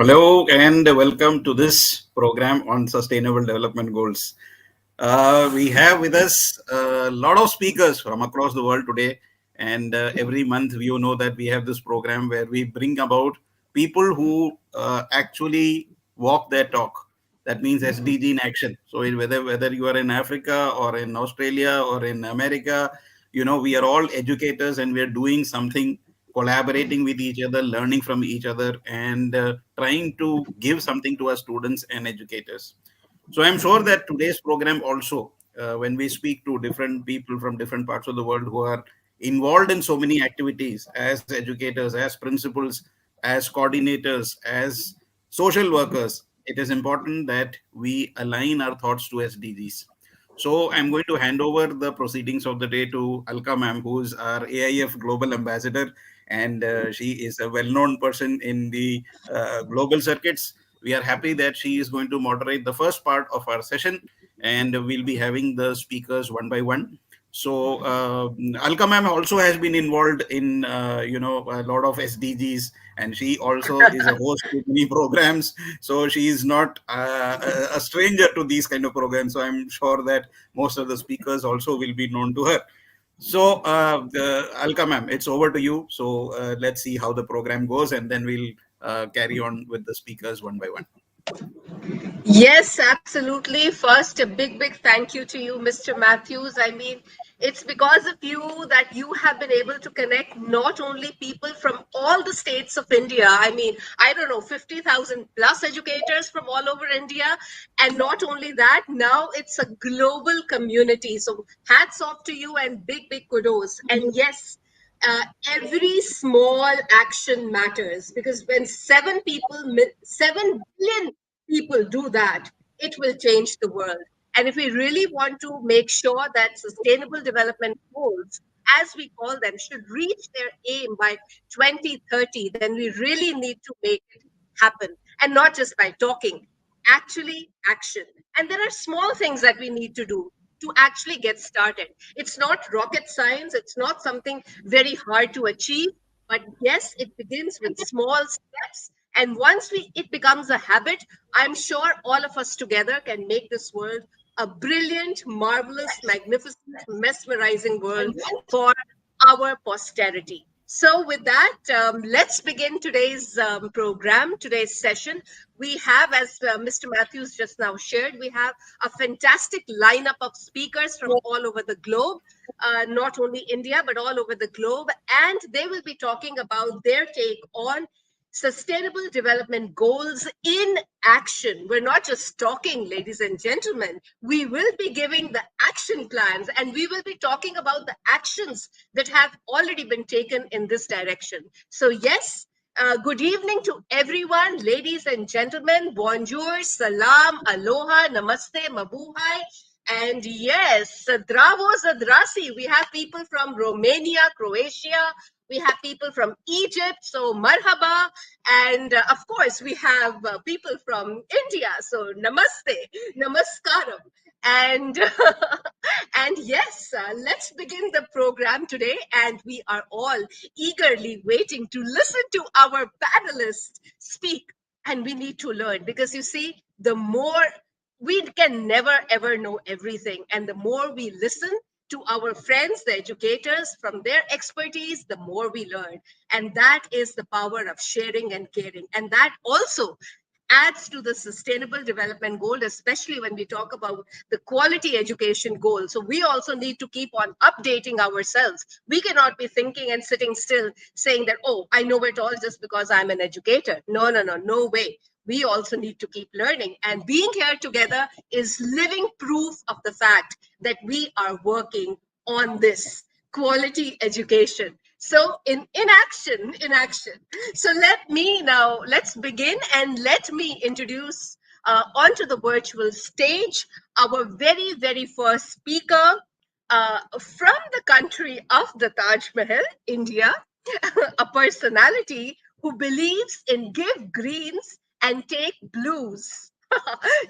Hello and welcome to this program on Sustainable Development Goals. We have with us a lot of speakers from across the world today, and every month you know that we have this program where we bring about people who actually walk their talk. That means SDG in action. So whether you are in Africa or in Australia or in America, we are all educators and we are doing something, collaborating with each other, learning from each other, and trying to give something to our students and educators. So I'm sure that today's program also, when we speak to different people from different parts of the world who are involved in so many activities as educators, as principals, as coordinators, as social workers, it is important that we align our thoughts to SDGs. So I'm going to hand over the proceedings of the day to Alka ma'am, who's our AIF Global Ambassador, and she is a well-known person in the global circuits. We are happy that she is going to moderate the first part of our session, and we'll be having the speakers one by one. So Alka ma'am also has been involved in a lot of SDGs, and she also is a host to many programs. So she is not a stranger to these kind of programs. So I'm sure that most of the speakers also will be known to her. So, Alka ma'am, it's over to you. So, let's see how the program goes, and then we'll carry on with the speakers one by one. Yes, absolutely. First, a big thank you to you, Mr. Matthews. I mean, it's because of you that you have been able to connect not only people from all the states of India, I mean, I don't know, 50,000 plus educators from all over India. And not only that, now it's a global community. So hats off to you and big kudos. And yes, uh, every small action matters because when 7 billion people do that, it will change the world. And if we really want to make sure that sustainable development goals, as we call them, should reach their aim by 2030, then we really need to make it happen. And not just by talking, actually action. And there are small things that we need to do to actually get started. It's not rocket science, it's not something very hard to achieve, but yes, it begins with small steps. And once it becomes a habit, I'm sure all of us together can make this world a brilliant, marvelous, magnificent, mesmerizing world for our posterity. So, with that, let's begin today's program, today's session. We have, as Mr. Matthews just now shared, we have a fantastic lineup of speakers from all over the globe, not only India, but all over the globe. And they will be talking about their take on sustainable development goals in action. We're not just talking, ladies and gentlemen. We will be giving the action plans and we will be talking about the actions that have already been taken in this direction. So, yes. Good evening to everyone, ladies and gentlemen. Bonjour, salam, aloha, namaste, mabuhay. And yes, Zdravo, Zdrasi. We have people from Romania, Croatia. We have people from Egypt, so marhaba. And of course, we have people from India, so namaste, namaskaram. And and yes, let's begin the program today. And we are all eagerly waiting to listen to our panelists speak. And we need to learn because you see, the more we can never ever know everything. And the more we listen to our friends, the educators, from their expertise, the more we learn. And that is the power of sharing and caring. And that also adds to the sustainable development goal, especially when we talk about the quality education goal. So we also need to keep on updating ourselves. We cannot be thinking and sitting still saying that, oh, I know it all just because I'm an educator. No way. We also need to keep learning. And being here together is living proof of the fact that we are working on this quality education. So in action. So let's begin and let me introduce onto the virtual stage our very first speaker from the country of the Taj Mahal, India, a personality who believes in give greens and take blues.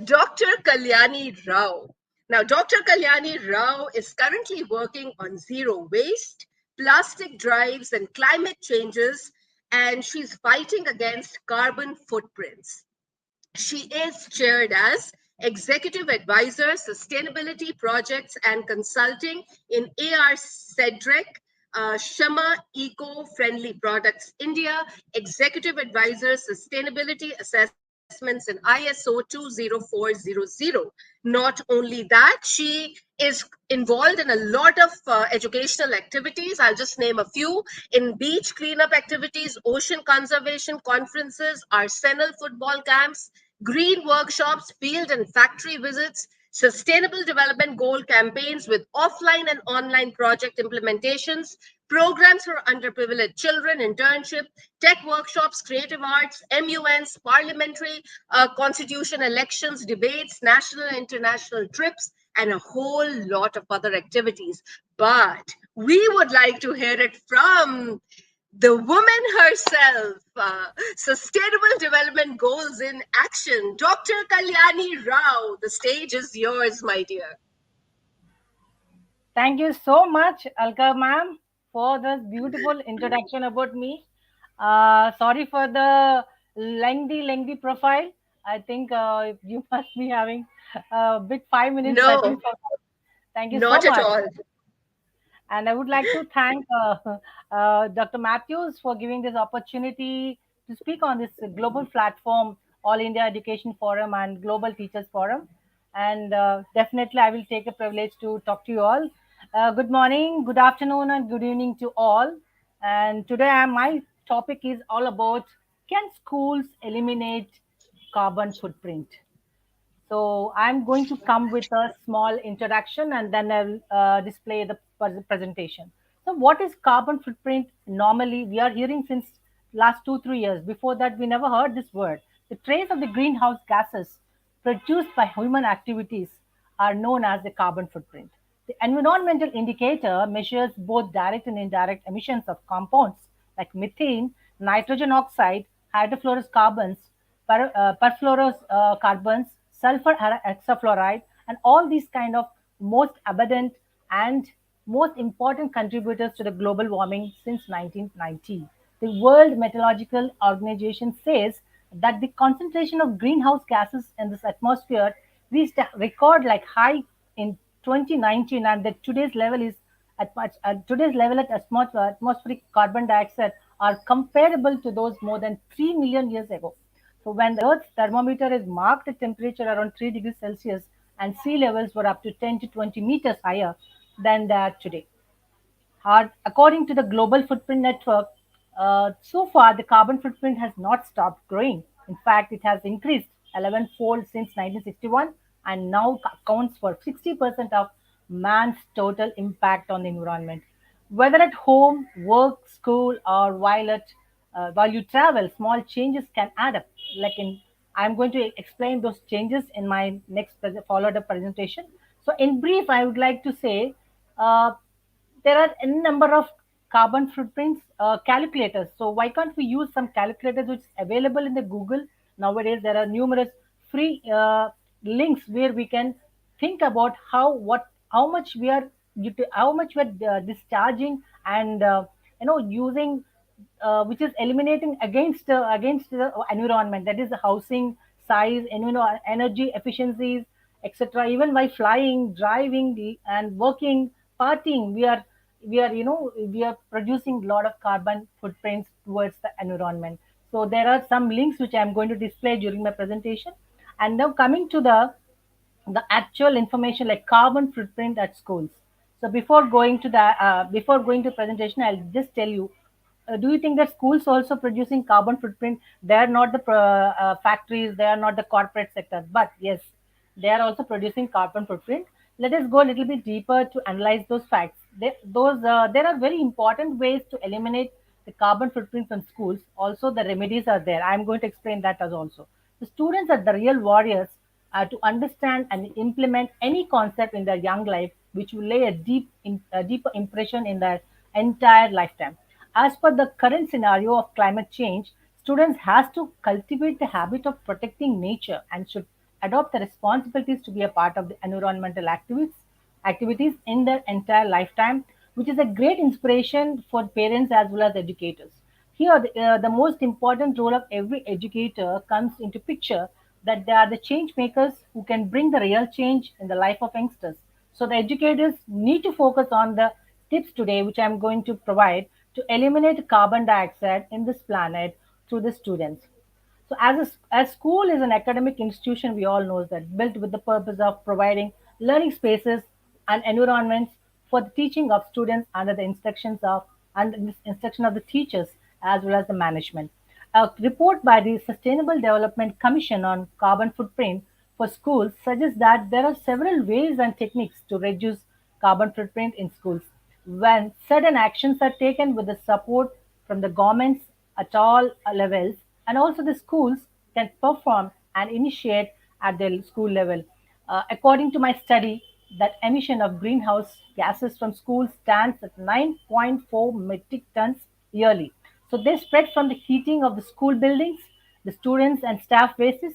Dr. Kalyani Rao. Now, Dr. Kalyani Rao is currently working on zero waste, plastic drives, and climate changes. and she's fighting against carbon footprints. She is chaired as Executive Advisor, Sustainability Projects and Consulting in AR Cedric, Shama Eco Friendly Products India, Executive Advisor, Sustainability Assessments in ISO 20400. Not only that, she is involved in a lot of educational activities. I'll just name a few: in beach cleanup activities, ocean conservation conferences, arsenal football camps, green workshops, field and factory visits, sustainable development goal campaigns with offline and online project implementations, programs for underprivileged children, internship, tech workshops, creative arts, MUNs, parliamentary constitution elections, debates, national and international trips, and a whole lot of other activities. But we would like to hear it from the woman herself, Sustainable Development Goals in Action, Dr. Kalyani Rao. The stage is yours, my dear. Thank you so much, Alka ma'am, for this beautiful introduction about me. Sorry for the lengthy profile. I think you must be having a big 5 minutes, I No, think. Thank you so not at much. all. And I would like to thank Dr. Matthews for giving this opportunity to speak on this global platform, All India Education Forum and Global Teachers Forum. And definitely, I will take a privilege to talk to you all. Good morning, good afternoon, and good evening to all. And today, my topic is all about, can schools eliminate carbon footprint? So I'm going to come with a small introduction and then I'll display the presentation. So what is carbon footprint? Normally, we are hearing since last 2 3 years. Before that, we never heard this word. The trace of the greenhouse gases produced by human activities are known as the carbon footprint. The environmental indicator measures both direct and indirect emissions of compounds like methane, nitrogen oxide, hydrofluorocarbons, perfluorocarbons, sulfur hexafluoride, and all these kind of most abundant and most important contributors to the global warming since 1990. The World Meteorological Organization says that the concentration of greenhouse gases in this atmosphere reached a record like high in 2019, and that today's level at atmospheric carbon dioxide are comparable to those more than 3 million years ago. So when the Earth's thermometer is marked at temperature around 3 degrees Celsius and sea levels were up to 10 to 20 meters higher than they are today. According to the Global Footprint Network, so far the carbon footprint has not stopped growing. In fact, it has increased 11-fold since 1961 and now accounts for 60% of man's total impact on the environment. Whether at home, work, school, or while you travel, small changes can add up. I'm going to explain those changes in my next followed up presentation. So, in brief, I would like to say uh, there are a number of carbon footprints calculators. So why can't we use some calculators which is available in the Google nowadays? There are numerous free links where we can think about how much we are how much we are discharging and using which is eliminating against the environment, that is the housing size and energy efficiencies, etc. Even by flying, driving, and working, partying, we are producing a lot of carbon footprints towards the environment. So there are some links which I'm going to display during my presentation. And now coming to the actual information like carbon footprint at schools. So before going to presentation, I'll just tell you. Do you think that schools also producing carbon footprint? They are not the factories, they are not the corporate sectors, but yes, they are also producing carbon footprint. Let us go a little bit deeper to analyze those facts. There are very important ways to eliminate the carbon footprint from schools. Also, the remedies are there. I'm going to explain that as also. The students are the real warriors to understand and implement any concept in their young life, which will lay a deeper impression in their entire lifetime. As per the current scenario of climate change, students has to cultivate the habit of protecting nature and should adopt the responsibilities to be a part of the environmental activities in their entire lifetime, which is a great inspiration for parents as well as educators. Here, the most important role of every educator comes into picture, that they are the change makers who can bring the real change in the life of youngsters. So the educators need to focus on the tips today, which I'm going to provide to eliminate carbon dioxide in this planet through the students. So as school is an academic institution, we all know that, built with the purpose of providing learning spaces and environments for the teaching of students under the instruction of the teachers as well as the management. A report by the Sustainable Development Commission on carbon footprint for schools suggests that there are several ways and techniques to reduce carbon footprint in schools when certain actions are taken with the support from the governments at all levels, and also the schools can perform and initiate at the school level. According to my study, that emission of greenhouse gases from schools stands at 9.4 metric tons yearly. So they spread from the heating of the school buildings, the students and staff wastes,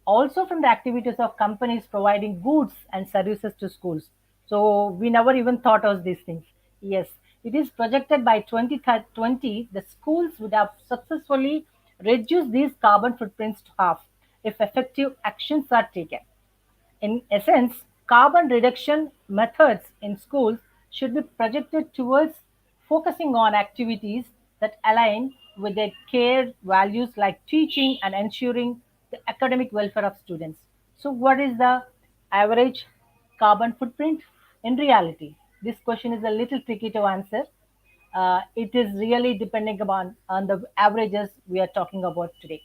also from the activities of companies providing goods and services to schools. So we never even thought of these things. Yes, it is projected by 2020 the schools would have successfully reduced these carbon footprints to half if effective actions are taken. In essence, carbon reduction methods in schools should be projected towards focusing on activities that align with their care values like teaching and ensuring the academic welfare of students. So, what is the average carbon footprint? In reality, this question is a little tricky to answer. It is really depending upon on the averages we are talking about today.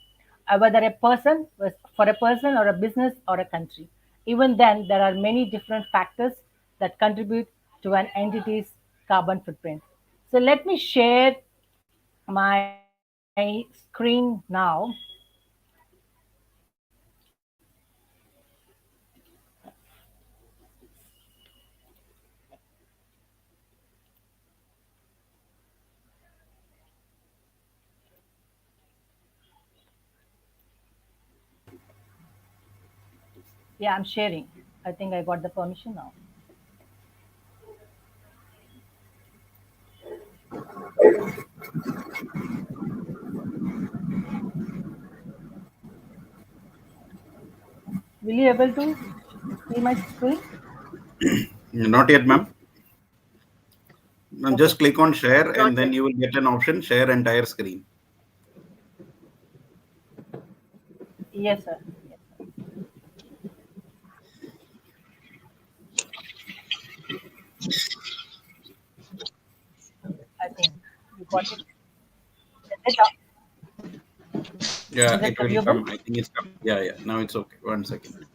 Whether a person for a person or a business or a country. Even then, there are many different factors that contribute to an entity's carbon footprint. So let me share my screen now. Yeah, I'm sharing. I think I got the permission now. Will you able to see my screen? Not yet, ma'am. Now Okay. just click on share Not and yet. then you will get an option share entire screen. Yes, sir. Yes, sir. I think you got it. Is it, Yeah, is it it will viewable? come. I think it's coming. Yeah, yeah. Now it's okay. 1 second.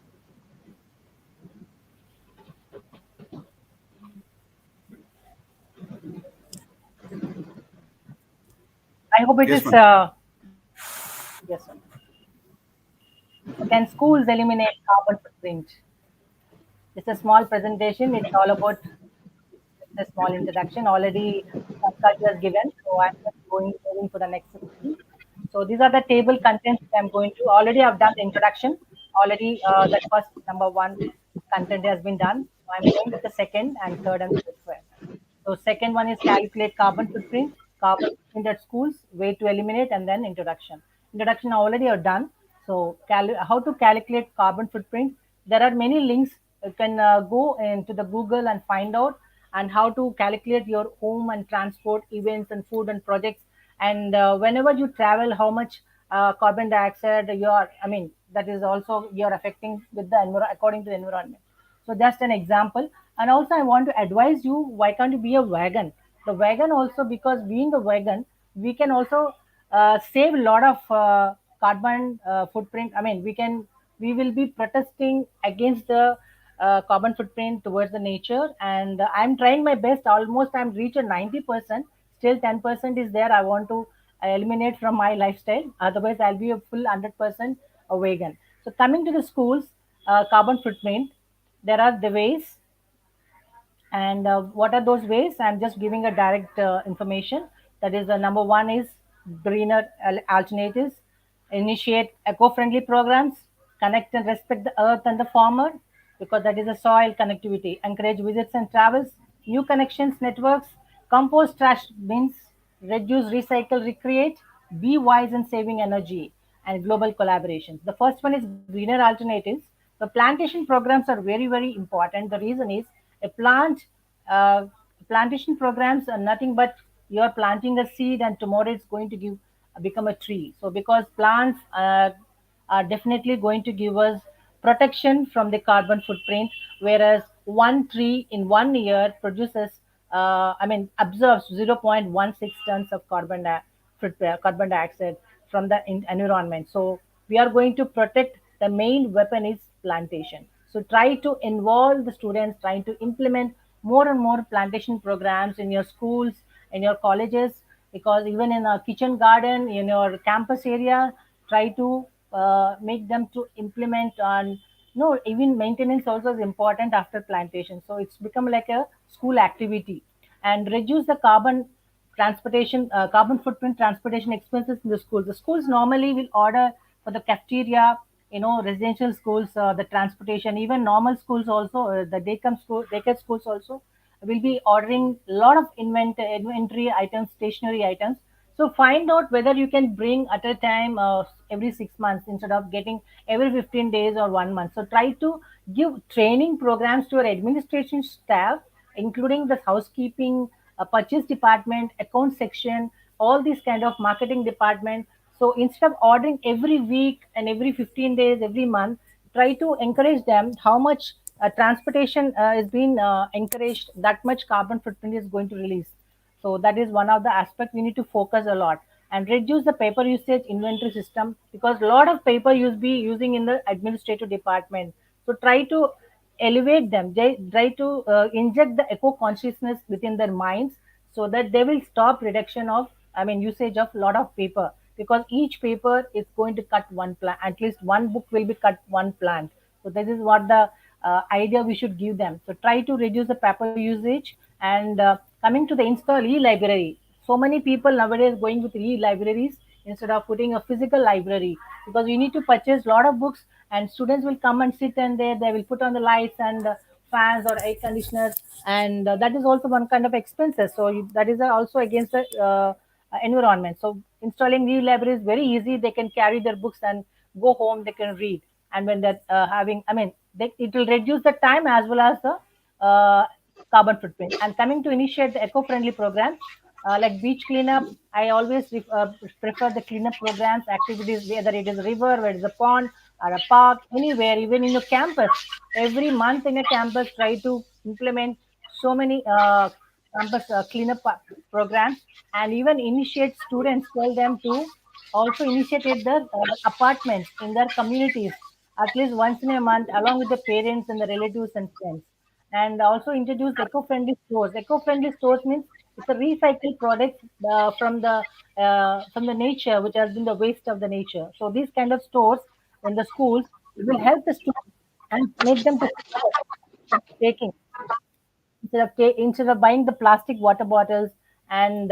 I hope it Yes, is. ma'am. Yes, sir. So can schools eliminate carbon footprint? It's a small presentation. It's all about a small introduction. Already culture is given, so I'm just moving for the next screen. So these are the table contents I'm going to. Already I've done the introduction. Already that first number one content has been done. So I'm going to the second and third and fourth one. So second one is calculate carbon footprint at schools, way to eliminate, and then introduction. Introduction already are done. So how to calculate carbon footprint? There are many links. You can go into the Google and find out and how to calculate your home and transport events and food and projects. And whenever you travel, how much carbon dioxide you're, I mean, that is also you're affecting with the according to the environment. So just an example. And also I want to advise you, why can't you be a vegan? The vegan also, because being a vegan, we can also save a lot of carbon footprint. I mean, we will be protesting against the carbon footprint towards the nature. And I'm trying my best. Almost I'm reached a 90%. Still 10% is there. I want to eliminate from my lifestyle. Otherwise, I'll be a full 100% a vegan. So coming to the schools, carbon footprint, there are the ways. And what are those ways? I'm just giving a direct information. That is, number one is greener alternatives, initiate eco-friendly programs, connect and respect the earth and the farmer, because that is a soil connectivity. Encourage visits and travels, new connections networks, compost trash bins, reduce, recycle, recreate. be wise in saving energy, and global collaborations. The first one is greener alternatives. The plantation programs are very, very important. The reason is a uh, plantation programs are nothing but you're planting a seed and tomorrow it's going to give become a tree. So because plants are definitely going to give us protection from the carbon footprint, whereas one tree in 1 year produces, absorbs 0.16 tons of carbon dioxide from the environment. So we are going to protect. The main weapon is plantation. So try to involve the students, trying to implement more and more plantation programs in your schools, in your colleges, because even in a kitchen garden, in your campus area, try to make them to implement on. No, even maintenance also is important after plantation. So it's become like a school activity, and reduce the carbon footprint transportation expenses in the schools. The schools normally will order for the cafeteria, residential schools, the transportation, even normal schools also, the daycare schools also will be ordering a lot of inventory items, stationery items. So find out whether you can bring at a time every 6 months instead of getting every 15 days or 1 month. So try to give training programs to your administration staff, including the housekeeping, purchase department, account section, all these kind of marketing department. So instead of ordering every week and every 15 days, every month, try to encourage them how much transportation is being encouraged, that much carbon footprint is going to release. So that is one of the aspects we need to focus a lot, and reduce the paper usage inventory system, because a lot of paper use be using in the administrative department. So try to elevate them. They try to inject the eco consciousness within their minds, so that they will stop reduction of, usage of lot of paper, because each paper is going to cut one plant. At least one book will be cut one plant. So this is what the idea we should give them. So try to reduce the paper usage. And coming to the install e-library, so many people nowadays going with e-libraries instead of putting a physical library, because you need to purchase a lot of books, and students will come and sit, and they will put on the lights and fans or air conditioners, and that is also one kind of expenses. So that is also against the environment. So installing new library is very easy. They can carry their books and go home, they can read. And when they're it will reduce the time as well as the carbon footprint. And coming to initiate the eco-friendly programs, like beach cleanup, I always prefer the cleanup programs, activities, whether it is a river, whether it is a pond or a park, anywhere, even in your campus. Every month in a campus, try to implement so many campus cleanup programs, and even initiate students, tell them to also initiate their apartments in their communities at least once in a month, along with the parents and the relatives and friends. And also introduce eco-friendly stores. Eco-friendly stores means it's a recycled product from the nature, which has been the waste of the nature. So these kind of stores in the schools will help the students and make them to taking instead of buying the plastic water bottles and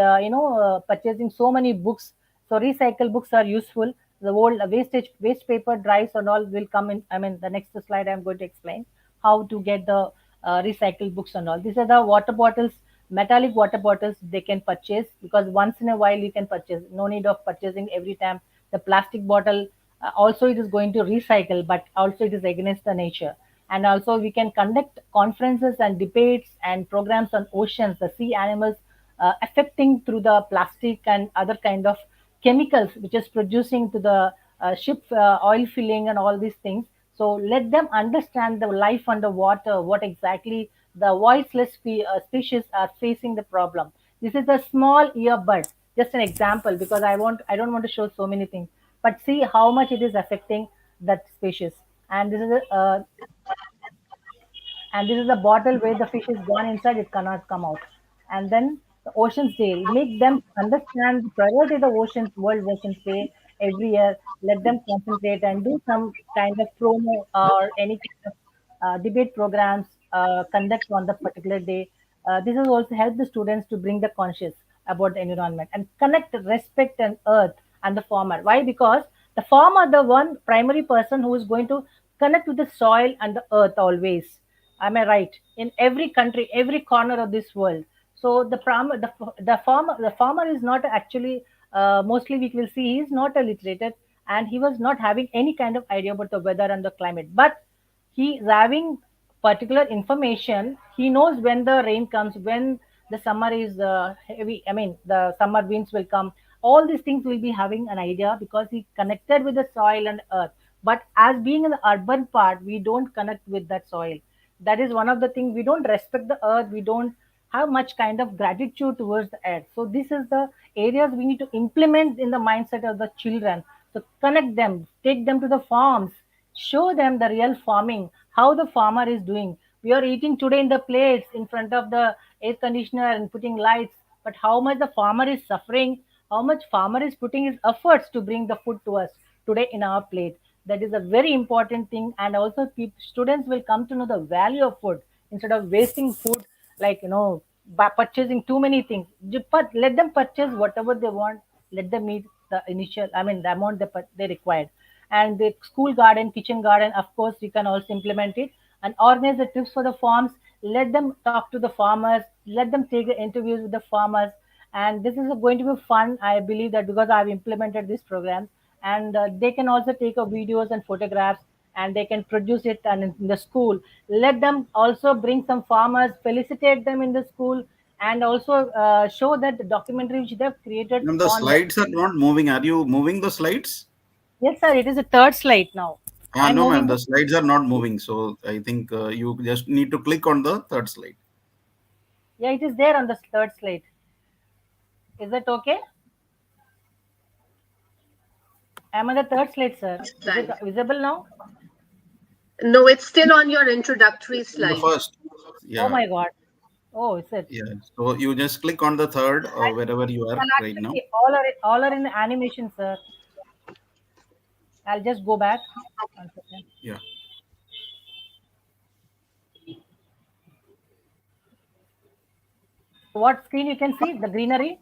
purchasing so many books. So recycled books are useful. The old waste paper drives and all will come in. The next slide I'm going to explain how to get the recycled books and all. These are the water bottles, metallic water bottles they can purchase, because once in a while you can purchase, no need of purchasing every time. The plastic bottle, also it is going to recycle, but also it is against the nature. And also we can conduct conferences and debates and programs on oceans, the sea animals, affecting through the plastic and other kind of chemicals which is producing to the ship oil filling and all these things. So let them understand the life underwater, what exactly the voiceless species are facing the problem. This is a small earbud, just an example, because I don't want to show so many things, but see how much it is affecting that species. And this is a bottle where the fish is gone inside, it cannot come out. And then the Oceans Day, make them understand the priority of the oceans, World Oceans Day every year. Let them concentrate and do some kind of promo or any kind of debate programs conduct on the particular day. This has also helped the students to bring the conscious about the environment and connect respect and earth and the farmer. Why? Because the farmer, the one primary person who is going to connect with the soil and the earth always. Am I right? In every country, every corner of this world. So the farmer is not actually mostly we will see he is not a literated, and he was not having any kind of idea about the weather and the climate. But he is having particular information. He knows when the rain comes, when the summer is heavy. I mean, the summer winds will come. All these things will be having an idea because he connected with the soil and earth. But as being in the urban part, we don't connect with that soil. That is one of the things. We don't respect the earth. We don't have much kind of gratitude towards the earth. So this is the areas we need to implement in the mindset of the children. So connect them, take them to the farms, show them the real farming, how the farmer is doing. We are eating today in the plates in front of the air conditioner and putting lights, but how much the farmer is suffering, how much farmer is putting his efforts to bring the food to us today in our plate. That is a very important thing. And also students will come to know the value of food instead of wasting food, like by purchasing too many things. But let them purchase whatever they want. Let them meet the initial, I mean, the amount they required. And the school garden, kitchen garden, of course you can also implement it and organize the trips for the farms. Let them talk to the farmers, let them take the interviews with the farmers. And this is going to be fun, I believe, that because I've implemented this program. And they can also take a videos and photographs, and they can produce it and in the school. Let them also bring some farmers, felicitate them in the school, and also show that the documentary which they've created Ma'am, the on the. slides are not moving. Are you moving the slides? Yes sir, it is a third slide now. I'm No, ma'am, moving the the. slides are not moving. So I think you just need to click on the third slide. Yeah, it is there on the third slide. Is that okay? I'm on the third slide, sir. Is it Slide. visible now? No, it's still on your introductory On the slide. first. Oh Yeah. my God. Oh, is it? Yeah. So you just click on the third wherever you are Well, right now. actually, all are in animation, sir. I'll just go back. 1 second. Yeah. So what screen you can see? The greenery.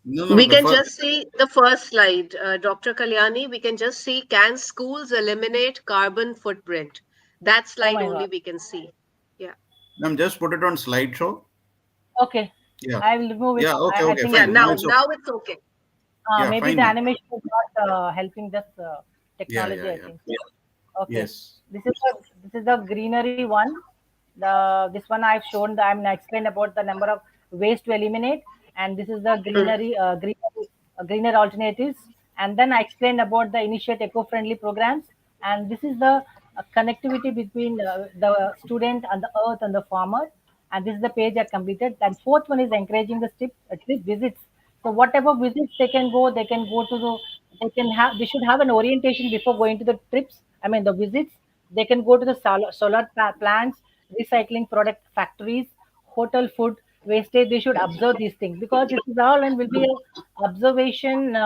No, no, We the can first. just see the first slide, Dr. Kalyani. We can just see, can schools eliminate carbon footprint? That Oh slide my only God. we can see. Yeah. Ma'am, just put it on slideshow. Okay. Yeah. I will remove it. Yeah. Okay. I Okay. think Yeah, Fine. Now now it's okay. now it's okay. Yeah. maybe Fine, the ma'am. animation is not helping this Yeah. technology, Yeah. I Yeah. think. Okay. Yes. This is the greenery one. This one I've shown. I'm explained about the number of ways to eliminate, and this is the Mm. greener alternatives. And then I explained about the initiate eco-friendly programs, and this is the connectivity between the student and the earth and the farmer. And this is the page I completed. And fourth one is encouraging the trip visits. So whatever visits they can go to the, they should have an orientation before going to the trips. I mean the visits. They can go to the plants, recycling product factories, hotel food wastage. They should observe these things because this is all and will be a observation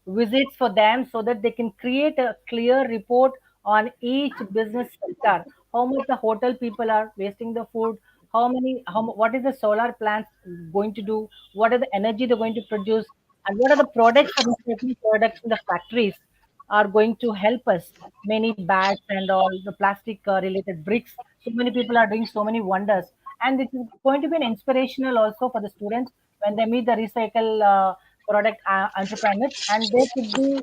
visits for them so that they can create a clear report on each business sector. How much the hotel people are wasting the food, what is the solar plants going to do, what are the energy they're going to produce, and what are the products for recycling products in the factories are going to help us. Many bags and all the plastic related bricks. So many people are doing so many wonders, and it is going to be an inspirational also for the students when they meet the recycle product entrepreneurs, and they could be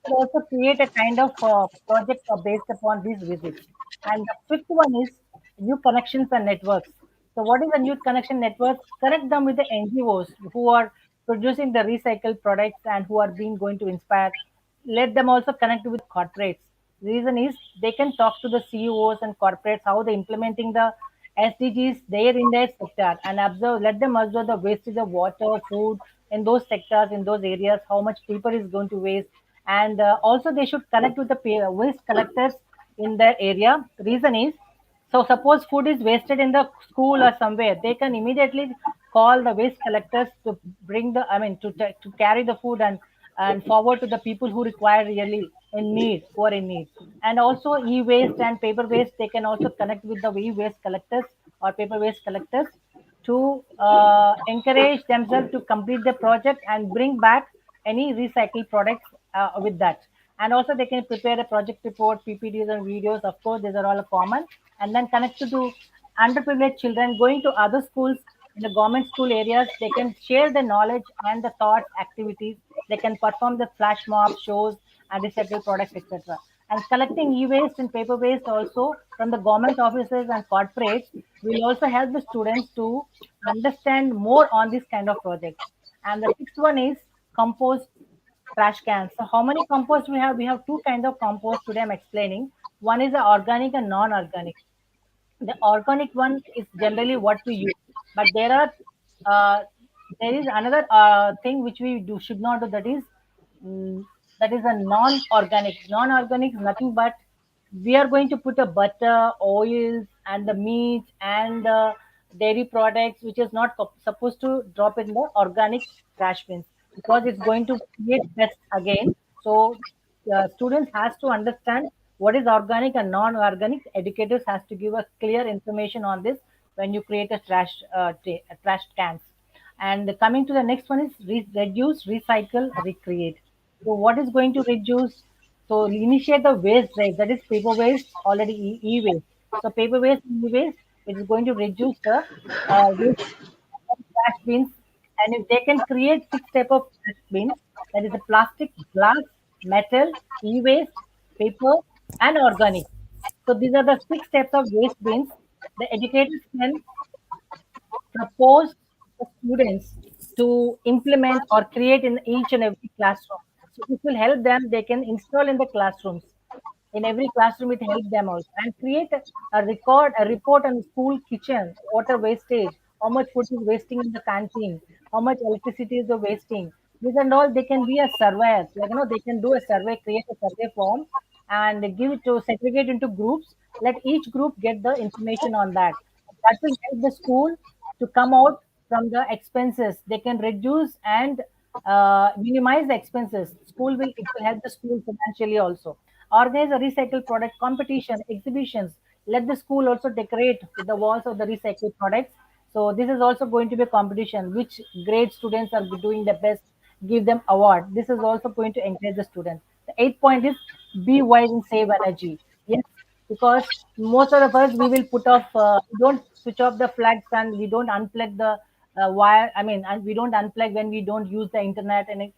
could also create a kind of project based upon these visits. And the fifth one is new connections and networks. So, what is a new connection network? Connect them with the NGOs who are producing the recycled products and who are being going to inspire. Let them also connect with corporates. The reason is they can talk to the CEOs and corporates how they're implementing the SDGs there in their sector and observe. Let them observe the wastage of water, food in those sectors, in those areas, how much people is going to waste, and also they should connect with the waste collectors in their area. Reason is, so suppose food is wasted in the school or somewhere, they can immediately call the waste collectors to bring the, I mean, to carry the food and forward to the people who require really in need, who are in need. And also e-waste and paper waste, they can also connect with the e-waste collectors or paper waste collectors to encourage themselves to complete the project and bring back any recycled products with that. And also they can prepare a project report, PPTs and videos. Of course, these are all common. And then connect to underprivileged children going to other schools In the government school areas, they can share the knowledge and the thoughts, activities. They can perform the flash mob shows and recycled products, etc. And collecting e-waste and paper waste also from the government offices and corporates will also help the students to understand more on this kind of projects. And the sixth one is compost trash cans. So how many compost we have? We have two kind of compost today. I'm explaining. One is the organic and non-organic. The organic one is generally what we use, but uh, there is another thing which we do should not do. Mm, that is a non-organic. Non-organic is nothing but we are going to put a butter, oils, and the meat and the dairy products, which is not supposed to drop in the organic trash bins because it's going to create pests again. So students has to understand what is organic and non-organic. Educators has to give us clear information on this when you create a trash cans. And coming to the next one is reduce, recycle, recreate. So what is going to reduce? So initiate the waste drive, that is paper waste, already e-waste. So paper waste and e-waste, it is going to reduce the waste trash bins. And if they can create six type of trash bins, that is a plastic, glass, metal, e-waste, paper, and organic. So these are the six steps of waste bins. The educators can propose the students to implement or create in each and every classroom. So this will help them. They can install in the classrooms. In every classroom, it helps them also. And create a report on school kitchen, water wastage, how much food is wasting in the canteen, how much electricity is the wasting. These and all, they can be a surveyor. Like, they can do a survey, create a survey form and give it to segregate into groups. Let each group get the information on that. That will help the school to come out from the expenses. They can reduce and minimize the expenses. It will help the school financially also. Organize a recycled product competition, exhibitions. Let the school also decorate with the walls of the recycled products. So this is also going to be a competition. Which grade students are doing the best? Give them award. This is also going to encourage the students. The eighth point is be wise and save energy. Yes, because most of us we will put off we don't switch off the flags and we don't unplug the wire, and we don't unplug when we don't use the internet, and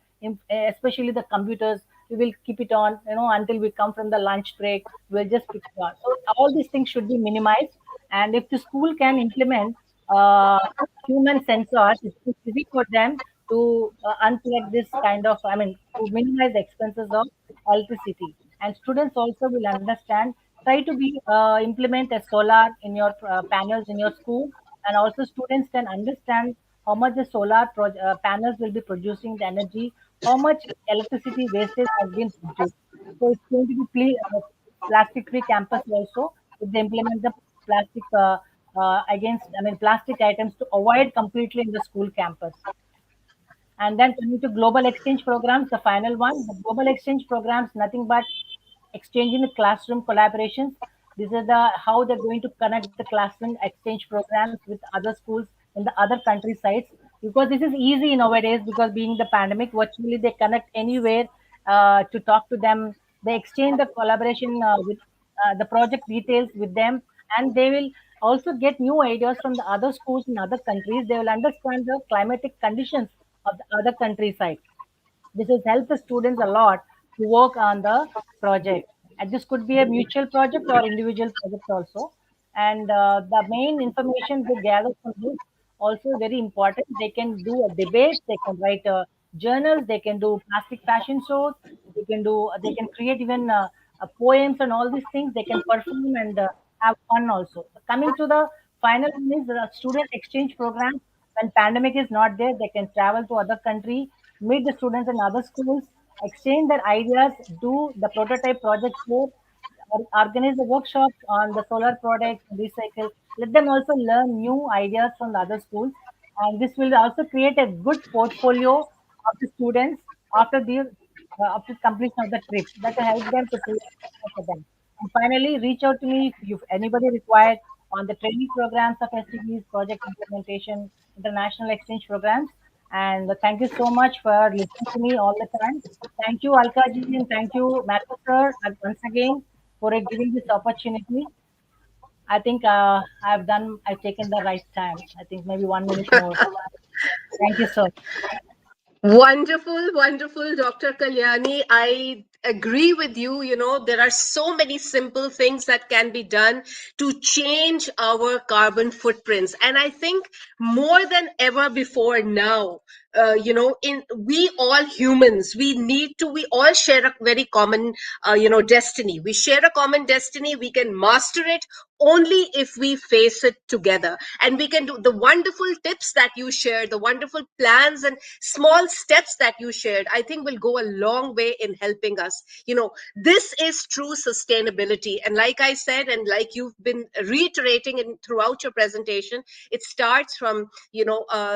especially the computers, we will keep it on until we come from the lunch break. We'll just put it on. So all these things should be minimized, and if the school can implement uh, human sensors, it's easy for them to unplug this kind of, to minimize the expenses of electricity. And students also will understand. Try to be implement a solar in your panels in your school, and also students can understand how much the panels will be producing the energy, how much electricity wastage has been produced. So it's going to be plastic free campus also if they implement the plastic plastic items to avoid completely in the school campus. And then coming to global exchange programs, the final one, the global exchange programs, nothing but exchanging the classroom collaborations. This is the how they're going to connect the classroom exchange programs with other schools in the other country sites, because this is easy nowadays, because being the pandemic, virtually they connect anywhere to talk to them. They exchange the collaboration with the project details with them, and they will also get new ideas from the other schools in other countries. They will understand the climatic conditions of the other countryside. This has helped the students a lot to work on the project. And this could be a mutual project or individual project also. And the main information they gather from this also very important. They can do a debate, they can write journals, they can do plastic fashion shows, they can create even poems and all these things. They can perform and have fun also. Coming to the final one is the student exchange program. When pandemic is not there, they can travel to other country, meet the students in other schools, exchange their ideas, do the prototype projects there, organize the workshops on the solar products, recycle. Let them also learn new ideas from the other schools, and this will also create a good portfolio of the students after completion of the trip. That will help them to create for them. And finally, reach out to me if anybody required on the training programs of SDGs, project implementation, international exchange programs. And thank you so much for listening to me all the time. Thank you, Alkaji, and thank you, Matthew sir, and once again for giving this opportunity. I think I've taken the right time. I think maybe 1 minute more. Thank you, sir. Wonderful, wonderful, Dr. Kalyani. I agree with you. You know, there are so many simple things that can be done to change our carbon footprints. And I think more than ever before now, in we all humans, we all share a very common, destiny. We share a common destiny. We can master it only if we face it together. And we can do the wonderful tips that you shared, the wonderful plans and small steps that you shared, I think will go a long way in helping us. This is true sustainability. And like I said, and like you've been reiterating throughout your presentation, it starts from,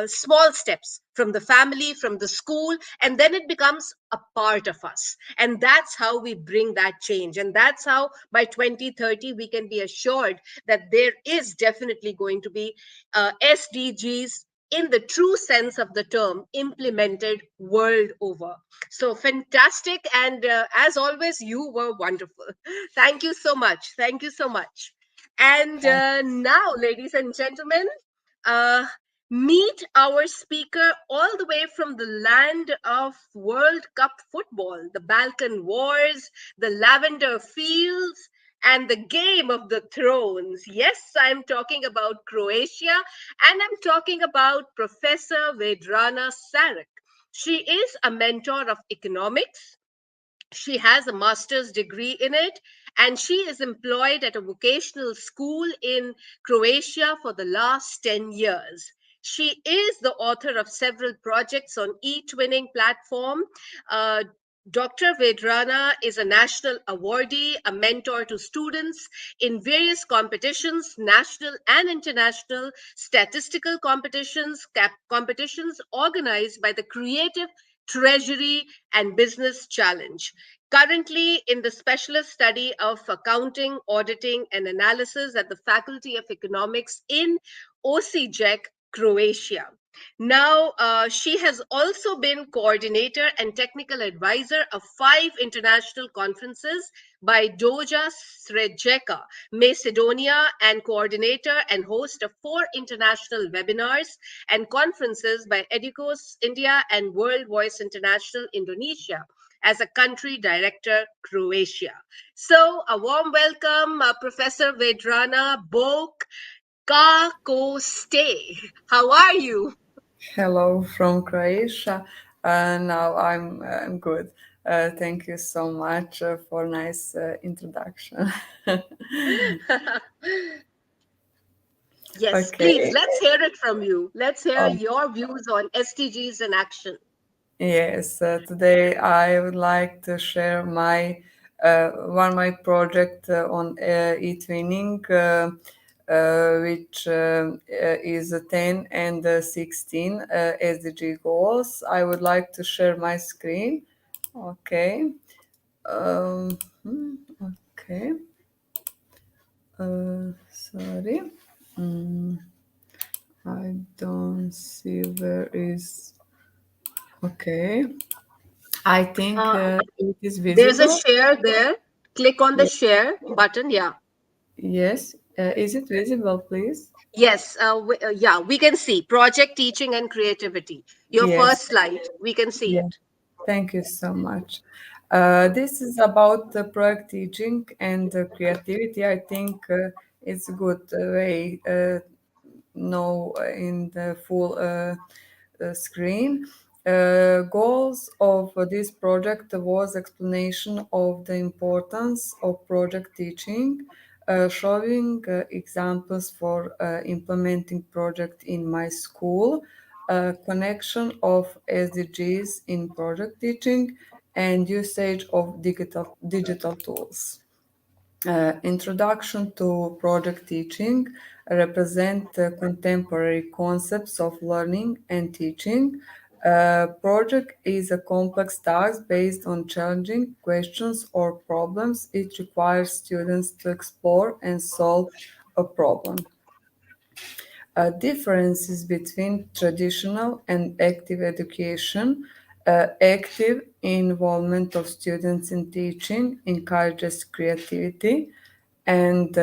small steps from the family, from the school, and then it becomes a part of us. And that's how we bring that change. And that's how by 2030, we can be assured that there is definitely going to be SDGs in the true sense of the term implemented world over. So fantastic. And as always, you were wonderful. Thank you so much. Thank you so much. And now, ladies and gentlemen, uh, meet our speaker all the way from the land of World Cup football, the Balkan Wars, the Lavender Fields, and the Game of the Thrones. Yes, I'm talking about Croatia, and I'm talking about Professor Vedrana Sarik. She is a mentor of economics. She has a master's degree in it, and she is employed at a vocational school in Croatia for the last 10 years. She is the author of several projects on e-twinning platform. Uh, Dr. Vedrana is a national awardee, a mentor to students in various competitions, national and international statistical competitions organized by the Creative Treasury and Business Challenge. Currently in the specialist study of accounting, auditing, and analysis at the Faculty of Economics in OCJEC, Croatia. Now, she has also been coordinator and technical advisor of 5 international conferences by Doja Sredzeka, Macedonia, and coordinator and host of 4 international webinars and conferences by Educos India and World Voice International Indonesia as a country director, Croatia. So, a warm welcome, Professor Vedrana Bok Kakoste. How are you? Hello from Croatia. Now I'm good. Thank you so much for nice introduction. Yes, please, Okay. let's hear it from you. Let's hear Um, your views on SDGs in action. yes. Today I would like to share my one my project on e-twinning, which is 10 and 16 SDG goals. I would like to share my screen. Okay. Um, hmm, okay. Sorry. Mm, I don't see where is. Okay. I think Uh, it is there's a visible. share there. Click on the Ye- share button. Yeah. Yes. Is it visible, please? Yes. Yeah, we can see project teaching and creativity. Your Yes. first slide, we can see Yes. it. Thank you so much. This is about project teaching and creativity. I think it's a good way know in the full screen. Goals of this project was explanation of the importance of project teaching, showing examples for implementing project in my school, connection of SDGs in project teaching, and usage of digital tools. Introduction to Project Teaching represent contemporary concepts of learning and teaching. Project is a complex task based on challenging questions or problems. It requires students to explore and solve a problem. Differences between traditional and active education. Active involvement of students in teaching encourages creativity and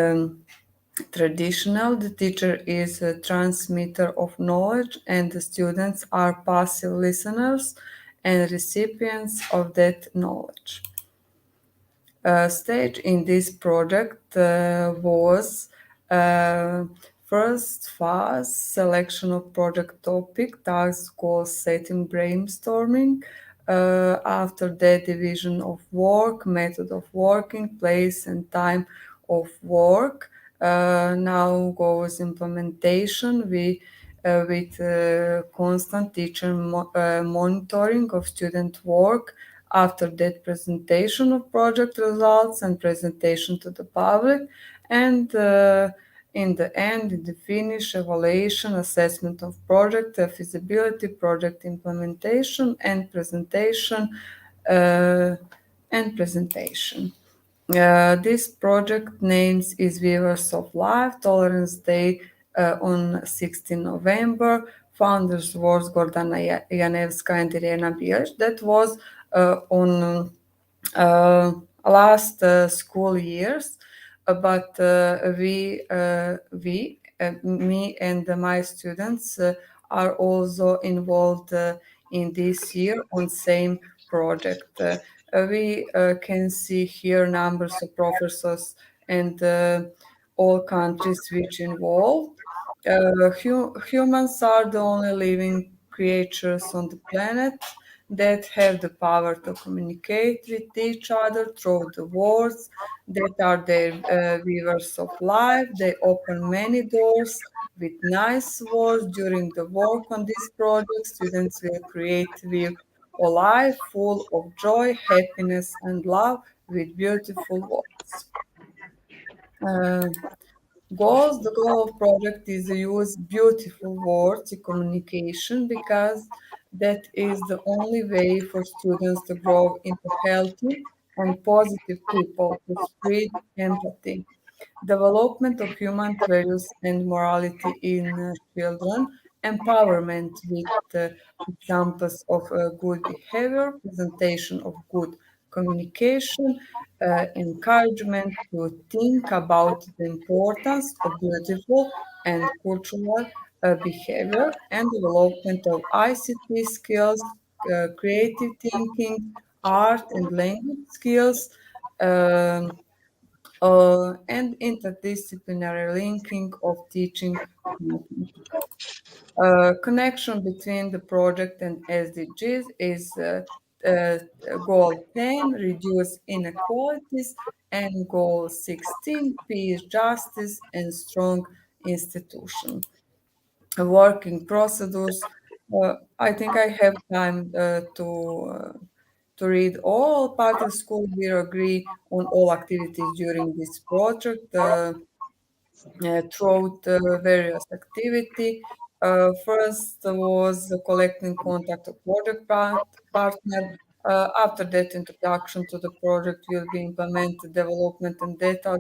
traditional. The teacher is a transmitter of knowledge, and the students are passive listeners and recipients of that knowledge. Stage in this project was uh, first phase selection of project topic, task, goal setting, brainstorming. After that, division of work, method of working, place and time of work. Now goes implementation. We with constant teacher monitoring of student work. After that, presentation of project results and presentation to the public, and in the end, in the finish, evaluation, assessment of project, feasibility, project implementation, uh, and presentation. This project names is Weavers of Life, Tolerance Day on 16 November. Founders was Gordana Janevska and Irena Bilic. That was on uh, last school years, but me and my students are also involved in this year on same project. We can see here numbers of professors and all countries which involved. Humans are the only living creatures on the planet that have the power to communicate with each other through the words that are their weavers of life. They open many doors with nice words. During the work on this project, students will create with a life full of joy, happiness, and love with beautiful words. Uh, Goals, the goal of project is to use beautiful words in communication because that is the only way for students to grow into healthy and positive people to spread empathy. Development of human values and morality in children, empowerment with examples of good behavior, presentation of good communication, encouragement to think about the importance of beautiful and cultural behavior, and development of ICT skills, creative thinking, art and language skills. And interdisciplinary linking of teaching content. Connection between the project and SDGs is uh, goal 10, reduce inequalities, and goal 16, peace, justice, and strong institution. Working procedures. I think I have time to read all. Part of school will agree on all activities during this project. Throughout various activity. First was the collecting contact of partner. After that, introduction to the project will be implemented, development and data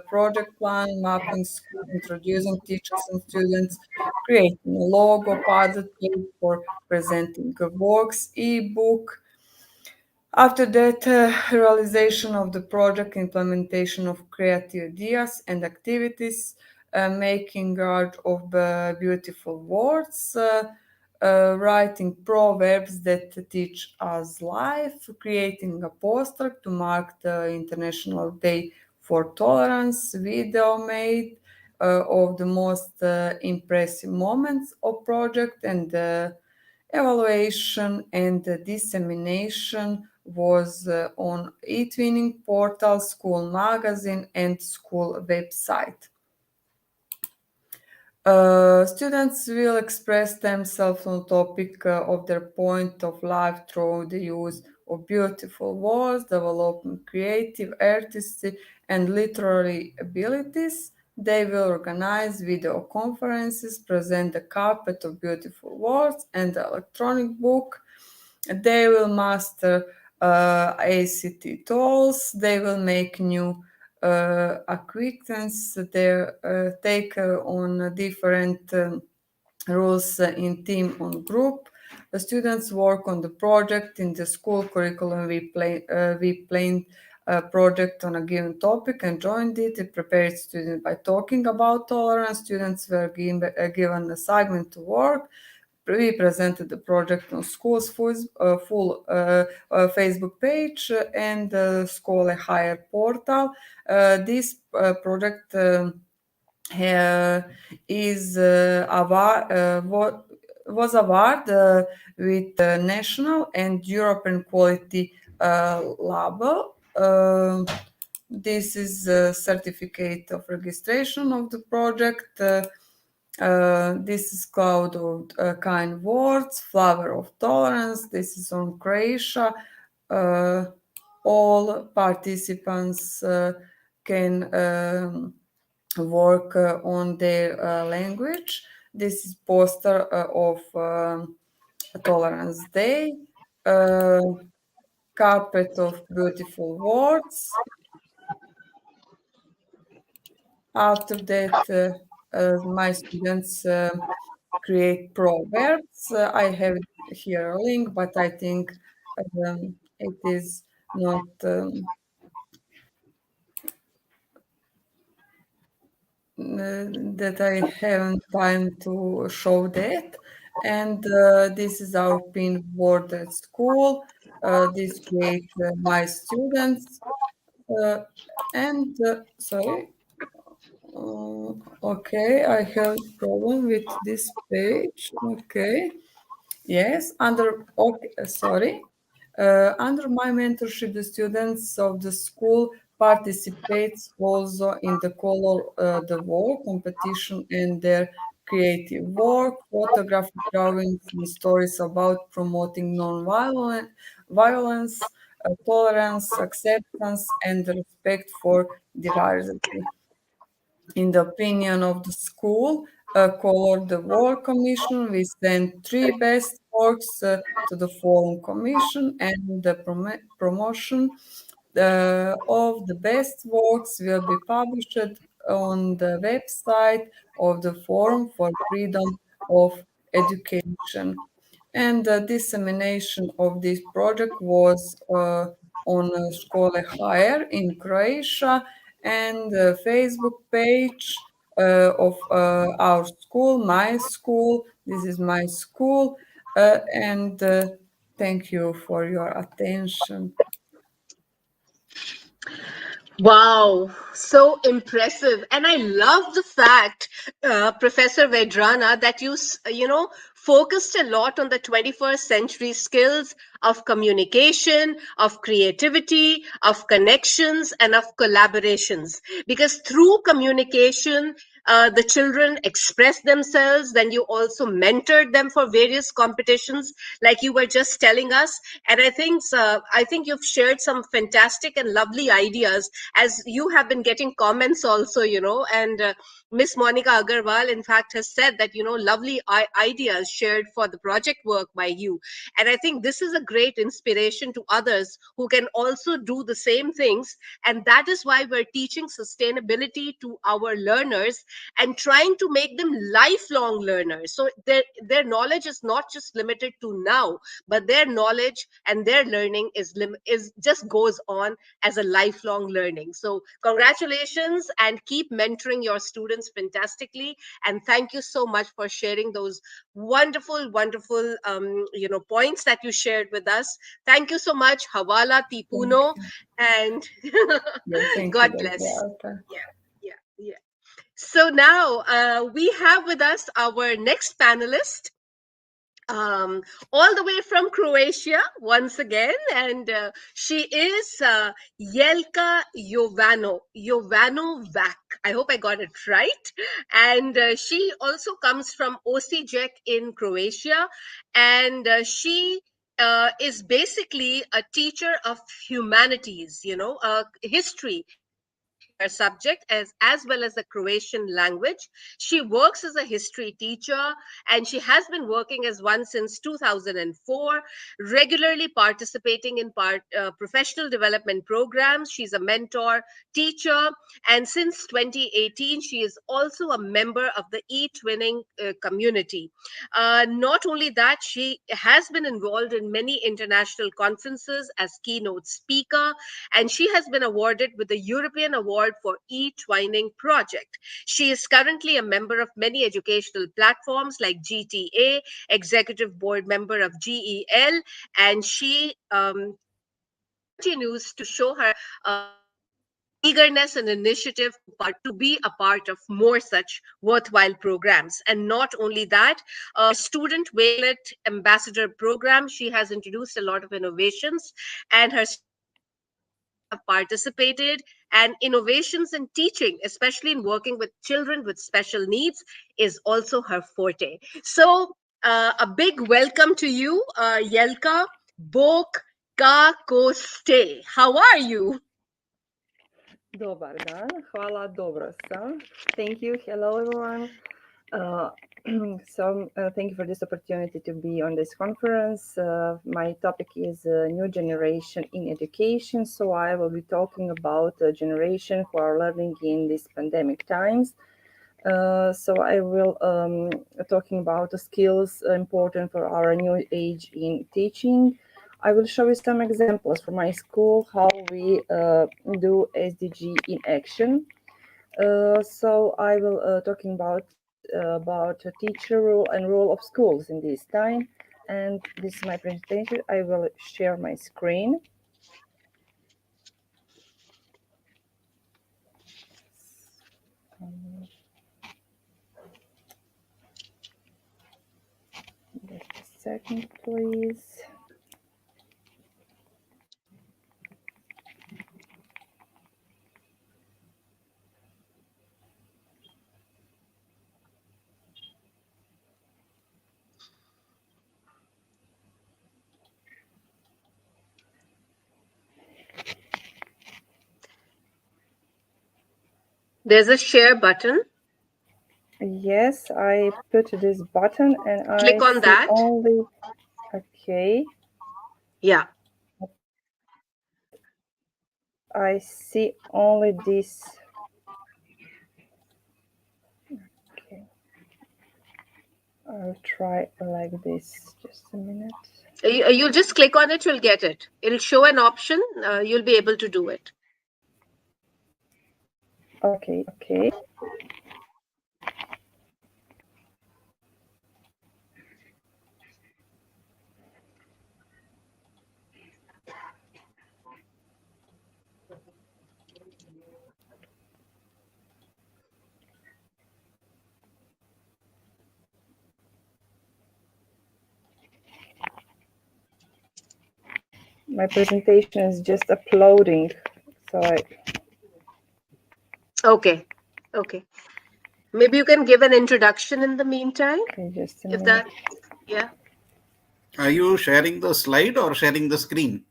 project plan, mapping school, introducing teachers and students, creating a logo, puzzle page for presenting works, ebook, after that, realization of the project, implementation of creative ideas and activities, making art of beautiful words, writing proverbs that teach us life, creating a poster to mark the International Day for Tolerance, video made of the most impressive moments of project, and evaluation and dissemination was on e-twinning portal, school magazine, and school website. Students will express themselves on topic of their point of life through the use of beautiful words, developing creative, artistic, and literary abilities. They will organize video conferences, present a carpet of beautiful words, and the electronic book. They will master ACT tools. They will make new acquaintance. They take on different rules in team on group. The students work on the project in the school curriculum. We planned a project on a given topic and joined it. It prepared students by talking about tolerance. Students were given an assignment to work. We presented the project on school's full Facebook page and School Hire portal. This project is was award with national and European quality label. This is a certificate of registration of the project. This is Cloud of Kind Words, Flower of Tolerance. This is on Croatia. All participants can work on their language. This is poster of Tolerance Day. Uh, Carpet of beautiful words. After that, my students create proverbs. I have here a link, but I think it is not that I haven't time to show that. And this is our pin board at school. This create my students. Uh, and sorry, okay, I have problem with this page. Okay. Yes, under my mentorship, the students of the school participates also in the color the wall competition and their creative work, photographic drawings, and stories about promoting non-violent violence, tolerance, acceptance, and respect for diversity. In the opinion of the school, called the War Commission, we sent three best works to the Forum Commission, and the promotion of the best works will be published on the website of the Forum for Freedom of Education. And the dissemination of this project was on Škole Hire in Croatia and the Facebook page of our school, my school. This is my school. And thank you for your attention. Wow, so impressive. And I love the fact, Professor Vedrana, that focused a lot on the 21st century skills of communication, of creativity, of connections, and of collaborations. Because through communication, the children express themselves. Then you also mentored them for various competitions, like you were just telling us. And I think you've shared some fantastic and lovely ideas, as you have been getting comments also, and Miss Monica Agarwal, in fact, has said that, lovely ideas shared for the project work by you. And I think this is a great inspiration to others who can also do the same things. And that is why we're teaching sustainability to our learners and trying to make them lifelong learners. So their knowledge is not just limited to now, but their knowledge and their learning is just goes on as a lifelong learning. So congratulations, and keep mentoring your students fantastically. And thank you so much for sharing those wonderful points that you shared with us. Thank you so much, Hawala Thank Tipuno, you. and Yeah, thank you, God bless. Dr. Yeah, yeah. So now we have with us our next panelist, um, all the way from Croatia once again, and she is Jelka Jovanovac. I hope I got it right. And she also comes from Osijek in Croatia, and she is basically a teacher of humanities, history, her subject as well as the Croatian language. She works as a history teacher, and she has been working as one since 2004, regularly participating in professional development programs. She's a mentor, teacher, and since 2018, she is also a member of the e-twinning community. Not only that, she has been involved in many international conferences as keynote speaker, and she has been awarded with the European Award for E-Twining Project. She is currently a member of many educational platforms like GTA, executive board member of GEL, and she continues to show her eagerness and initiative to be a part of more such worthwhile programs. And not only that, student Wakelet Ambassador program, she has introduced a lot of innovations, and her have participated, and innovations in teaching, especially in working with children with special needs, is also her forte. So a big welcome to you, Yelka Bok Ka Koste. How are you? Dobar dan, hvala, dobro sam. Thank you. Hello, everyone. Thank you for this opportunity to be on this conference. My topic is new generation in education. So I will be talking about a generation who are learning in these pandemic times. So I will talking about the skills important for our new age in teaching. I will show you some examples from my school how we do SDG in action. So I will talking about teacher role and role of schools in this time. And this is my presentation. I will share my screen. Just a second, please. There's a share button. Yes, I put this button and Click on that. only. Okay. Yeah. I see only this. Okay. I'll try like this. Just a minute. You'll just click on it, you'll get it. It'll show an option. You'll be able to do it. Okay. My presentation is just uploading. So Okay. Maybe you can give an introduction in the meantime. Okay, just a if minute. that, yeah. Are you sharing the slide or sharing the screen?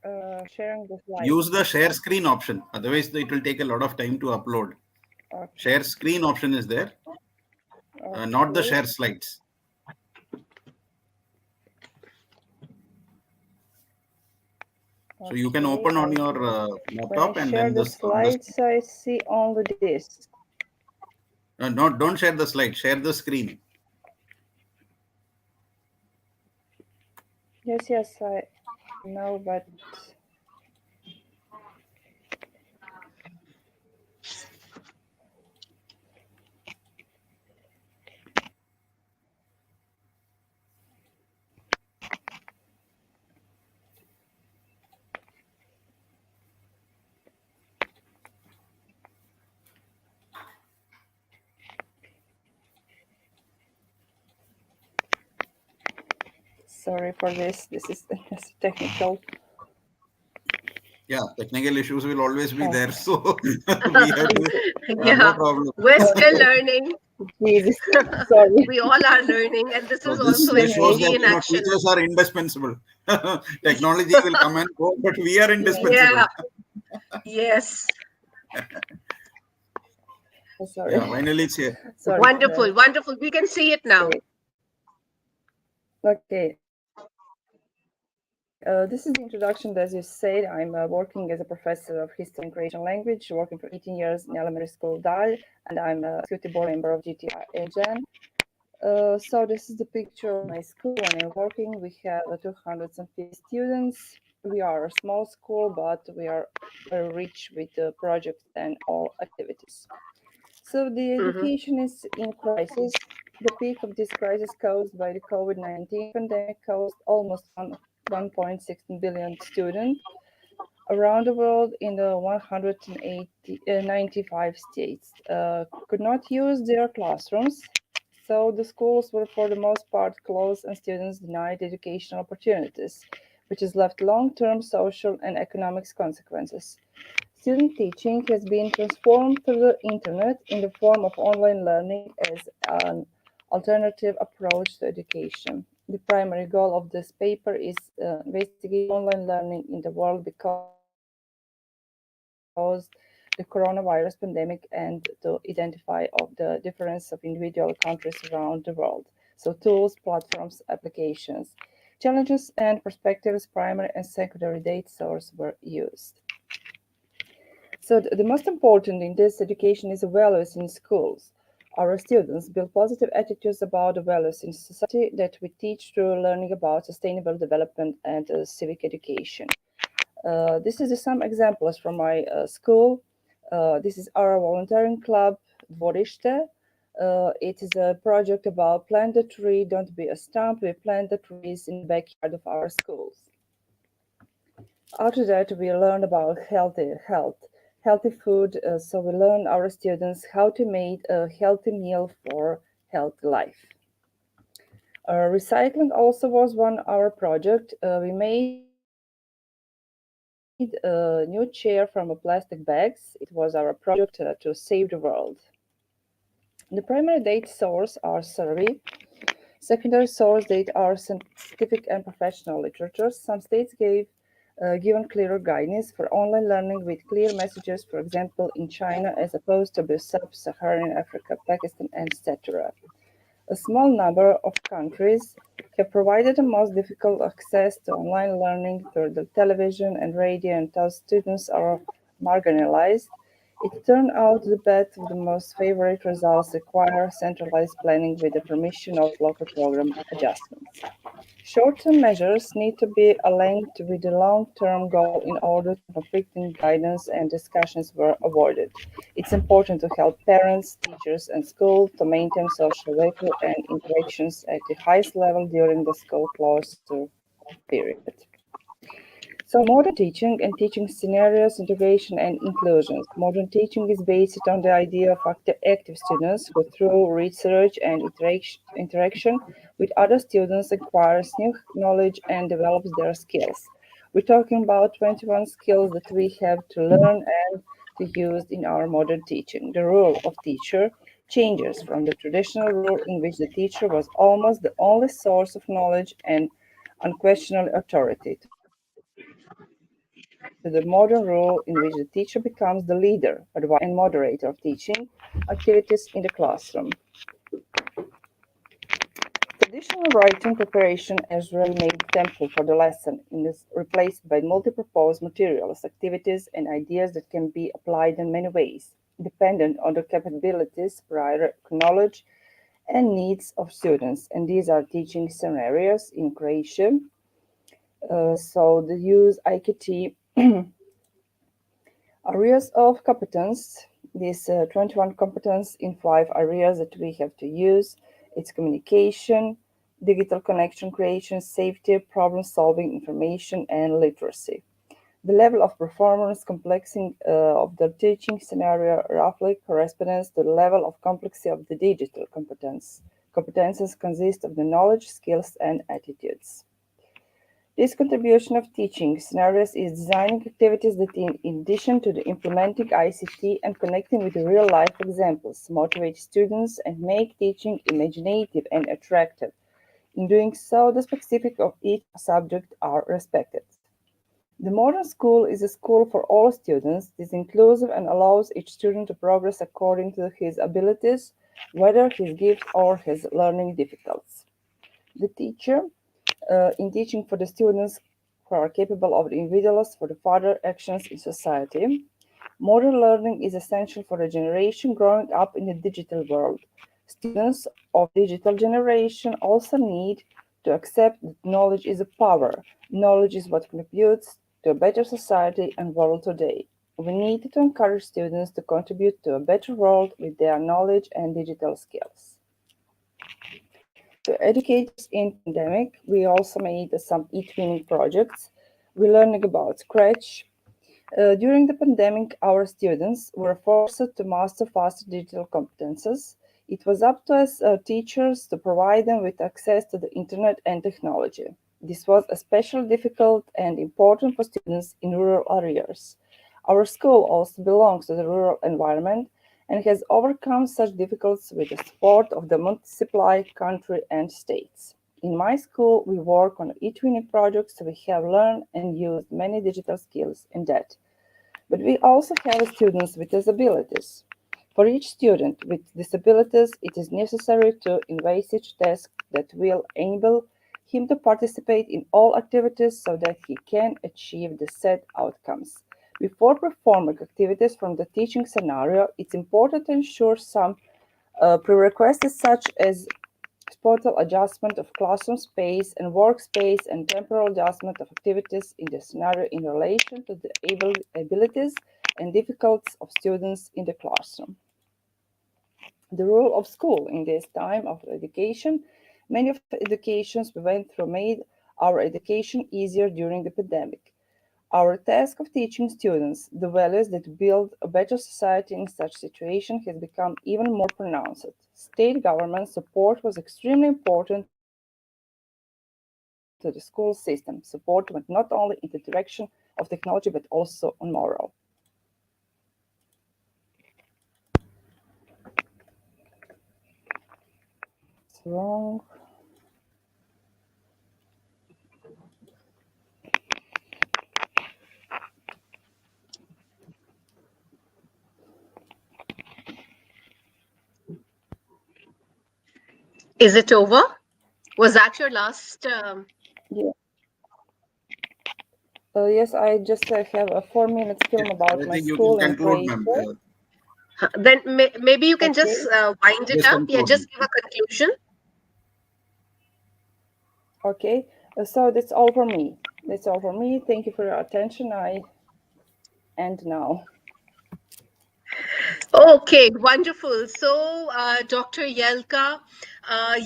Sharing the slide. Use the share screen option. Otherwise, it will take a lot of time to upload. Okay. Share screen option is there, not the share slides. So you can open on your laptop and share then the slides. I see only this. No, don't share the slide. Share the screen. Yes, I know, but sorry for this. This is technical. Yeah, technical issues will always be there. So we have no problem. We're still learning. Jesus, sorry. We all are learning, and this is this also shows SDG that in action. teachers are indispensable. Technology will come and go, but we are indispensable. Yeah. Yes. Sorry. Yeah, finally it's here. Sorry. Wonderful, wonderful. We can see it now. Okay. This is the introduction. As you said, I'm working as a professor of history and Croatian language, working for 18 years in elementary school DAL, and I'm a executive board member of GTI Agen. So this is the picture of my school when I'm working. We have 250 students. We are a small school, but we are very rich with projects and all activities. So the education is in crisis. The peak of this crisis caused by the COVID-19 pandemic caused almost 1.6 billion students around the world in the 195 states could not use their classrooms. So the schools were for the most part closed and students denied educational opportunities, which has left long-term social and economic consequences. Student teaching has been transformed through the internet in the form of online learning as an alternative approach to education. The primary goal of this paper is investigate online learning in the world because the coronavirus pandemic and to identify of the difference of individual countries around the world. So tools, platforms, applications, challenges and perspectives, primary and secondary data source were used. So the most important in this education is values in schools. Our students build positive attitudes about the values in society that we teach through learning about sustainable development and civic education. This is some examples from my school. This is our volunteering club, Dvorište. It is a project about plant a tree, don't be a stump. We plant the trees in the backyard of our schools. After that, we learn about healthy food. So we learn our students how to make a healthy meal for healthy life. Recycling also was one our project. We made a new chair from plastic bags. It was our project to save the world. The primary data source are survey. Secondary source data are scientific and professional literature. Some states given clearer guidance for online learning with clear messages, for example, in China as opposed to sub-Saharan Africa, Pakistan, etc. A small number of countries have provided the most difficult access to online learning through the television and radio, and thus students are marginalized. It turned out that the most favorite results require centralized planning with the permission of local program adjustments. Short-term measures need to be aligned with the long-term goal in order to conflicting guidance and discussions were avoided. It's important to help parents, teachers, and schools to maintain social value and interactions at the highest level during the school closure period. So modern teaching and teaching scenarios, integration and inclusion. Modern teaching is based on the idea of active students who through research and interaction with other students acquires new knowledge and develops their skills. We're talking about 21 skills that we have to learn and to use in our modern teaching. The role of teacher changes from the traditional role in which the teacher was almost the only source of knowledge and unquestionable authority to the modern role in which the teacher becomes the leader, advisor, and moderator of teaching activities in the classroom. Traditional writing preparation as ready-made template for the lesson is replaced by multi-purpose materials, activities, and ideas that can be applied in many ways, dependent on the capabilities, prior knowledge, and needs of students. And these are teaching scenarios in Croatia. So the use IKT areas of competence. These 21 competence in 5 areas that we have to use. It's communication, digital connection creation, safety, problem solving, information, and literacy. The level of performance complexity of the teaching scenario roughly corresponds to the level of complexity of the digital competence. Competences consist of the knowledge, skills, and attitudes. This contribution of teaching scenarios is designing activities that, in addition to the implementing ICT and connecting with real-life examples, motivate students and make teaching imaginative and attractive. In doing so, the specifics of each subject are respected. The modern school is a school for all students. It is inclusive and allows each student to progress according to his abilities, whether his gifts or his learning difficulties. The teacher, in teaching for the students who are capable of the individuals for the further actions in society. Modern learning is essential for a generation growing up in the digital world. Students of digital generation also need to accept that knowledge is a power. Knowledge is what contributes to a better society and world today. We need to encourage students to contribute to a better world with their knowledge and digital skills. To educators in pandemic, we also made some e-twinning projects. We learning about Scratch. During the pandemic, our students were forced to master faster digital competences. It was up to us teachers to provide them with access to the internet and technology. This was especially difficult and important for students in rural areas. Our school also belongs to the rural environment and has overcome such difficulties with the support of the municipality, country, and states. In my school, we work on e-twinning projects, so we have learned and used many digital skills in that. But we also have students with disabilities. For each student with disabilities, it is necessary to envisage tasks that will enable him to participate in all activities so that he can achieve the set outcomes. Before performing activities from the teaching scenario, it's important to ensure some prerequisites such as spatial adjustment of classroom space and workspace and temporal adjustment of activities in the scenario in relation to the abilities and difficulties of students in the classroom. The role of school in this time of education. Many of the educations we went through made our education easier during the pandemic. Our task of teaching students the values that build a better society in such situation has become even more pronounced. State government support was extremely important to the school system. Support went not only in the direction of technology but also on moral. It's wrong. Is it over? Was that your last? Yeah. Yes, I just have a 4 minutes Yes, film about I my think you can school in conclude, Croatia. ma'am. Then maybe you can just Okay, wind it Just up. Yeah, conclude. just give a conclusion. okay. So that's all for me. That's all for me. Thank you for your attention. I end now. Okay, wonderful. So, Dr. Yelka,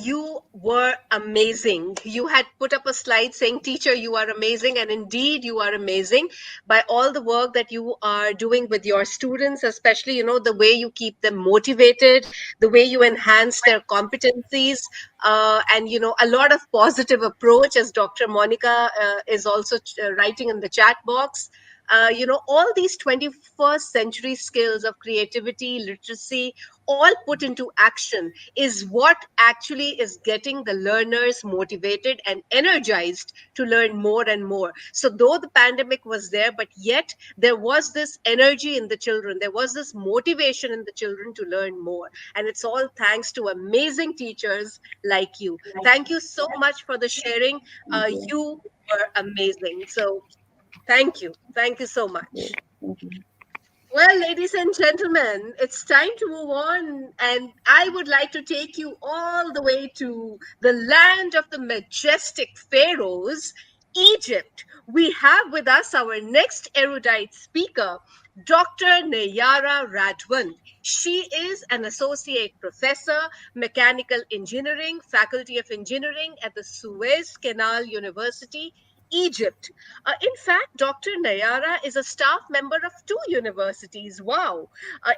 you were amazing. You had put up a slide saying, Teacher, you are amazing. And indeed, you are amazing by all the work that you are doing with your students, especially, the way you keep them motivated, the way you enhance their competencies, and, a lot of positive approach, as Dr. Monica is also writing in the chat box. All these 21st century skills of creativity, literacy, all put into action is what actually is getting the learners motivated and energized to learn more and more. So, though the pandemic was there, but yet there was this energy in the children, there was this motivation in the children to learn more. And it's all thanks to amazing teachers like you. Thank you so much for the sharing. Thank you. You were amazing. So, thank you. Thank you so Yes, much. thank you. Well, ladies and gentlemen, it's time to move on, and I would like to take you all the way to the land of the majestic pharaohs, Egypt. We have with us our next erudite speaker, Dr. Niyara Radwan. She is an associate professor, mechanical engineering, faculty of engineering at the Suez Canal University, Egypt. In fact, Dr. Nayara is a staff member of two universities. Wow.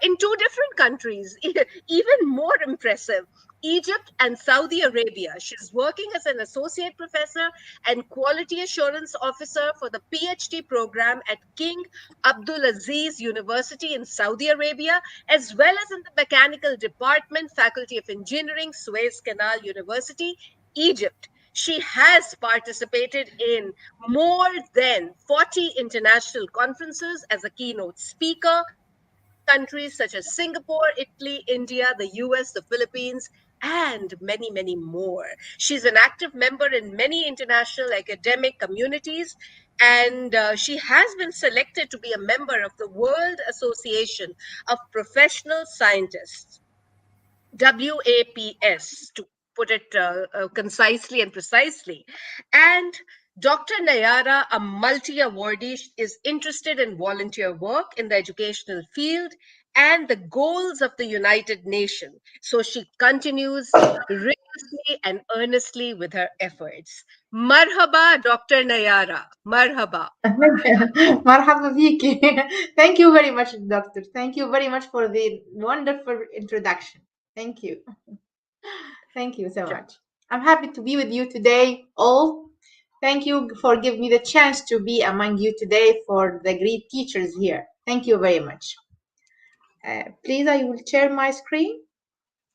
In two different countries. Even more impressive. Egypt and Saudi Arabia. She's working as an associate professor and quality assurance officer for the PhD program at King Abdulaziz University in Saudi Arabia, as well as in the mechanical department, faculty of engineering, Suez Canal University, Egypt. She has participated in more than 40 international conferences as a keynote speaker in countries such as Singapore, Italy, India, the US, the Philippines, and many, many more. She's an active member in many international academic communities, and she has been selected to be a member of the World Association of Professional Scientists. WAPS, to put it concisely and precisely. And Dr. Nayara, a multi awardee, is interested in volunteer work in the educational field and the goals of the United Nations. So she continues rigorously and earnestly with her efforts. Marhaba, Dr. Nayara. Marhaba. مرحبا بيكي. Thank you very much, doctor. Thank you very much for the wonderful introduction. Thank you. Thank you so much. I'm happy to be with you today, all. Thank you for giving me the chance to be among you today for the great teachers here. Thank you very much. Please, I will share my screen.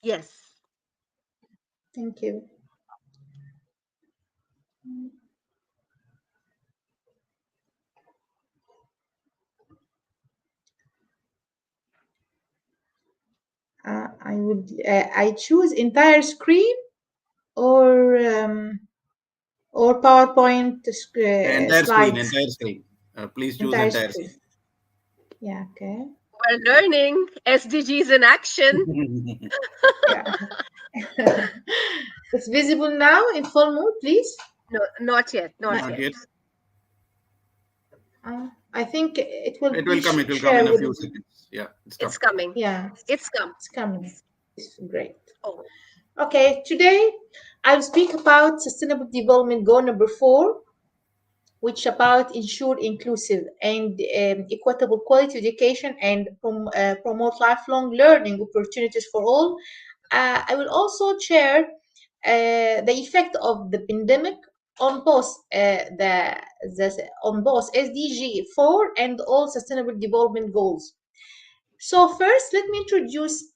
Yes. Thank you. I choose entire screen or PowerPoint Entire screen, slides. entire screen. Please choose Entire entire screen. screen. Yeah, okay. We're learning SDGs in action. Yeah. It's visible now in full mode, please. No, not yet. Not Not yet. yet. I think it will It will come. It will come in a few seconds. Yeah, It's coming. Yeah, It's come. it's coming. It's great. Oh, Okay, today I'll speak about Sustainable Development Goal number 4, which about ensure inclusive and equitable quality education and promote lifelong learning opportunities for all. I will also share the effect of the pandemic on both on both SDG 4 and all Sustainable Development Goals. So first, let me introduce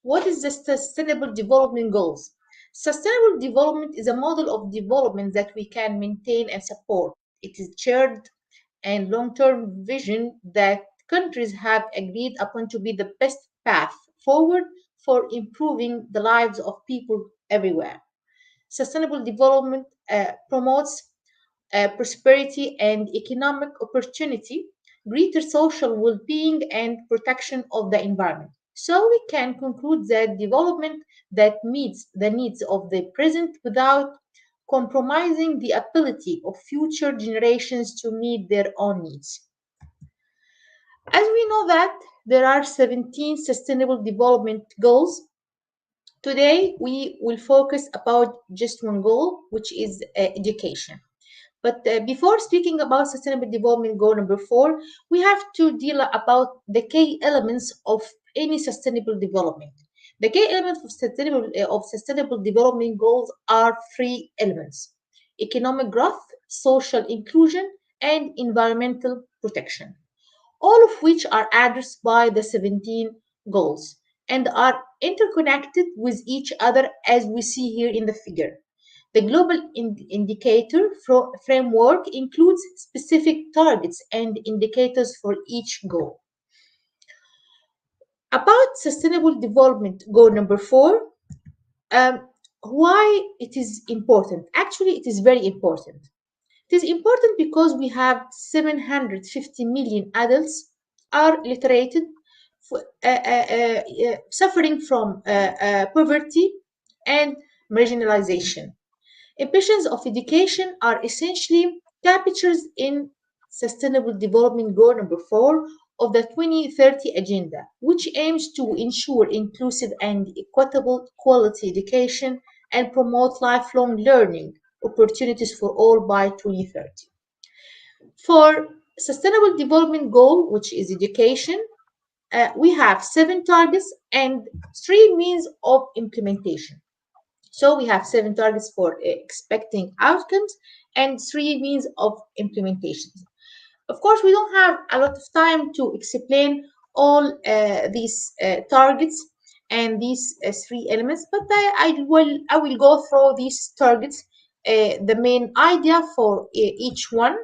what is the Sustainable Development Goals. Sustainable development is a model of development that we can maintain and support. It is shared and long-term vision that countries have agreed upon to be the best path forward for improving the lives of people everywhere. Sustainable development promotes prosperity and economic opportunity, greater social well-being, and protection of the environment. So we can conclude that development that meets the needs of the present without compromising the ability of future generations to meet their own needs. As we know that there are 17 sustainable development goals. Today we will focus about just one goal, which is education. But before speaking about Sustainable Development Goal number 4, we have to deal about the key elements of any sustainable development. The key elements of sustainable development goals are 3 elements: economic growth, social inclusion, and environmental protection, all of which are addressed by the 17 goals and are interconnected with each other, as we see here in the figure. The global indicator framework includes specific targets and indicators for each goal. About Sustainable Development Goal number 4, why it is important? Actually, it is very important. It is important because we have 750 million adults are literate, suffering from poverty and marginalization. Ambitions of education are essentially captures in Sustainable Development Goal number 4 of the 2030 Agenda, which aims to ensure inclusive and equitable quality education and promote lifelong learning opportunities for all by 2030. For Sustainable Development Goal, which is education, we have 7 targets and 3 means of implementation. So we have 7 targets for expecting outcomes and 3 means of implementation. Of course, we don't have a lot of time to explain all these targets and these 3 elements, but I will go through these targets the main idea for each one,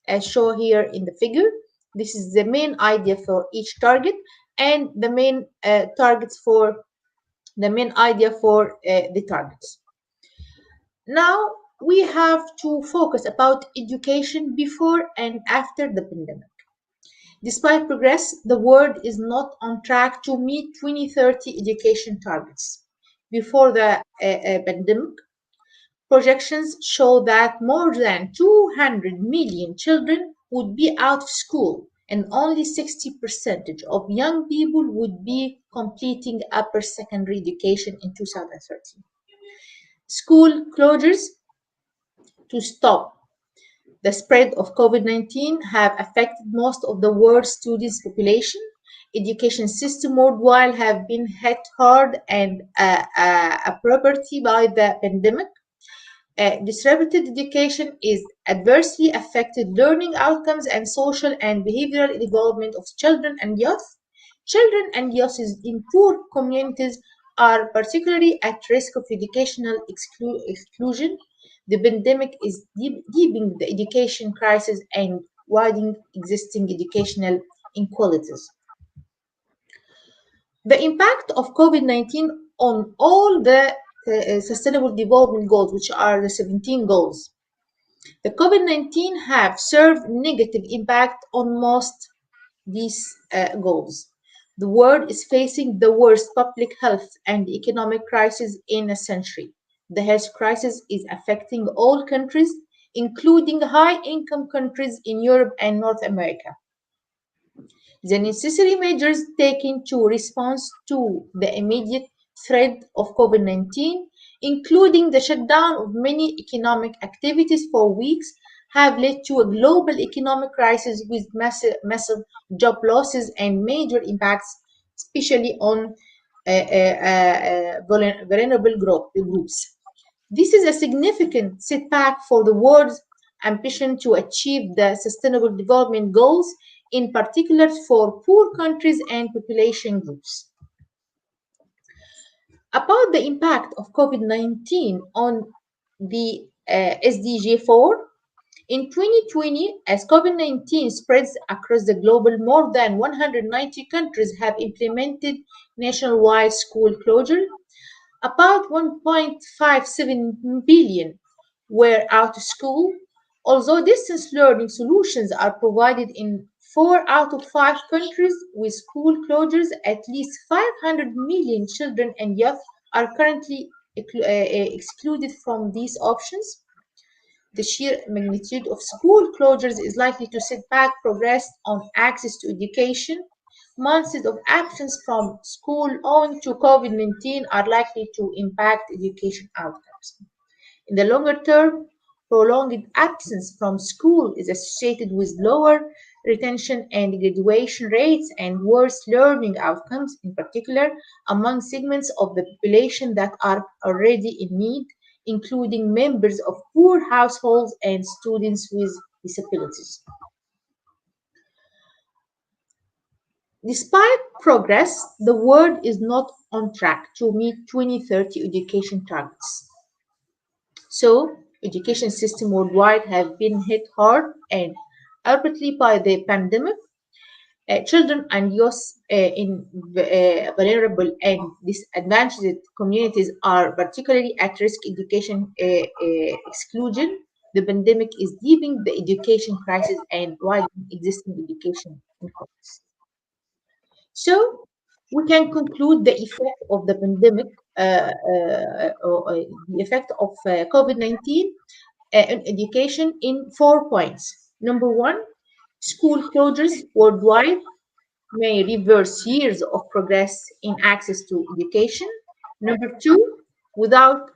as shown here in the figure. This is the main idea for each target, and the main targets for the main idea for the targets. Now we have to focus about education before and after the pandemic. Despite progress, the world is not on track to meet 2030 education targets. Before the pandemic, projections show that more than 200 million children would be out of school, and only 60% of young people would be completing upper secondary education in 2030. School closures to stop the spread of COVID-19 have affected most of the world's students' population. Education system worldwide have been hit hard and a property by the pandemic. Disrupted education is adversely affected learning outcomes and social and behavioral development of children and youth. Children and youth in poor communities are particularly at risk of educational exclusion. The pandemic is deepening the education crisis and widening existing educational inequalities. The impact of COVID-19 on all the Sustainable Development Goals, which are the 17 goals. The COVID-19 have served negative impact on most these goals. The world is facing the worst public health and economic crisis in a century. The health crisis is affecting all countries, including high-income countries in Europe and North America. The necessary measures taken to respond to the immediate threat of COVID-19, including the shutdown of many economic activities for weeks, have led to a global economic crisis with massive job losses and major impacts, especially on vulnerable groups. This is a significant setback for the world's ambition to achieve the Sustainable Development Goals, in particular for poor countries and population groups. About the impact of COVID-19 on the SDG 4, in 2020, as COVID-19 spreads across the globe, more than 190 countries have implemented nationwide school closure. About 1.57 billion were out of school. Although distance learning solutions are provided in 4 out of 5 countries with school closures, at least 500 million children and youth are currently excluded from these options. The sheer magnitude of school closures is likely to set back progress on access to education. Months of absence from school owing to COVID-19 are likely to impact education outcomes. In the longer term, prolonged absence from school is associated with lower retention and graduation rates and worse learning outcomes, in particular among segments of the population that are already in need, including members of poor households and students with disabilities. Despite progress, the world is not on track to meet 2030 education targets. So, education system worldwide have been hit hard and abruptly by the pandemic. Children and youth in vulnerable and disadvantaged communities are particularly at risk education exclusion. The pandemic is deepening the education crisis and widening existing education inequalities. So we can conclude the effect of the pandemic, the effect of COVID-19 on education in 4 points. Number one, school closures worldwide may reverse years of progress in access to education. Number two, without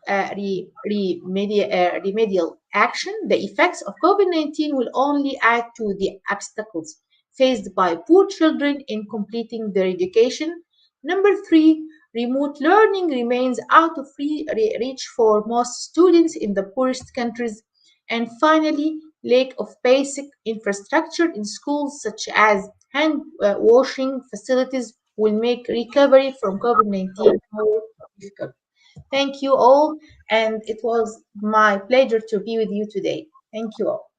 remedial action, the effects of COVID-19 will only add to the obstacles faced by poor children in completing their education. Number three, remote learning remains out of reach for most students in the poorest countries. And finally, lack of basic infrastructure in schools, such as hand washing facilities, will make recovery from COVID-19 more difficult. Thank you all, and it was my pleasure to be with you today. Thank you all.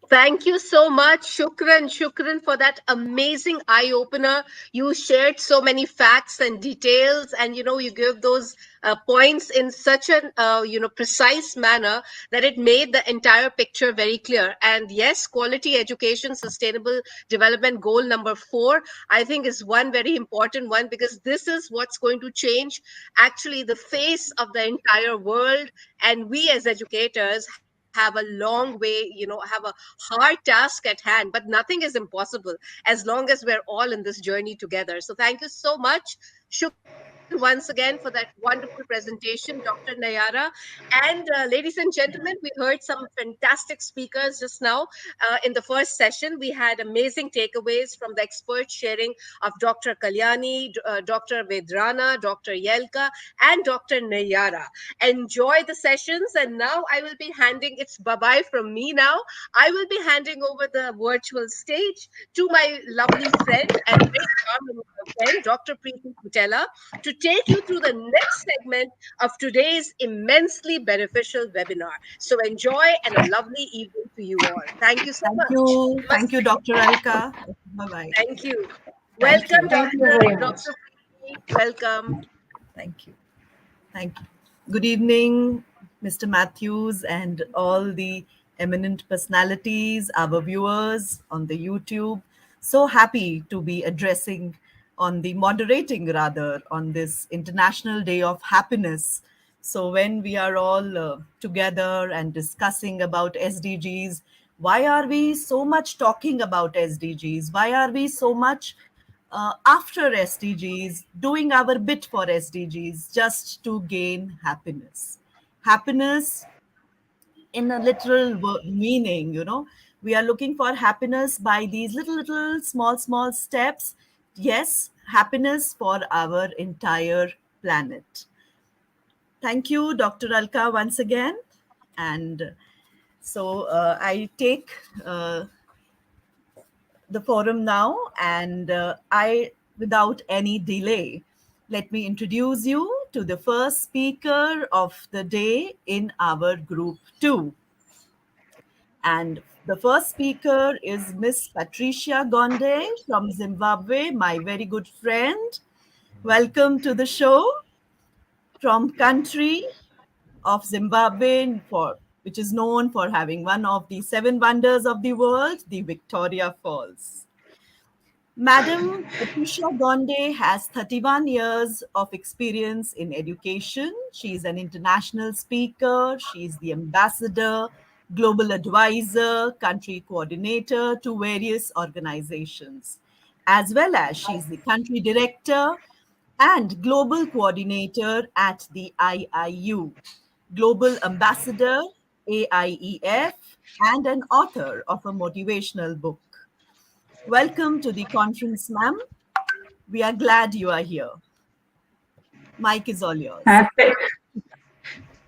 Thank you so much. Shukran for that amazing eye opener. You shared so many facts and details, and you give those points in such an precise manner that it made the entire picture very clear. And yes, quality education, sustainable development goal number 4, I think is one very important one, because this is what's going to change actually the face of the entire world. And we as educators have a long way, have a hard task at hand, but nothing is impossible as long as we're all in this journey together. So thank you so much. Shukran once again for that wonderful presentation, Dr. Nayara. And ladies and gentlemen, we heard some fantastic speakers just now. In the first session, we had amazing takeaways from the expert sharing of Dr. Kalyani, Dr. Vedrana, Dr. Yelka, and Dr. Nayara. Enjoy the sessions. And now I will be handing, it's bye-bye from me now. I will be handing over the virtual stage to my lovely friend and very charming friend, Dr. Preeti Kutela, to take you through the next segment of today's immensely beneficial webinar. So enjoy, and a lovely evening to you all. Thank you so Thank much. you. Thank you, Dr. Alka. Bye-bye. Thank you. Thank Welcome, you. Thank you very much. Dr. Preeti. Welcome. Thank you. Thank you. Good evening, Mr. Matthews, and all the eminent personalities, our viewers on the YouTube. So happy to be addressing moderating rather, on this International Day of Happiness. So when we are all together and discussing about SDGs, why are we so much talking about SDGs? Why are we so much after SDGs, doing our bit for SDGs just to gain happiness? Happiness in a literal meaning, we are looking for happiness by these little, small steps. Yes, happiness for our entire planet. Thank you, Dr. Alka, once again. And so I take the forum now, and without any delay, let me introduce you to the first speaker of the day in our group 2. And the first speaker is Miss Patricia Gandhi from Zimbabwe, my very good friend. Welcome to the show. From country of Zimbabwe, which is known for having one of the 7 wonders of the world, the Victoria Falls. Madam Patricia Gandhi has 31 years of experience in education. She is an international speaker. She is the ambassador, global advisor, country coordinator to various organizations, as well as she is the country director and global coordinator at the IIU, global ambassador, AIEF, and an author of a motivational book. Welcome to the conference, ma'am. We are glad you are here. Mike is all yours. Yeah,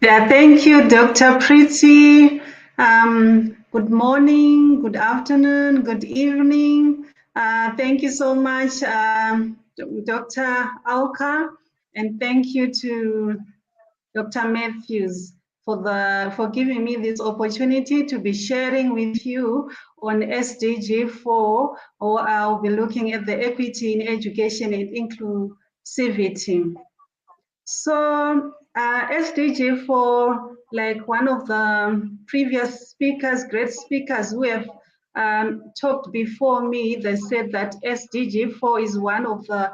thank you, Dr. Preeti. Good morning, good afternoon, good evening. Thank you so much, Dr. Alka, and thank you to Dr. Matthews for giving me this opportunity to be sharing with you on SDG 4, or I'll be looking at the equity in education and inclusivity. So SDG 4, like one of the previous speakers, great speakers who have talked before me, they said that SDG 4 is one of the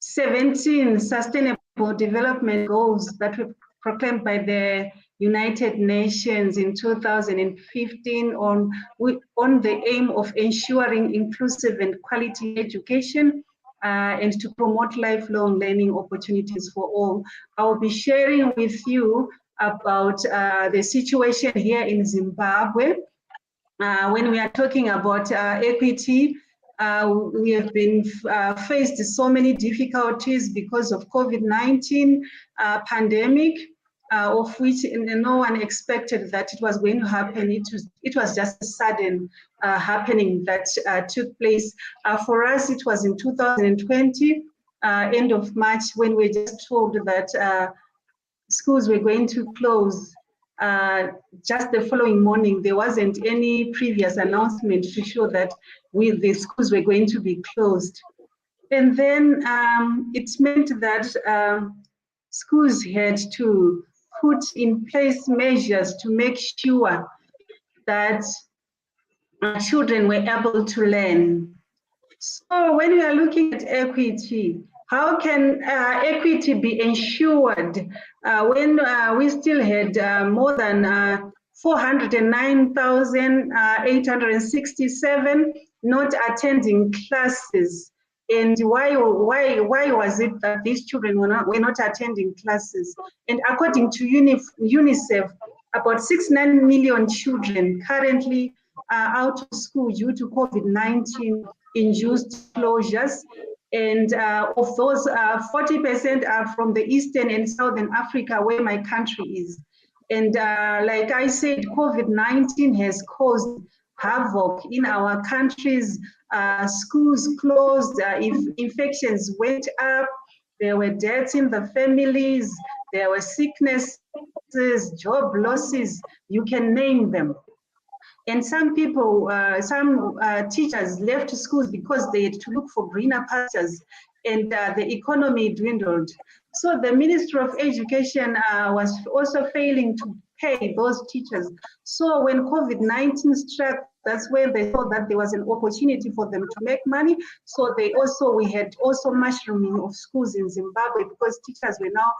17 sustainable development goals that were proclaimed by the United Nations in 2015 on the aim of ensuring inclusive and quality education and to promote lifelong learning opportunities for all. I'll be sharing with you about the situation here in Zimbabwe. When we are talking about equity, we have been faced so many difficulties because of COVID-19 pandemic, of which no one expected that it was going to happen. It was just a sudden happening that took place. For us, it was in 2020. end of March, when we were just told that schools were going to close. Just the following morning, there wasn't any previous announcement to show that the schools were going to be closed. And then it meant that schools had to put in place measures to make sure that children were able to learn. So when we are looking at equity, how can equity be ensured when we still had more than 409,867 not attending classes? And why was it that these children were not attending classes? And according to UNICEF, about 69 million children currently are out of school due to COVID-19 induced closures. And of those, 40% are from the Eastern and Southern Africa, where my country is. And like I said, COVID-19 has caused havoc in our countries. Schools closed, infections went up, there were deaths in the families, there were sicknesses, job losses, you can name them. And some people, some teachers left schools because they had to look for greener pastures, and the economy dwindled. So the Ministry of Education was also failing to pay those teachers. So when COVID-19 struck, that's when they thought that there was an opportunity for them to make money. So we had also mushrooming of schools in Zimbabwe, because teachers were now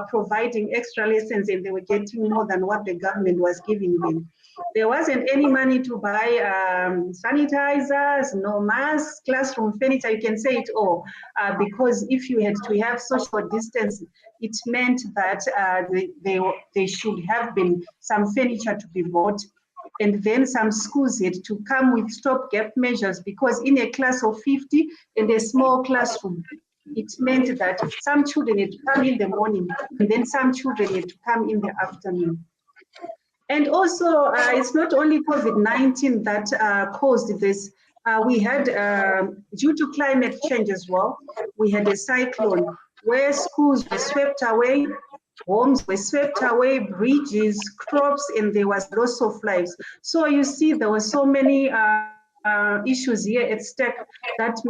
providing extra lessons and they were getting more than what the government was giving them. There wasn't any money to buy sanitizers, no masks, classroom furniture, you can say it all, because if you had to have social distance, it meant that there should have been some furniture to be bought. And then some schools had to come with stopgap measures, because in a class of 50 in a small classroom, it meant that some children had to come in the morning and then some children had to come in the afternoon. And also, it's not only COVID-19 that caused this. We had, due to climate change as well, we had a cyclone where schools were swept away, homes were swept away, bridges, crops, and there was loss of lives. So you see, there were so many issues here at stake that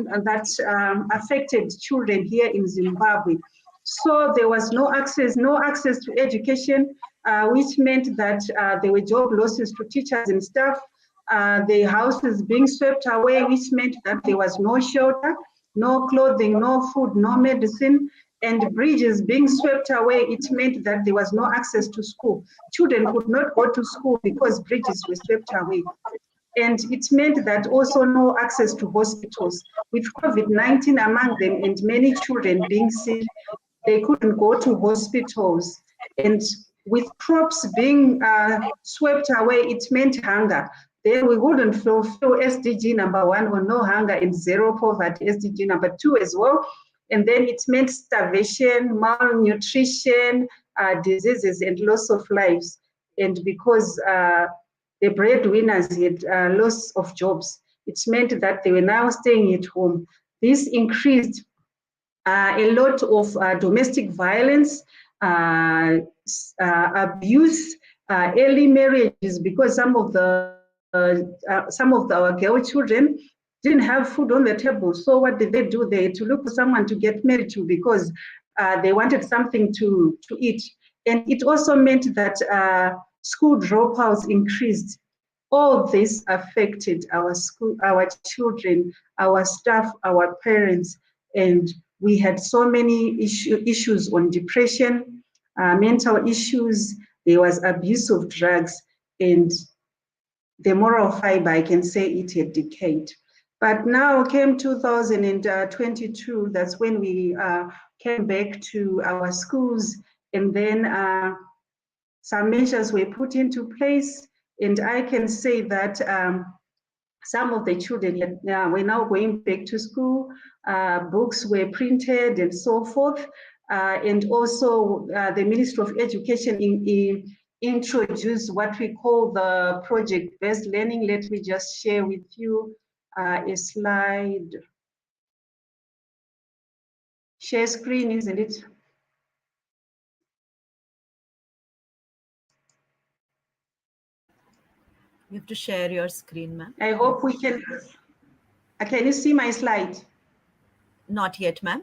affected children here in Zimbabwe. So there was no access to education, which meant that there were job losses to teachers and staff. The houses being swept away, which meant that there was no shelter, no clothing, no food, no medicine, and bridges being swept away. It meant that there was no access to school. Children could not go to school because bridges were swept away. And it meant that also no access to hospitals. With COVID-19 among them and many children being sick, they couldn't go to hospitals. And with crops being swept away, it meant hunger. Then we wouldn't fulfill SDG number 1 or no hunger and zero poverty, SDG number 2 as well. And then it meant starvation, malnutrition, diseases, and loss of lives. And because the breadwinners had loss of jobs, it meant that they were now staying at home. This increased a lot of domestic violence, abuse, early marriages, because some of our girl children didn't have food on the table. So what did they do? They had to look for someone to get married to because they wanted something to eat. And it also meant that school dropouts increased. All this affected our school, our children, our staff, our parents, and we had so many issues on depression, mental issues. There was abuse of drugs, and the moral fiber, I can say it had decayed. But now came 2022, that's when we came back to our schools, and then some measures were put into place, and I can say that some of the children were now going back to school, books were printed and so forth, and also the Ministry of Education introduced what we call the project-based learning. Let me just share with you a slide share screen, isn't it? You have to share your screen, ma'am. I hope we can. Can you see my slide? Not yet, ma'am.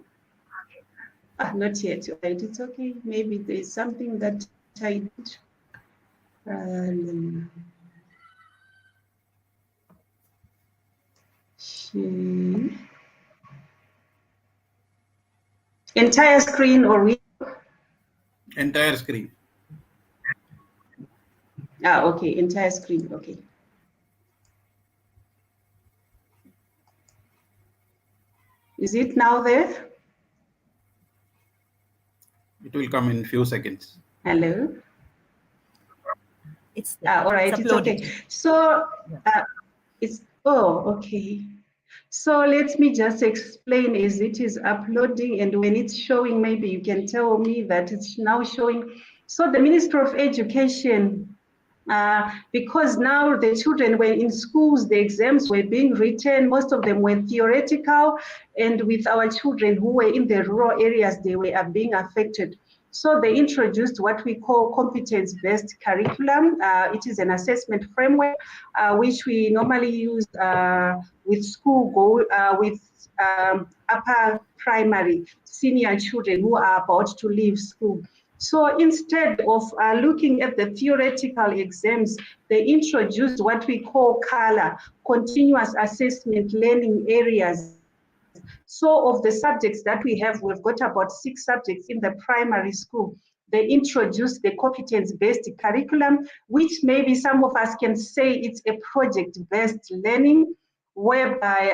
Not yet. Right, it's okay. Maybe there's something that I did. Entire screen or we? Entire screen. Okay, entire screen. Okay. Is it now there? It will come in few seconds. Hello. It's all right. It's uploaded. Okay. So it's okay. So let me just explain as it is uploading, and when it's showing, maybe you can tell me that it's now showing. So the Ministry of Education, because now the children were in schools, the exams were being written, most of them were theoretical, and with our children who were in the rural areas, they were being affected. So they introduced what we call competence-based curriculum. It is an assessment framework which we normally use with school with upper primary senior children who are about to leave school. So instead of looking at the theoretical exams, they introduced what we call CALA, continuous assessment learning areas. So of the subjects that we have, we've got about 6 subjects in the primary school. They introduced the competence-based curriculum, which maybe some of us can say it's a project-based learning, whereby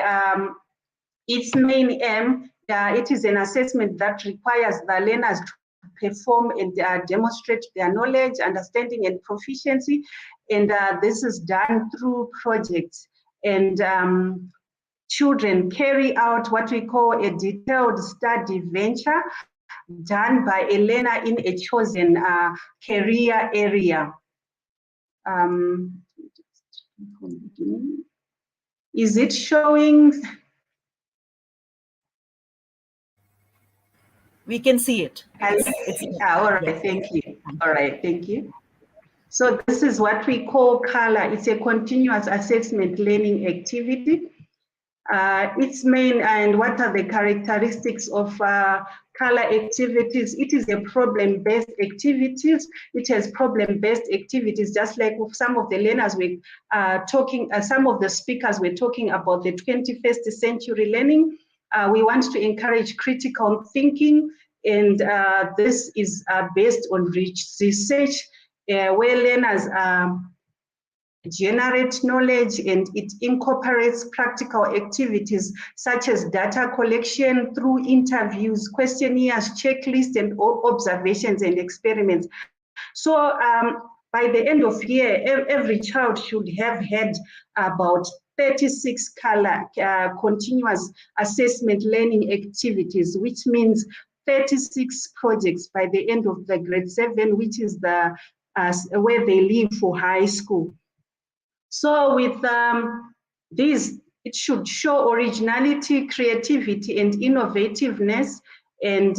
its main aim, it is an assessment that requires the learners to perform and demonstrate their knowledge, understanding, and proficiency. And this is done through projects. And children carry out what we call a detailed study venture done by a learner in a chosen career area. Is it showing? We can see it. All right, thank you. All right, thank you. So this is what we call CALA. It's a continuous assessment learning activity. Its main and what are the characteristics of CALA activities? It is a problem-based activities. It has problem-based activities, just like some of the learners were talking, some of the speakers were talking about the 21st century learning. We want to encourage critical thinking, and this is based on research where learners generate knowledge, and it incorporates practical activities such as data collection through interviews, questionnaires, checklists, and observations and experiments. So by the end of year, every child should have had about 36 CALA, continuous assessment learning activities, which means 36 projects by the end of the grade 7, which is the where they leave for high school. So with this, it should show originality, creativity, and innovativeness. And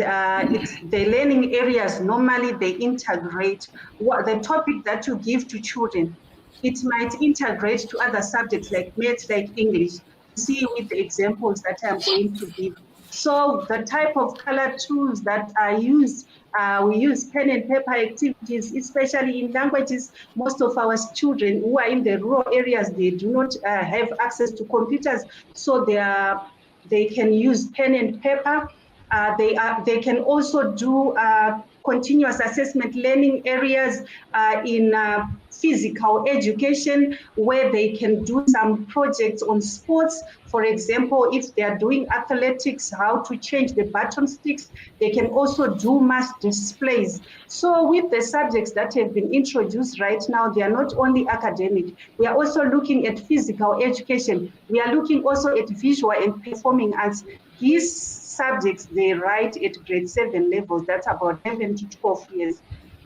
it's the learning areas, normally they integrate what the topic that you give to children. It might integrate to other subjects like maths, like English. See with the examples that I'm going to give. So the type of color tools that are used, we use pen and paper activities, especially in languages. Most of our children who are in the rural areas, they do not have access to computers, so they can use pen and paper. They can also do continuous assessment learning areas in physical education, where they can do some projects on sports. For example, if they are doing athletics, how to change the button sticks, they can also do mass displays. So with the subjects that have been introduced right now, they are not only academic, we are also looking at physical education. We are looking also at visual and performing arts. These subjects, they write at grade 7 levels, that's about 11 to 12 years.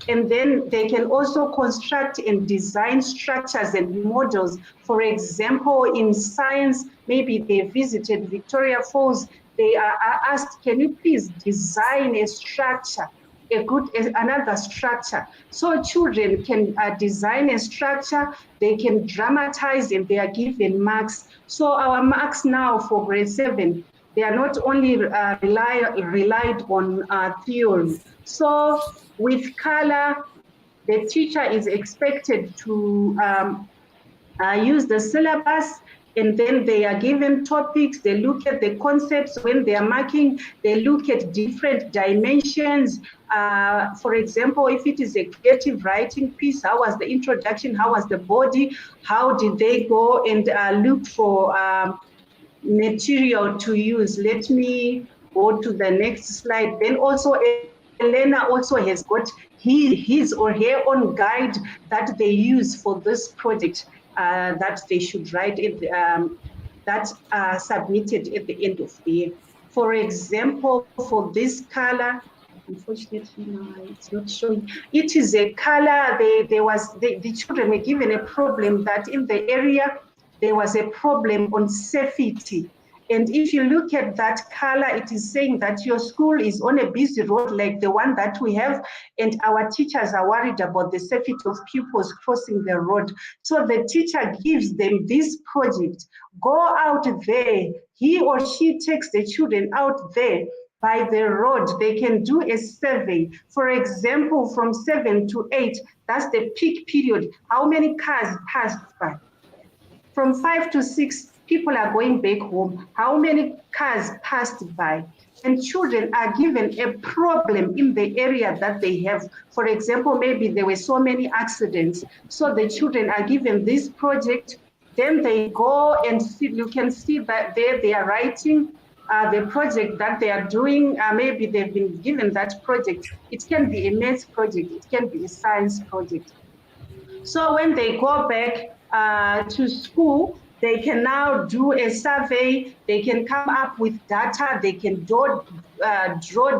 And then they can also construct and design structures and models. For example, in science, maybe they visited Victoria Falls, they are asked, can you please design a structure, another structure? So children can design a structure, they can dramatize, and they are given marks. So our marks now for grade 7, they are not only relied on theory. So with color, the teacher is expected to use the syllabus, and then they are given topics, they look at the concepts. When they are marking, they look at different dimensions. For example, if it is a creative writing piece, how was the introduction, how was the body, how did they go and look for material to use? Let me go to the next slide. Then also Elena also has got his or her own guide that they use for this project that they should write it, that submitted at the end of the year. For example, for this color, unfortunately now it's not showing. It is a color. The children were given a problem that in the area there was a problem on safety. And if you look at that color, it is saying that your school is on a busy road like the one that we have, and our teachers are worried about the safety of pupils crossing the road. So the teacher gives them this project. Go out there. He or she takes the children out there by the road. They can do a survey. For example, from 7 to 8, that's the peak period. How many cars passed by? From 5 to 6, people are going back home. How many cars passed by? And children are given a problem in the area that they have. For example, maybe there were so many accidents. So the children are given this project. Then they go and see, you can see that there they are writing the project that they are doing. Maybe they've been given that project. It can be a maths project. It can be a science project. So when they go back to school, they can now do a survey, they can come up with data, they can draw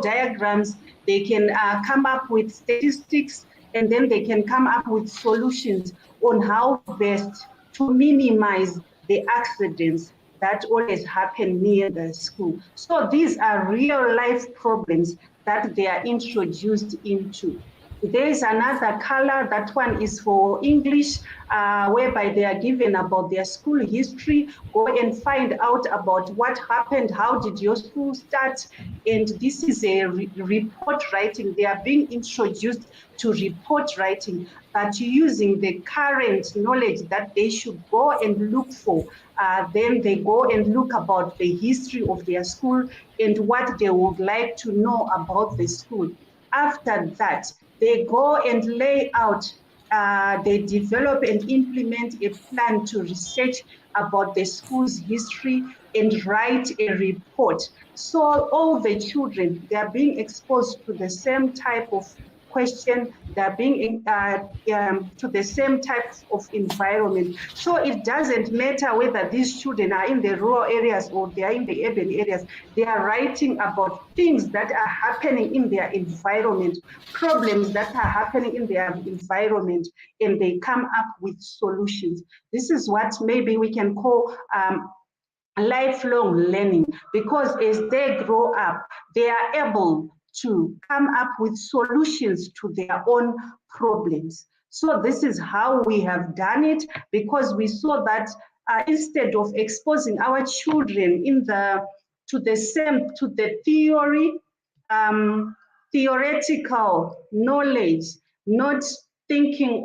diagrams, they can come up with statistics, and then they can come up with solutions on how best to minimize the accidents that always happen near the school. So these are real life problems that they are introduced into. There is another color, that one is for English, whereby they are given about their school history. Go and find out about what happened, how did your school start, and this is a report writing. They are being introduced to report writing, but using the current knowledge that they should go and look for. Then they go and look about the history of their school and what they would like to know about the school. After that, they go and lay out, they develop and implement a plan to research about the school's history and write a report. So all the children, they are being exposed to the same type of question, they're being to the same type of environment. So it doesn't matter whether these children are in the rural areas or they are in the urban areas, they are writing about things that are happening in their environment, problems that are happening in their environment, and they come up with solutions. This is what maybe we can call lifelong learning, because as they grow up, they are able to come up with solutions to their own problems. So this is how we have done it, because we saw that instead of exposing our children to the theoretical knowledge, not thinking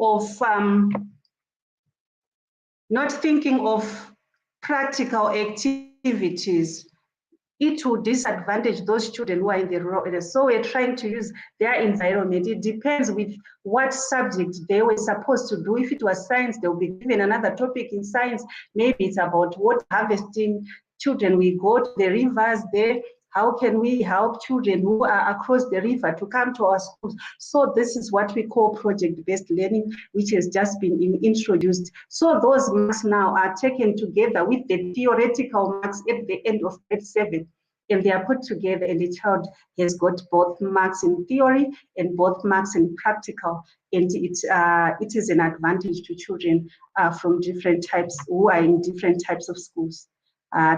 of practical activities, it will disadvantage those children who are in the rural areas. So we're trying to use their environment. It depends with what subject they were supposed to do. If it was science, they'll be given another topic in science. Maybe it's about water harvesting. Children, we go to the rivers there. How can we help children who are across the river to come to our schools? So this is what we call project-based learning, which has just been introduced. So those marks now are taken together with the theoretical marks at the end of grade 7, and they are put together, and the child has got both marks in theory and both marks in practical, and it is an advantage to children from different types who are in different types of schools.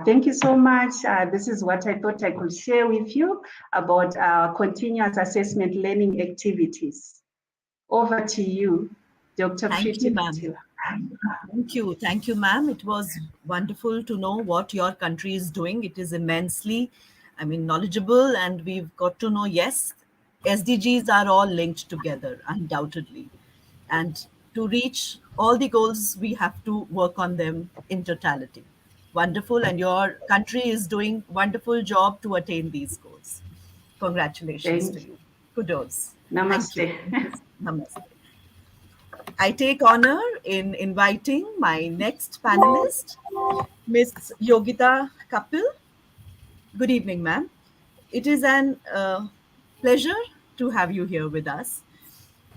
Thank you so much. This is what I thought I could share with you about our continuous assessment learning activities. Over to you, Dr. Thank you, Priti ma'am. Patil. Thank you. Thank you, ma'am. It was wonderful to know what your country is doing. It is immensely, knowledgeable, and we've got to know, yes, SDGs are all linked together, undoubtedly. And to reach all the goals, we have to work on them in totality. Wonderful. And your country is doing wonderful job to attain these goals. Congratulations to Thank you. you. Kudos. Thank you. Namaste. Namaste. I take honor in inviting my next panelist, Miss Yogita Kapil. Good evening, ma'am. It is an pleasure to have you here with us.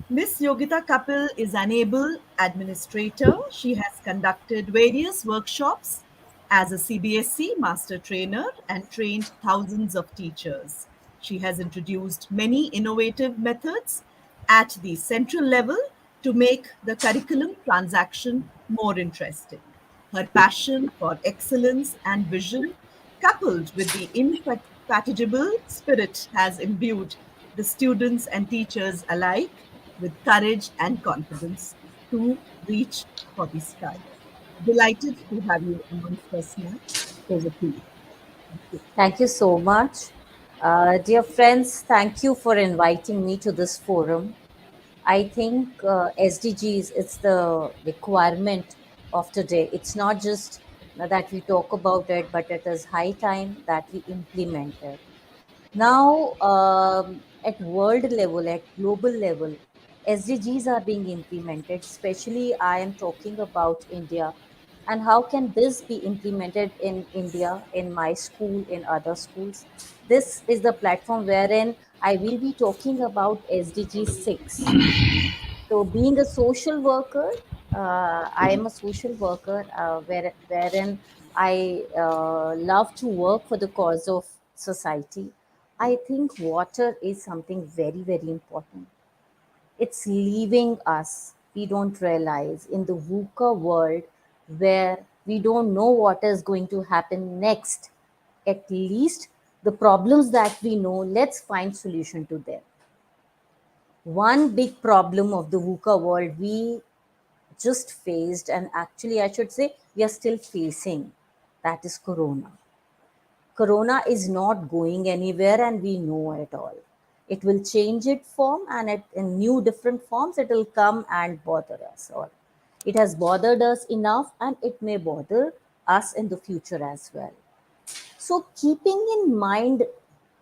Miss Yogita Kapil is an able administrator. She has conducted various workshops as a CBSE master trainer and trained thousands of teachers. She has introduced many innovative methods at the central level to make the curriculum transaction more interesting. Her passion for excellence and vision, coupled with the indefatigable spirit, has imbued the students and teachers alike with courage and confidence to reach for the sky. Delighted to have you amongst us, ma'am. Over to you. Thank you. Thank you so much. Dear friends, thank you for inviting me to this forum. I think SDGs, it's the requirement of today. It's not just that we talk about it, but it is high time that we implement it. Now, at world level, at global level, SDGs are being implemented, especially I am talking about India. And how can this be implemented in India, in my school, in other schools? This is the platform wherein I will be talking about SDG 6. So, being a social worker, I am a social worker wherein I love to work for the cause of society. I think water is something very, very important. It's leaving us. We don't realize in the VUCA world where we don't know what is going to happen next. At least the problems that we know, let's find solution to them. One big problem of the VUCA world we just faced, and actually I should say we are still facing, that is Corona. Corona is not going anywhere and we know it all. It will change its form and in new different forms it will come and bother us all. It has bothered us enough and it may bother us in the future as well. So, keeping in mind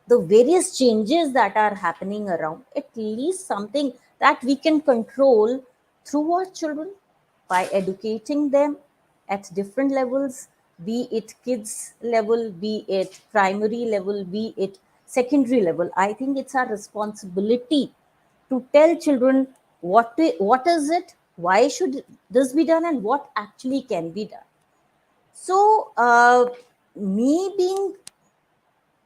the various changes that are happening around, at least something that we can control through our children by educating them at different levels, be it kids level, be it primary level, be it secondary level. I think it's our responsibility to tell children what is it, why should this be done, and what actually can be done. So, me being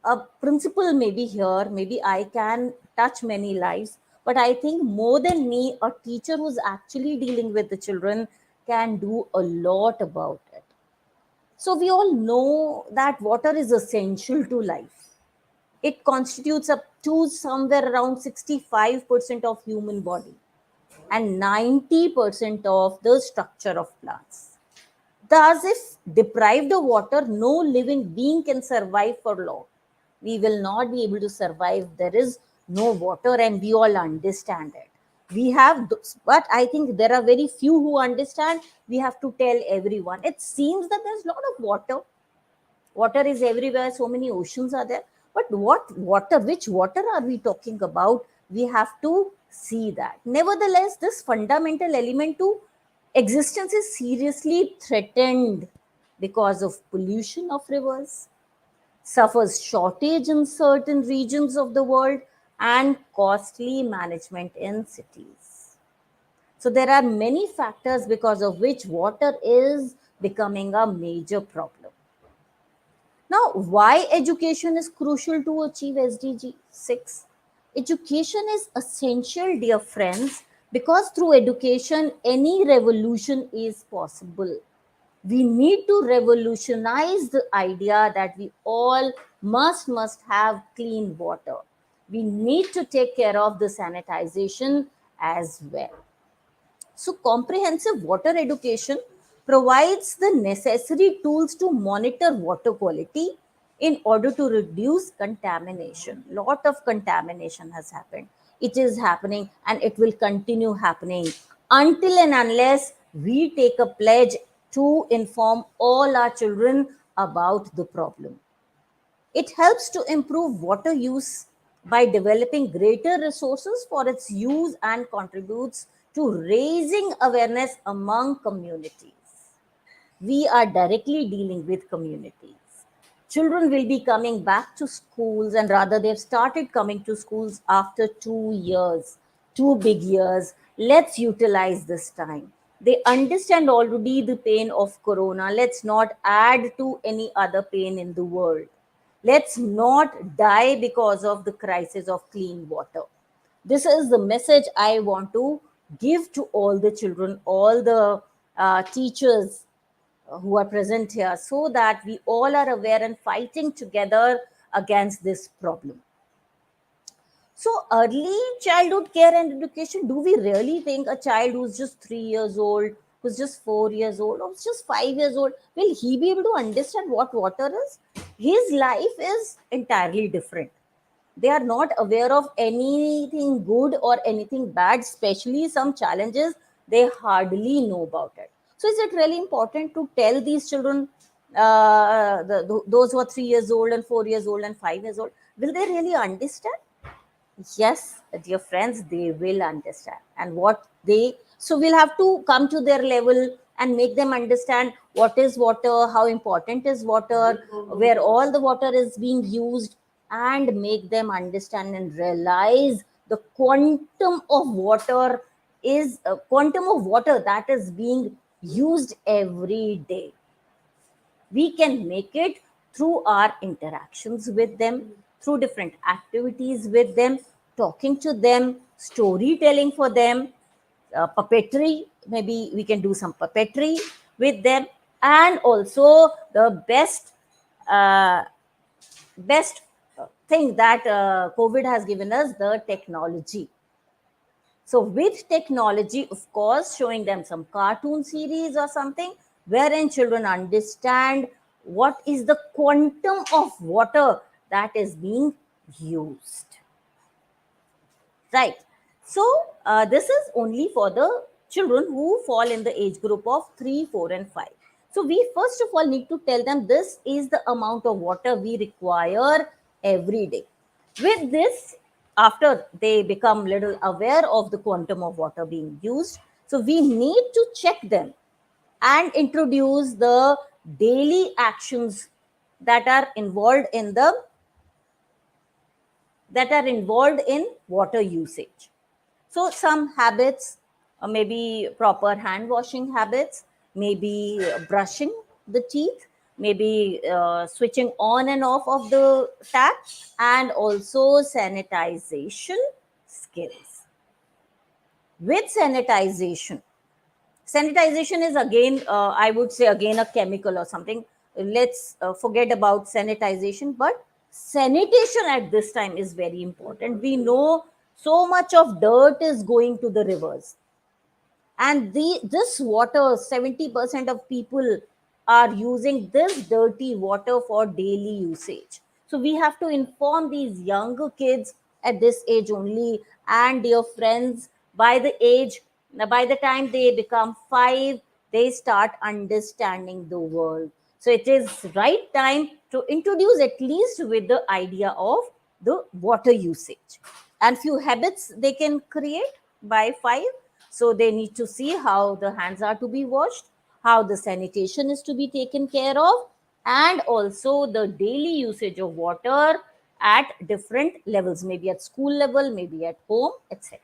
a principal, maybe here, maybe I can touch many lives, but I think more than me, a teacher who's actually dealing with the children can do a lot about it. So, we all know that water is essential to life. It constitutes up to somewhere around 65% of human body and 90% of the structure of plants. Thus, if deprived of water, no living being can survive for long. We will not be able to survive. There is no water, and we all understand it. We have, but I think there are very few who understand. We have to tell everyone. It seems that there's a lot of water. Water is everywhere. So many oceans are there. But what water, which water are we talking about? We have to see that. Nevertheless, this fundamental element to existence is seriously threatened because of pollution of rivers, suffers shortage in certain regions of the world, and costly management in cities. So there are many factors because of which water is becoming a major problem. Now, why education is crucial to achieve SDG 6? Education is essential, dear friends, because through education, any revolution is possible. We need to revolutionize the idea that we all must have clean water. We need to take care of the sanitization as well. So comprehensive water education provides the necessary tools to monitor water quality in order to reduce contamination. Lot of contamination has happened. It is happening and it will continue happening until and unless we take a pledge to inform all our children about the problem. It helps to improve water use by developing greater resources for its use and contributes to raising awareness among communities. We are directly dealing with communities. Children will be coming back to schools, and rather, they've started coming to schools after 2 years, 2 big years. Let's utilize this time. They understand already the pain of corona. Let's not add to any other pain in the world. Let's not die because of the crisis of clean water. This is the message I want to give to all the children, all the teachers who are present here, so that we all are aware and fighting together against this problem. So, early childhood care and education, do we really think a child who's just 3 years old, who's just 4 years old, or just 5 years old, will he be able to understand what water is? His life is entirely different. They are not aware of anything good or anything bad, especially some challenges, they hardly know about it. So, is it really important to tell these children, those who are 3 years old and 4 years old and 5 years old, will they really understand? Yes, dear friends, they will understand. And what they, so we'll have to come to their level and make them understand what is water, how important is water, where all the water is being used, and make them understand and realize the quantum of water is a quantum of water that is being used every day. We can make it through our interactions with them, through different activities with them, talking to them, storytelling for them, puppetry. Maybe we can do some puppetry with them, and also the uh, best thing that COVID has given us, the technology. So with technology, of course, showing them some cartoon series or something wherein children understand what is the quantum of water that is being used. Right. So this is only for the children who fall in the age group of 3, 4, and 5. So we first of all need to tell them this is the amount of water we require every day. With this, after they become little aware of the quantum of water being used, so we need to check them and introduce the daily actions that are involved in water usage. So some habits, maybe proper hand washing habits, maybe brushing the teeth, maybe switching on and off of the tap, and also sanitization skills. With sanitization is again, I would say again, a chemical or something. Let's forget about sanitization, but sanitation at this time is very important. We know so much of dirt is going to the rivers, and this water, 70% of people are using this dirty water for daily usage. So we have to inform these younger kids at this age only, and dear friends, by the time they become 5, they start understanding the world. So it is right time to introduce at least with the idea of the water usage, and few habits they can create by 5. So they need to see how the hands are to be washed, how the sanitation is to be taken care of, and also the daily usage of water at different levels, maybe at school level, maybe at home, etc.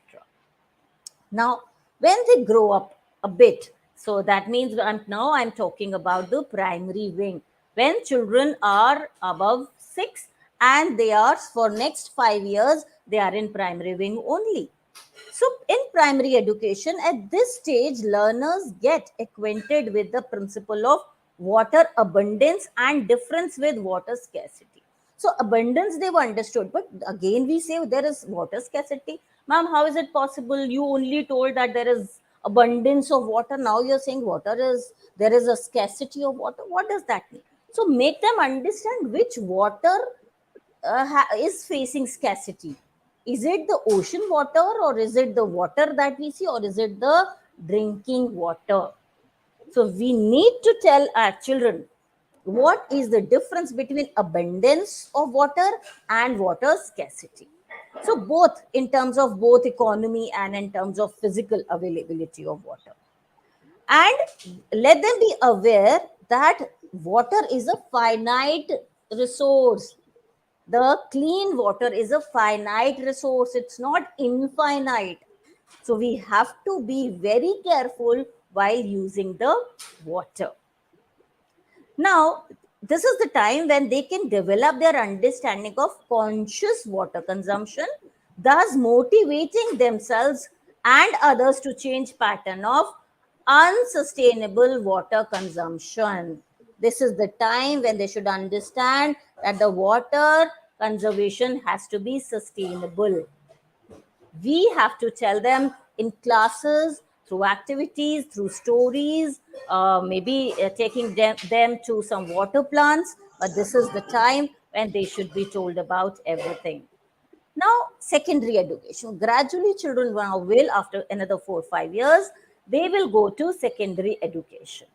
Now, when they grow up a bit, so that means I'm talking about the primary wing. When children are above 6 and they are for next 5 years, they are in primary wing only. So, in primary education, at this stage, learners get acquainted with the principle of water abundance and difference with water scarcity. So, abundance they've understood, but again, we say there is water scarcity. Ma'am, how is it possible? You only told that there is abundance of water. Now you're saying there is a scarcity of water. What does that mean? So, make them understand which water is facing scarcity. Is it the ocean water, or is it the water that we see, or is it the drinking water? So we need to tell our children what is the difference between abundance of water and water scarcity. So both in terms of both economy and in terms of physical availability of water. And let them be aware that water is a finite resource. The clean water is a finite resource, it's not infinite. So we have to be very careful while using the water. Now, this is the time when they can develop their understanding of conscious water consumption, thus motivating themselves and others to change pattern of unsustainable water consumption. This is the time when they should understand that the water conservation has to be sustainable. We have to tell them in classes, through activities, through stories, maybe taking them to some water plants. But this is the time when they should be told about everything. Now, secondary education. Gradually, children now will, after another 4 or 5 years, they will go to secondary education.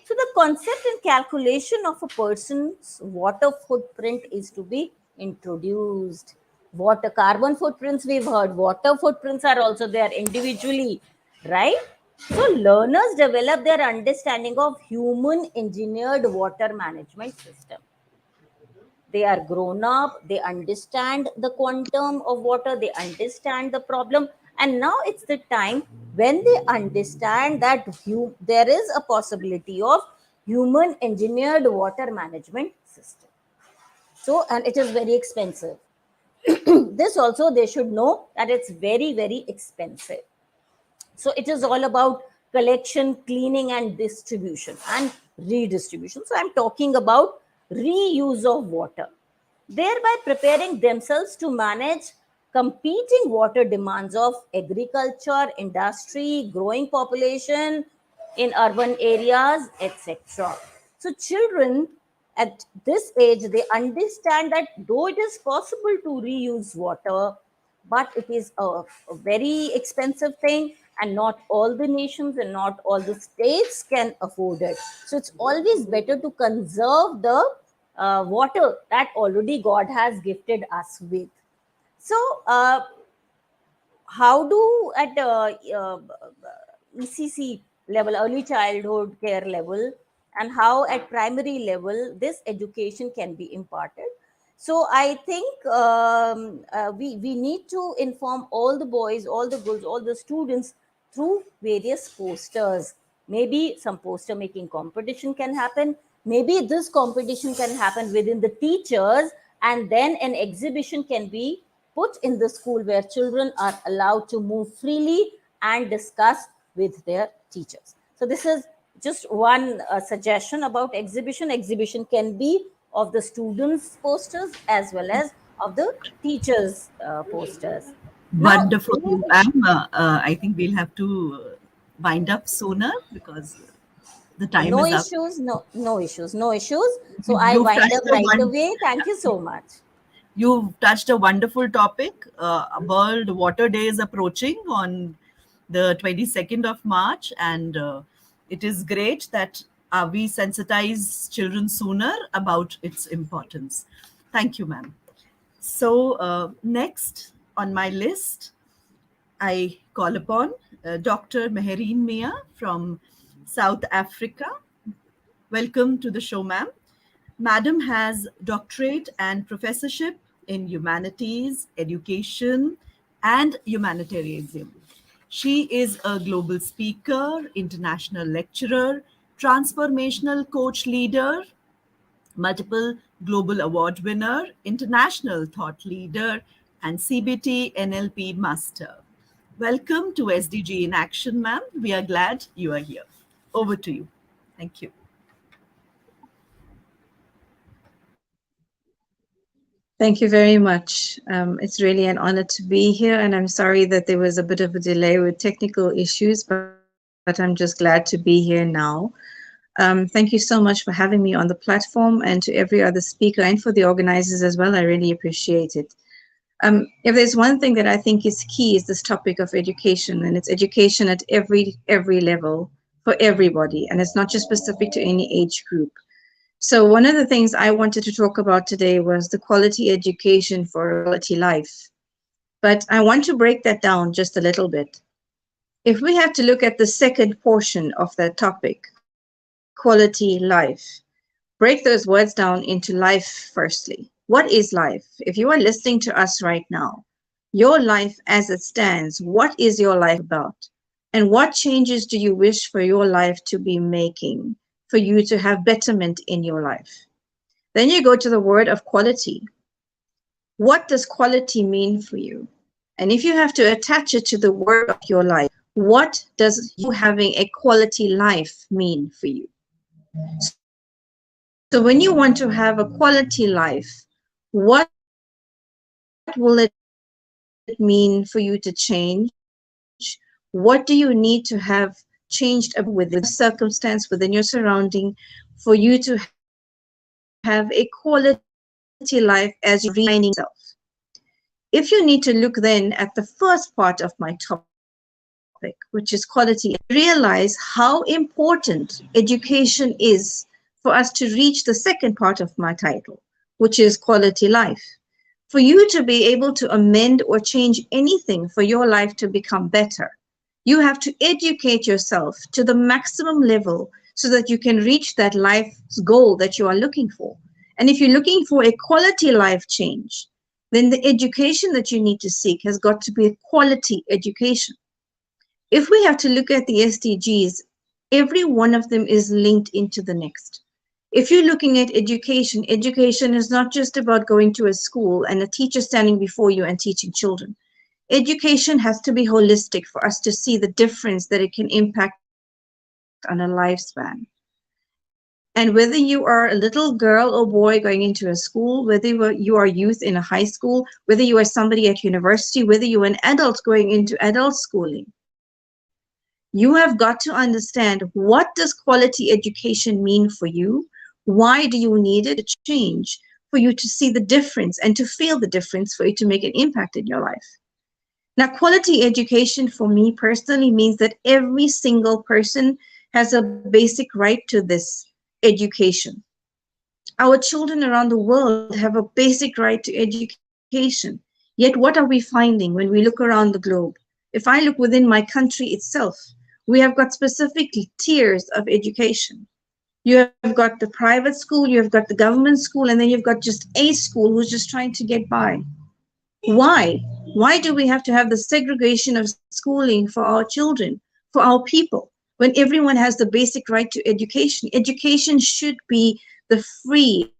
So the concept and calculation of a person's water footprint is to be introduced. Water carbon footprints we've heard, water footprints are also there individually, right? So learners develop their understanding of human engineered water management system. They are grown up, they understand the quantum of water, they understand the problem, and now it's the time when they understand that there is a possibility of human engineered water management system. So, and it is very expensive. This also they should know that it's very, very expensive. So it is all about collection, cleaning, and distribution and redistribution. So I'm talking about reuse of water, thereby preparing themselves to manage competing water demands of agriculture, industry, growing population in urban areas, etc. So children at this age, they understand that though it is possible to reuse water, but it is a very expensive thing, and not all the nations and not all the states can afford it. So it's always better to conserve the water that already God has gifted us with. So, how do at ECC level, early childhood care level, and how at primary level this education can be imparted? So I think we need to inform all the boys, all the girls, all the students through various posters. Maybe some poster making competition can happen. Maybe this competition can happen within the teachers, and then an exhibition can be put in the school where children are allowed to move freely and discuss with their teachers. So this is just one suggestion about exhibition. Exhibition can be of the students' posters as well as of the teachers' posters. Now, Wonderful, ma'am. I think we'll have to wind up sooner because the time no is up. issues, no issues, no issues. So I You've wind touched up a right away. Thank you so much. You've touched a wonderful topic. World Water Day is approaching on the 22nd of March, and it is great that we sensitize children sooner about its importance. Thank you, ma'am. So, next on my list, I call upon Dr. Mahereen Mia from South Africa. Welcome to the show, ma'am. Madam has doctorate and professorship in humanities, education, and humanitarianism. She is a global speaker, international lecturer, transformational coach leader, multiple global award winner, international thought leader, and CBT NLP master. Welcome to SDG in Action, ma'am. We are glad you are here. Over to you. Thank you. Thank you very much. It's really an honor to be here, and I'm sorry that there was a bit of a delay with technical issues, but I'm just glad to be here now. Thank you so much for having me on the platform, and to every other speaker and for the organizers as well. I really appreciate it. If there's one thing that I think is key is this topic of education, and it's education at every level for everybody, and it's not just specific to any age group. So one of the things I wanted to talk about today was the quality education for a quality life. But I want to break that down just a little bit. If we have to look at the second portion of that topic, quality life, break those words down into life firstly. What is life? If you are listening to us right now, your life as it stands, what is your life about? And what changes do you wish for your life to be making for you to have betterment in your life? Then you go to the word of quality. What does quality mean for you? And if you have to attach it to the word of your life, what does you having a quality life mean for you? So when you want to have a quality life, what will it mean for you to change? What do you need to have changed within your circumstance, within your surrounding, for you to have a quality life as you're redefining yourself? If you need to look then at the first part of my topic, which is quality, realize how important education is for us to reach the second part of my title, which is quality life. For you to be able to amend or change anything for your life to become better, you have to educate yourself to the maximum level so that you can reach that life's goal that you are looking for. And if you're looking for a quality life change, then the education that you need to seek has got to be a quality education. If we have to look at the SDGs, every one of them is linked into the next. If you're looking at education, education is not just about going to a school and a teacher standing before you and teaching children. Education has to be holistic for us to see the difference that it can impact on a lifespan. And whether you are a little girl or boy going into a school, whether you are youth in a high school, whether you are somebody at university, whether you're an adult going into adult schooling, you have got to understand what does quality education mean for you? Why do you need it to change for you to see the difference and to feel the difference for it to make an impact in your life? Now, quality education for me personally means that every single person has a basic right to this education. Our children around the world have a basic right to education. Yet what are we finding when we look around the globe? If I look within my country itself, we have got specific tiers of education. You have got the private school, you have got the government school, and then you've got just a school who's just trying to get by. Why? Why do we have to have the segregation of schooling for our children, for our people, when everyone has the basic right to education? Education should be the free.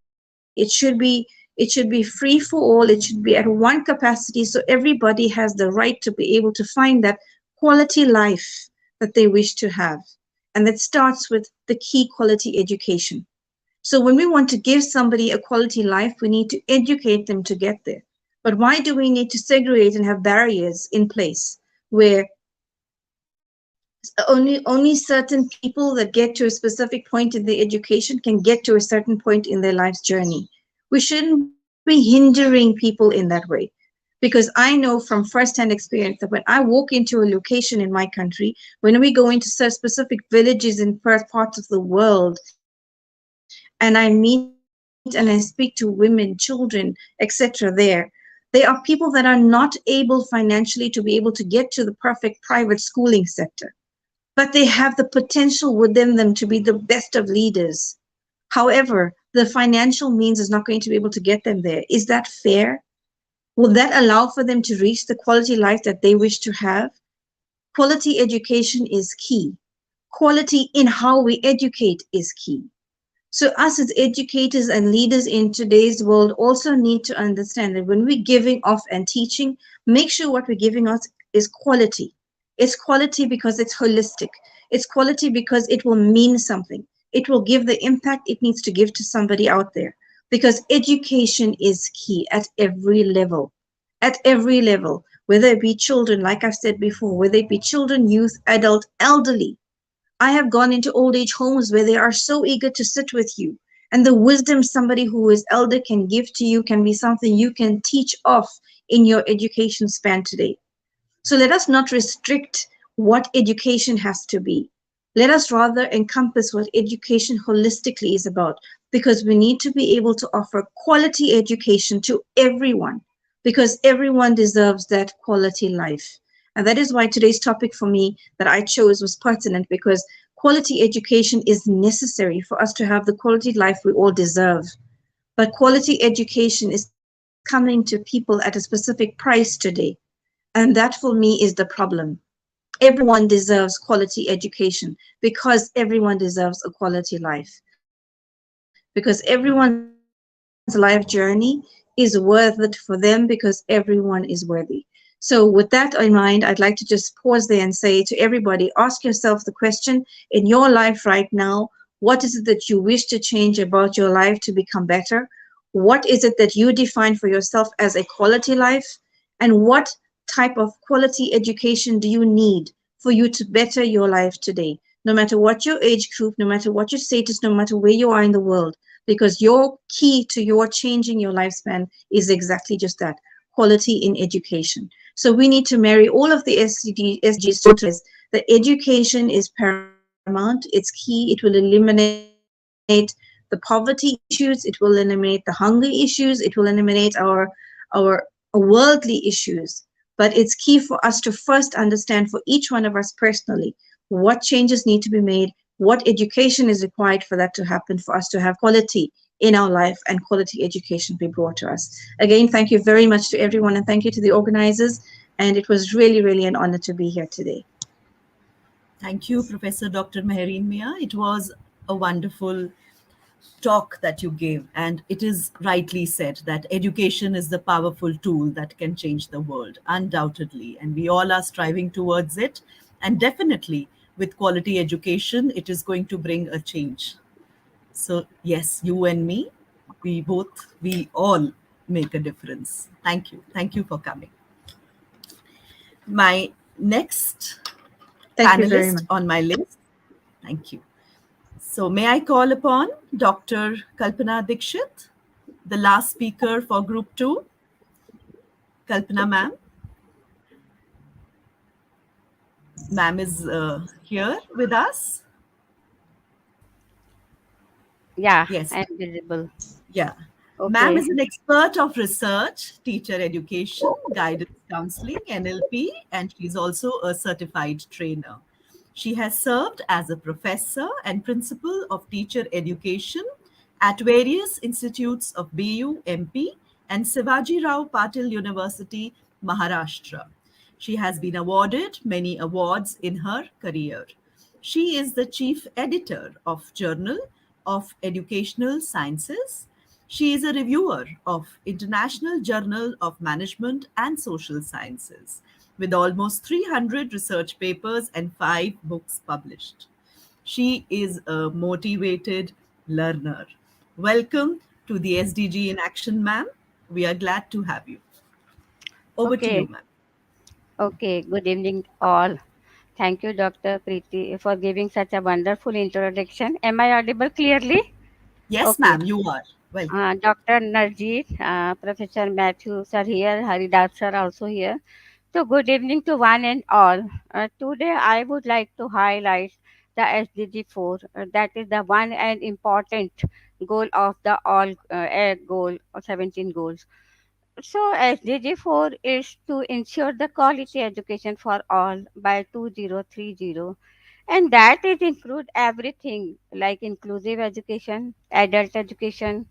It should be free for all. It should be at one capacity, so everybody has the right to be able to find that quality life that they wish to have. And that starts with the key quality education. So when we want to give somebody a quality life, we need to educate them to get there. But why do we need to segregate and have barriers in place where only certain people that get to a specific point in their education can get to a certain point in their life's journey? We shouldn't be hindering people in that way. Because I know from firsthand experience that when I walk into a location in my country, when we go into specific villages in parts of the world, and I meet and I speak to women, children, etc. there are people that are not able financially to be able to get to the perfect private schooling sector. But they have the potential within them to be the best of leaders. However, the financial means is not going to be able to get them there. Is that fair? Will that allow for them to reach the quality life that they wish to have? Quality education is key. Quality in how we educate is key. So us as educators and leaders in today's world also need to understand that when we're giving off and teaching, make sure what we're giving out is quality. It's quality because it's holistic. It's quality because it will mean something. It will give the impact it needs to give to somebody out there. Because education is key at every level. At every level, whether it be children, like I've said before, whether it be children, youth, adult, elderly. I have gone into old age homes where they are so eager to sit with you. And the wisdom somebody who is elder can give to you can be something you can teach off in your education span today. So let us not restrict what education has to be. Let us rather encompass what education holistically is about, because we need to be able to offer quality education to everyone, because everyone deserves that quality life. And that is why today's topic for me that I chose was pertinent, because quality education is necessary for us to have the quality life we all deserve. But quality education is coming to people at a specific price today. And that for me is the problem. Everyone deserves quality education because everyone deserves a quality life. Because everyone's life journey is worth it for them because everyone is worthy. So, with that in mind, I'd like to just pause there and say to everybody ask yourself the question in your life right now, what is it that you wish to change about your life to become better? What is it that you define for yourself as a quality life? And what type of quality education do you need for you to better your life today? No matter what your age group, no matter what your status, no matter where you are in the world, because your key to your changing your lifespan is exactly just that, quality in education. So we need to marry all of the SDGs to realize that education is paramount, it's key, it will eliminate the poverty issues, it will eliminate the hunger issues, it will eliminate our worldly issues. But it's key for us to first understand for each one of us personally what changes need to be made, what education is required for that to happen, for us to have quality in our life and quality education be brought to us. Again, thank you very much to everyone and thank you to the organizers. And it was really, really an honor to be here today. Thank you, Professor Dr. Mahereen Mia. It was a wonderful talk that you gave, and it is rightly said that education is the powerful tool that can change the world, undoubtedly, and we all are striving towards it. And definitely, with quality education, it is going to bring a change. So, yes, you and me, we all make a difference. Thank you. Thank you for coming. My next Thank you very panelist much. on my list. Thank you. So, may I call upon Dr. Kalpana Dikshit, the last speaker for Group 2? Kalpana, ma'am. Ma'am is here with us. Yeah, Yes. I'm visible. Yeah. Ma'am Okay. is an expert of research, teacher education, guidance counseling, NLP, and she's also a certified trainer. She has served as a professor and principal of teacher education at various institutes of BU, MP, and Shivaji Rao Patil University, Maharashtra. She has been awarded many awards in her career. She is the chief editor of Journal of Educational Sciences. She is a reviewer of International Journal of Management and Social Sciences with almost 300 research papers and 5 books published. She is a motivated learner. Welcome to the SDG in Action, ma'am. We are glad to have you. Over to you, Okay. ma'am. Okay. Good evening, all. Thank you, Dr. Preeti, for giving such a wonderful introduction. Am I audible clearly? Yes, Okay. ma'am, you are. Welcome. Dr. Narjeet, Professor Matthews are here, Haridas are also here. So, good evening to one and all. Today, I would like to highlight the SDG 4, that is the one and important goal of the all goal or 17 goals. So, SDG 4 is to ensure the quality education for all by 2030, and that it include everything like inclusive education, adult education,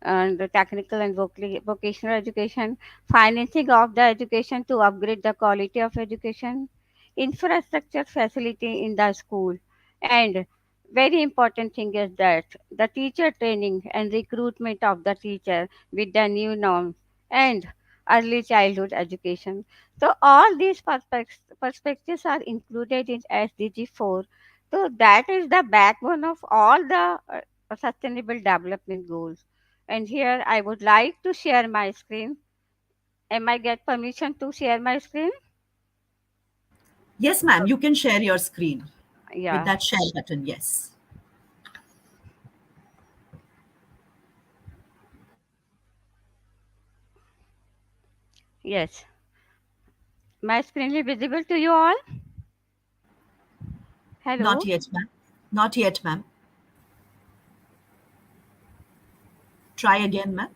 and the technical and vocational education, financing of the education to upgrade the quality of education, infrastructure facility in the school, and very important thing is that the teacher training and recruitment of the teacher with the new norms, and early childhood education. So all these perspectives are included in SDG 4. So that is the backbone of all the sustainable development goals. And here I would like to share my screen. Am I get permission to share my screen? Yes, ma'am, you can share your screen with Yeah. that share button. Yes. Yes. My screen is visible to you all? Not Hello? yet, ma'am. Not yet, ma'am. Try again, ma'am.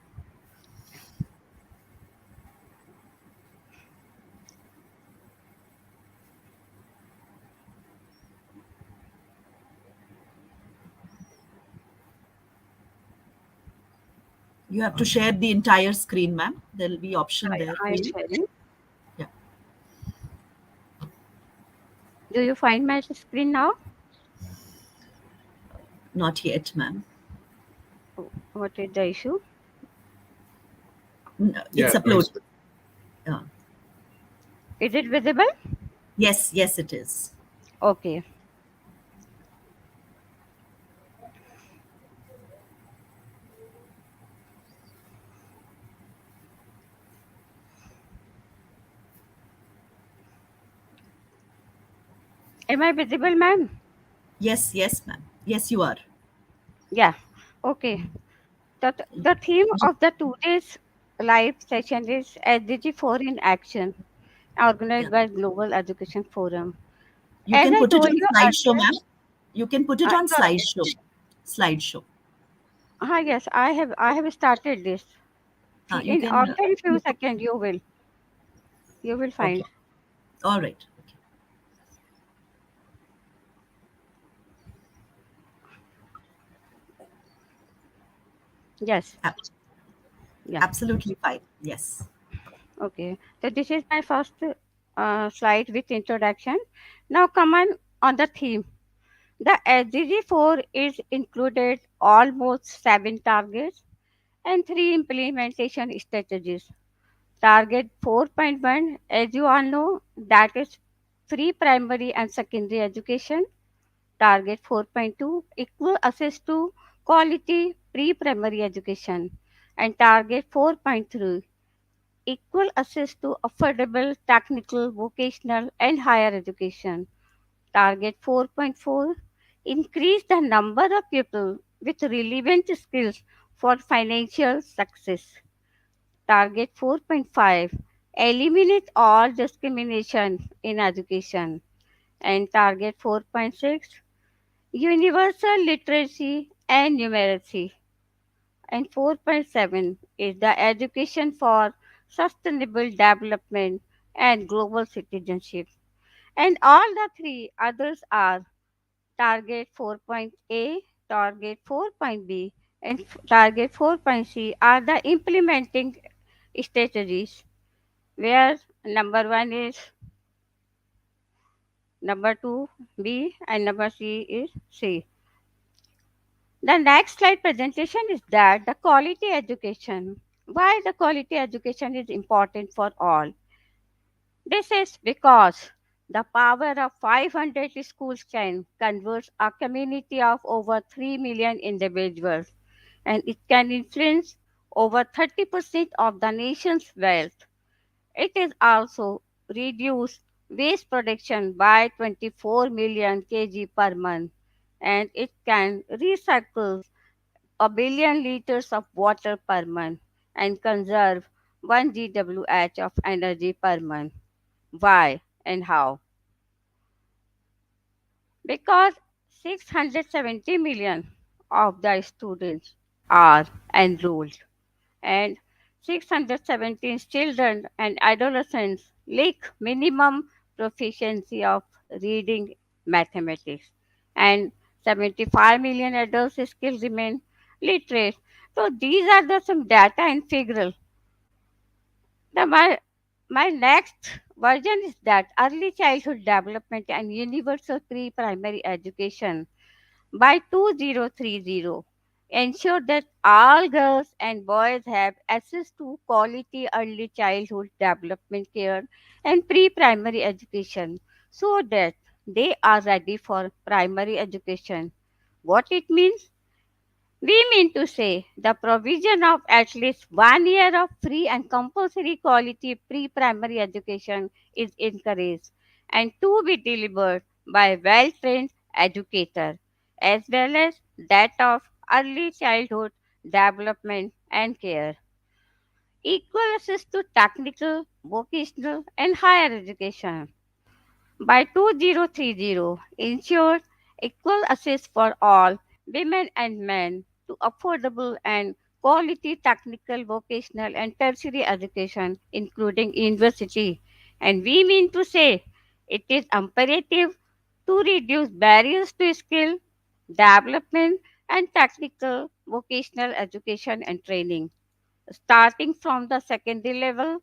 You have to share the entire screen, ma'am. There'll be option there I for am you. sharing. Yeah. Do you find my screen now? Not yet, ma'am. What is the issue? It's Yeah, no, it's uploaded. Yeah. Is it visible? Yes, yes, it is. Okay. Am I visible, ma'am? Yes, yes, ma'am. Yes, you are. Yeah. Okay. The theme of the today's live session is SDG 4 in Action, Yeah. organized by Global Education Forum. You As can I put it told on you slideshow, earlier, ma'am. You can put it on sorry. slideshow. Slideshow. Yes, I have started this. You In can. after a few seconds, you will Okay. find. All right. Okay. Yes. Ab- Yeah. Absolutely fine. Yes. Okay. So this is my first slide with introduction. Now come on the theme. The SDG 4 is included almost 7 targets and 3 implementation strategies. Target 4.1, as you all know, that is free primary and secondary education. Target 4.2, equal access to quality pre-primary education. And target 4.3, equal access to affordable technical, vocational, and higher education. Target 4.4, increase the number of people with relevant skills for financial success. Target 4.5, eliminate all discrimination in education. And target 4.6, universal literacy and numeracy. And 4.7 is the education for sustainable development and global citizenship. And all the three others are target 4.A, target 4.B, and target 4.C are the implementing strategies where number 1 is number 2 B and number C is C. The next slide presentation is that the quality education. Why the quality education is important for all? This is because the power of 500 schools can convert a community of over 3 million individuals, and it can influence over 30% of the nation's wealth. It is also reduce waste production by 24 million kg per month, and it can recycle a billion liters of water per month and conserve 1 GWh of energy per month. Why and how? Because 670 million of the students are enrolled, and 617 children and adolescents lack minimum proficiency of reading mathematics, and 75 million adults still remain literate. So these are the some data and figures. My next version is that early childhood development and universal pre-primary education by 2030 ensure that all girls and boys have access to quality early childhood development care and pre-primary education so that they are ready for primary education. What it means? We mean to say the provision of at least 1 year of free and compulsory quality pre primary education is encouraged and to be delivered by well trained educator as well as that of early childhood development and care. Equal access to technical, vocational, and higher education by 2030 ensure equal access for all women and men to affordable and quality technical, vocational, and tertiary education, including university. And we mean to say it is imperative to reduce barriers to skill development and technical vocational education and training starting from the secondary level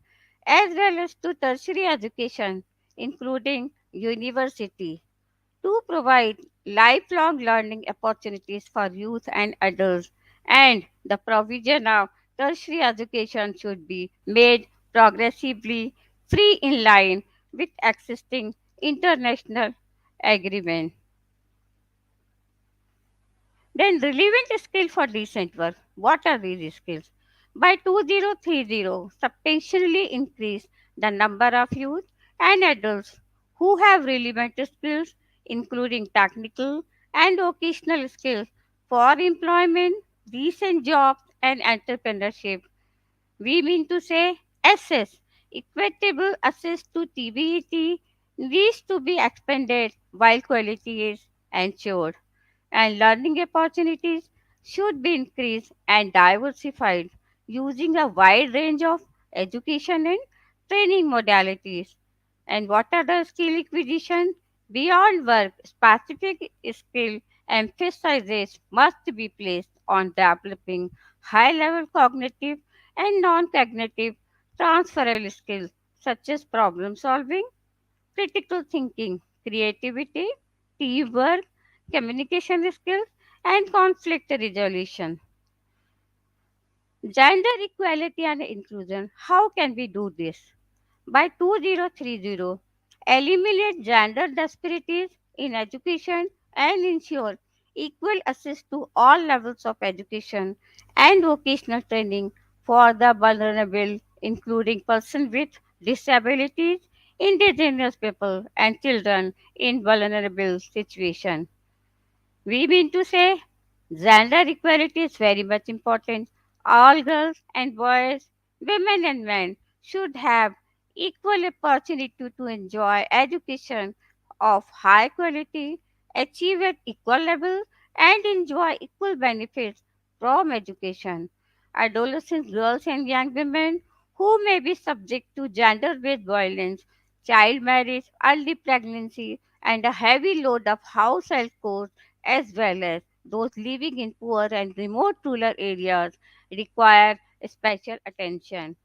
as well as to tertiary education, including university, to provide lifelong learning opportunities for youth and adults. And the provision of tertiary education should be made progressively free in line with existing international agreement. Then relevant skill for decent work. What are these skills? By 2030, substantially increase the number of youth and adults who have relevant skills, including technical and vocational skills for employment, decent jobs, and entrepreneurship. We mean to say access, equitable access to TBET needs to be expanded while quality is ensured and learning opportunities should be increased and diversified using a wide range of education and training modalities. And what are the skill acquisition? Beyond work, specific skill emphasizes must be placed on developing high level cognitive and non cognitive transferable skills such as problem solving, critical thinking, creativity, teamwork, communication skills, and conflict resolution. Gender equality and inclusion. How can we do this? By 2030, eliminate gender disparities in education and ensure equal access to all levels of education and vocational training for the vulnerable, including persons with disabilities, indigenous people, and children in vulnerable situations. We mean to say gender equality is very much important. All girls and boys, women and men should have equal opportunity to enjoy education of high quality, achieve at equal level, and enjoy equal benefits from education. Adolescent girls and young women who may be subject to gender based violence, child marriage, early pregnancy, and a heavy load of household chores as well as those living in poor and remote rural areas require special attention.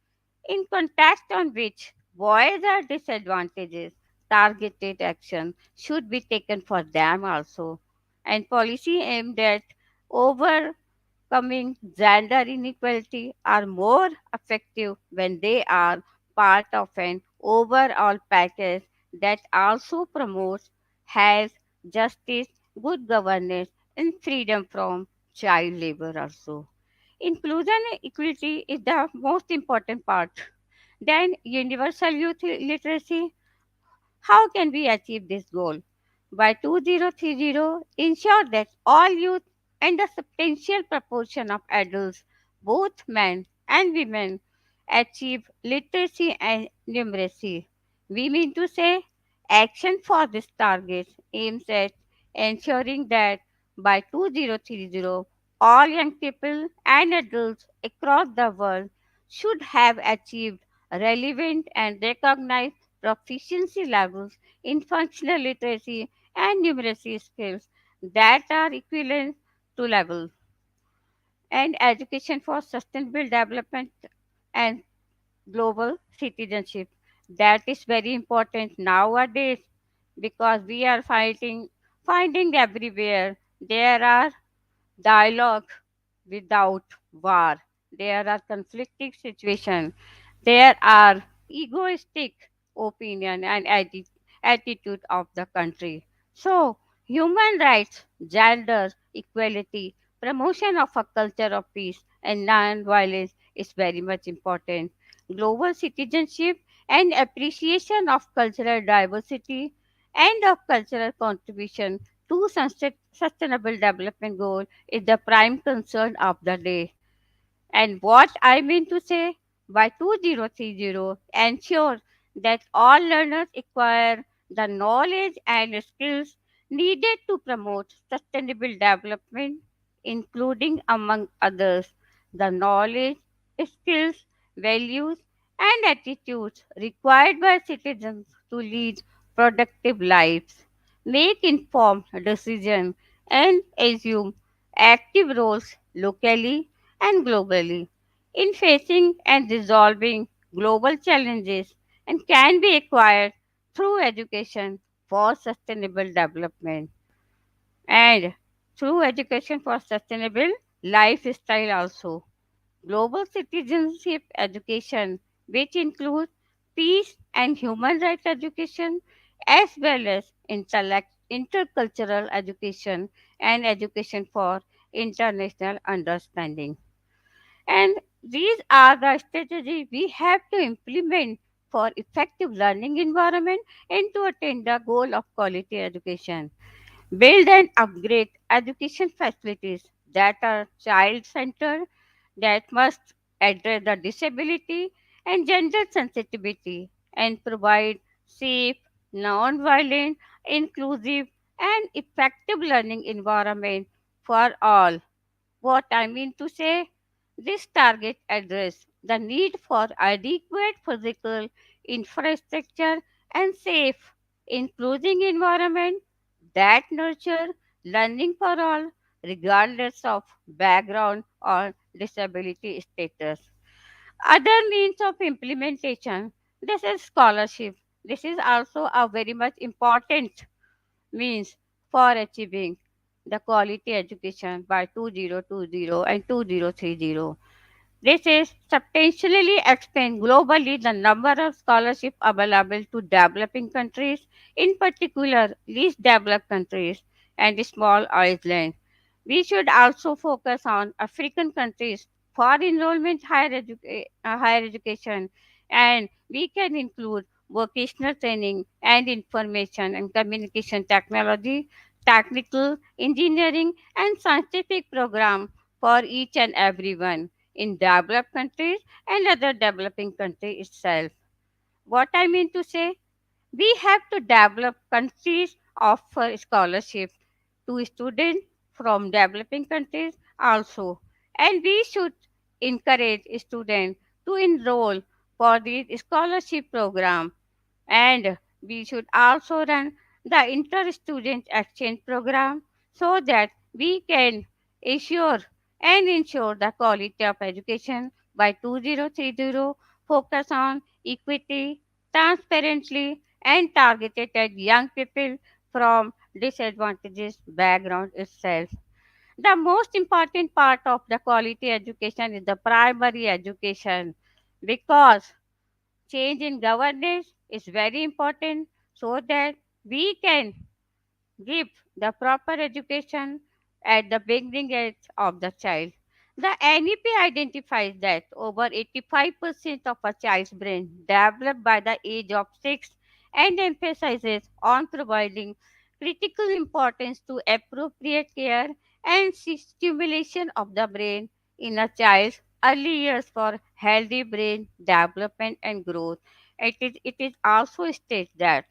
In context on which boys are disadvantaged, targeted action should be taken for them also. And policy aimed at overcoming gender inequality are more effective when they are part of an overall package that also promotes health, justice, good governance, and freedom from child labor also. Inclusion and equality is the most important part. Then universal youth literacy. How can we achieve this goal? By 2030, ensure that all youth and a substantial proportion of adults, both men and women, achieve literacy and numeracy. We mean to say action for this target aims at ensuring that by 2030, all young people and adults across the world should have achieved relevant and recognized proficiency levels in functional literacy and numeracy skills that are equivalent to level and education for sustainable development and global citizenship. That is very important nowadays because we are finding everywhere there are dialogue without war. There are conflicting situations. There are egoistic opinion and attitude of the country. So, human rights, gender equality, promotion of a culture of peace and non-violence is very much important. Global citizenship and appreciation of cultural diversity and of cultural contribution to sustainable development goal is the prime concern of the day. And what I mean to say by 2030, ensure that all learners acquire the knowledge and skills needed to promote sustainable development, including, among others, the knowledge, skills, values, and attitudes required by citizens to lead productive lives, make informed decisions, and assume active roles locally and globally in facing and resolving global challenges and can be acquired through education for sustainable development and through education for sustainable lifestyle also. Global citizenship education, which includes peace and human rights education, as well as intercultural education and education for international understanding. And these are the strategies we have to implement for effective learning environment and to attain the goal of quality education. Build and upgrade education facilities that are child centered, that must address the disability and gender sensitivity, and provide safe, non-violent, inclusive, and effective learning environment for all. What I mean to say, this target address the need for adequate physical infrastructure and safe, inclusive environment that nurture learning for all, regardless of background or disability status. Other means of implementation, this is scholarship. This is also a very much important means for achieving the quality education by 2020 and 2030. This is substantially expand globally the number of scholarships available to developing countries, in particular least developed countries and small islands. We should also focus on African countries for enrollment higher education, and we can include vocational training and information and communication technology, technical engineering and scientific program for each and everyone in developed countries and other developing countries itself. What I mean to say, we have to develop countries offer scholarship to students from developing countries also, and we should encourage students to enroll for the scholarship program, and we should also run the inter-student exchange program so that we can assure and ensure the quality of education by 2030, focus on equity, transparently and targeted at young people from disadvantaged background itself. The most important part of the quality education is the primary education, because change in governance is very important so that we can give the proper education at the beginning age of the child. The NEP identifies that over 85% of a child's brain developed by the age of 6 and emphasizes on providing critical importance to appropriate care and stimulation of the brain in a child's early years for healthy brain development and growth. It is also stated that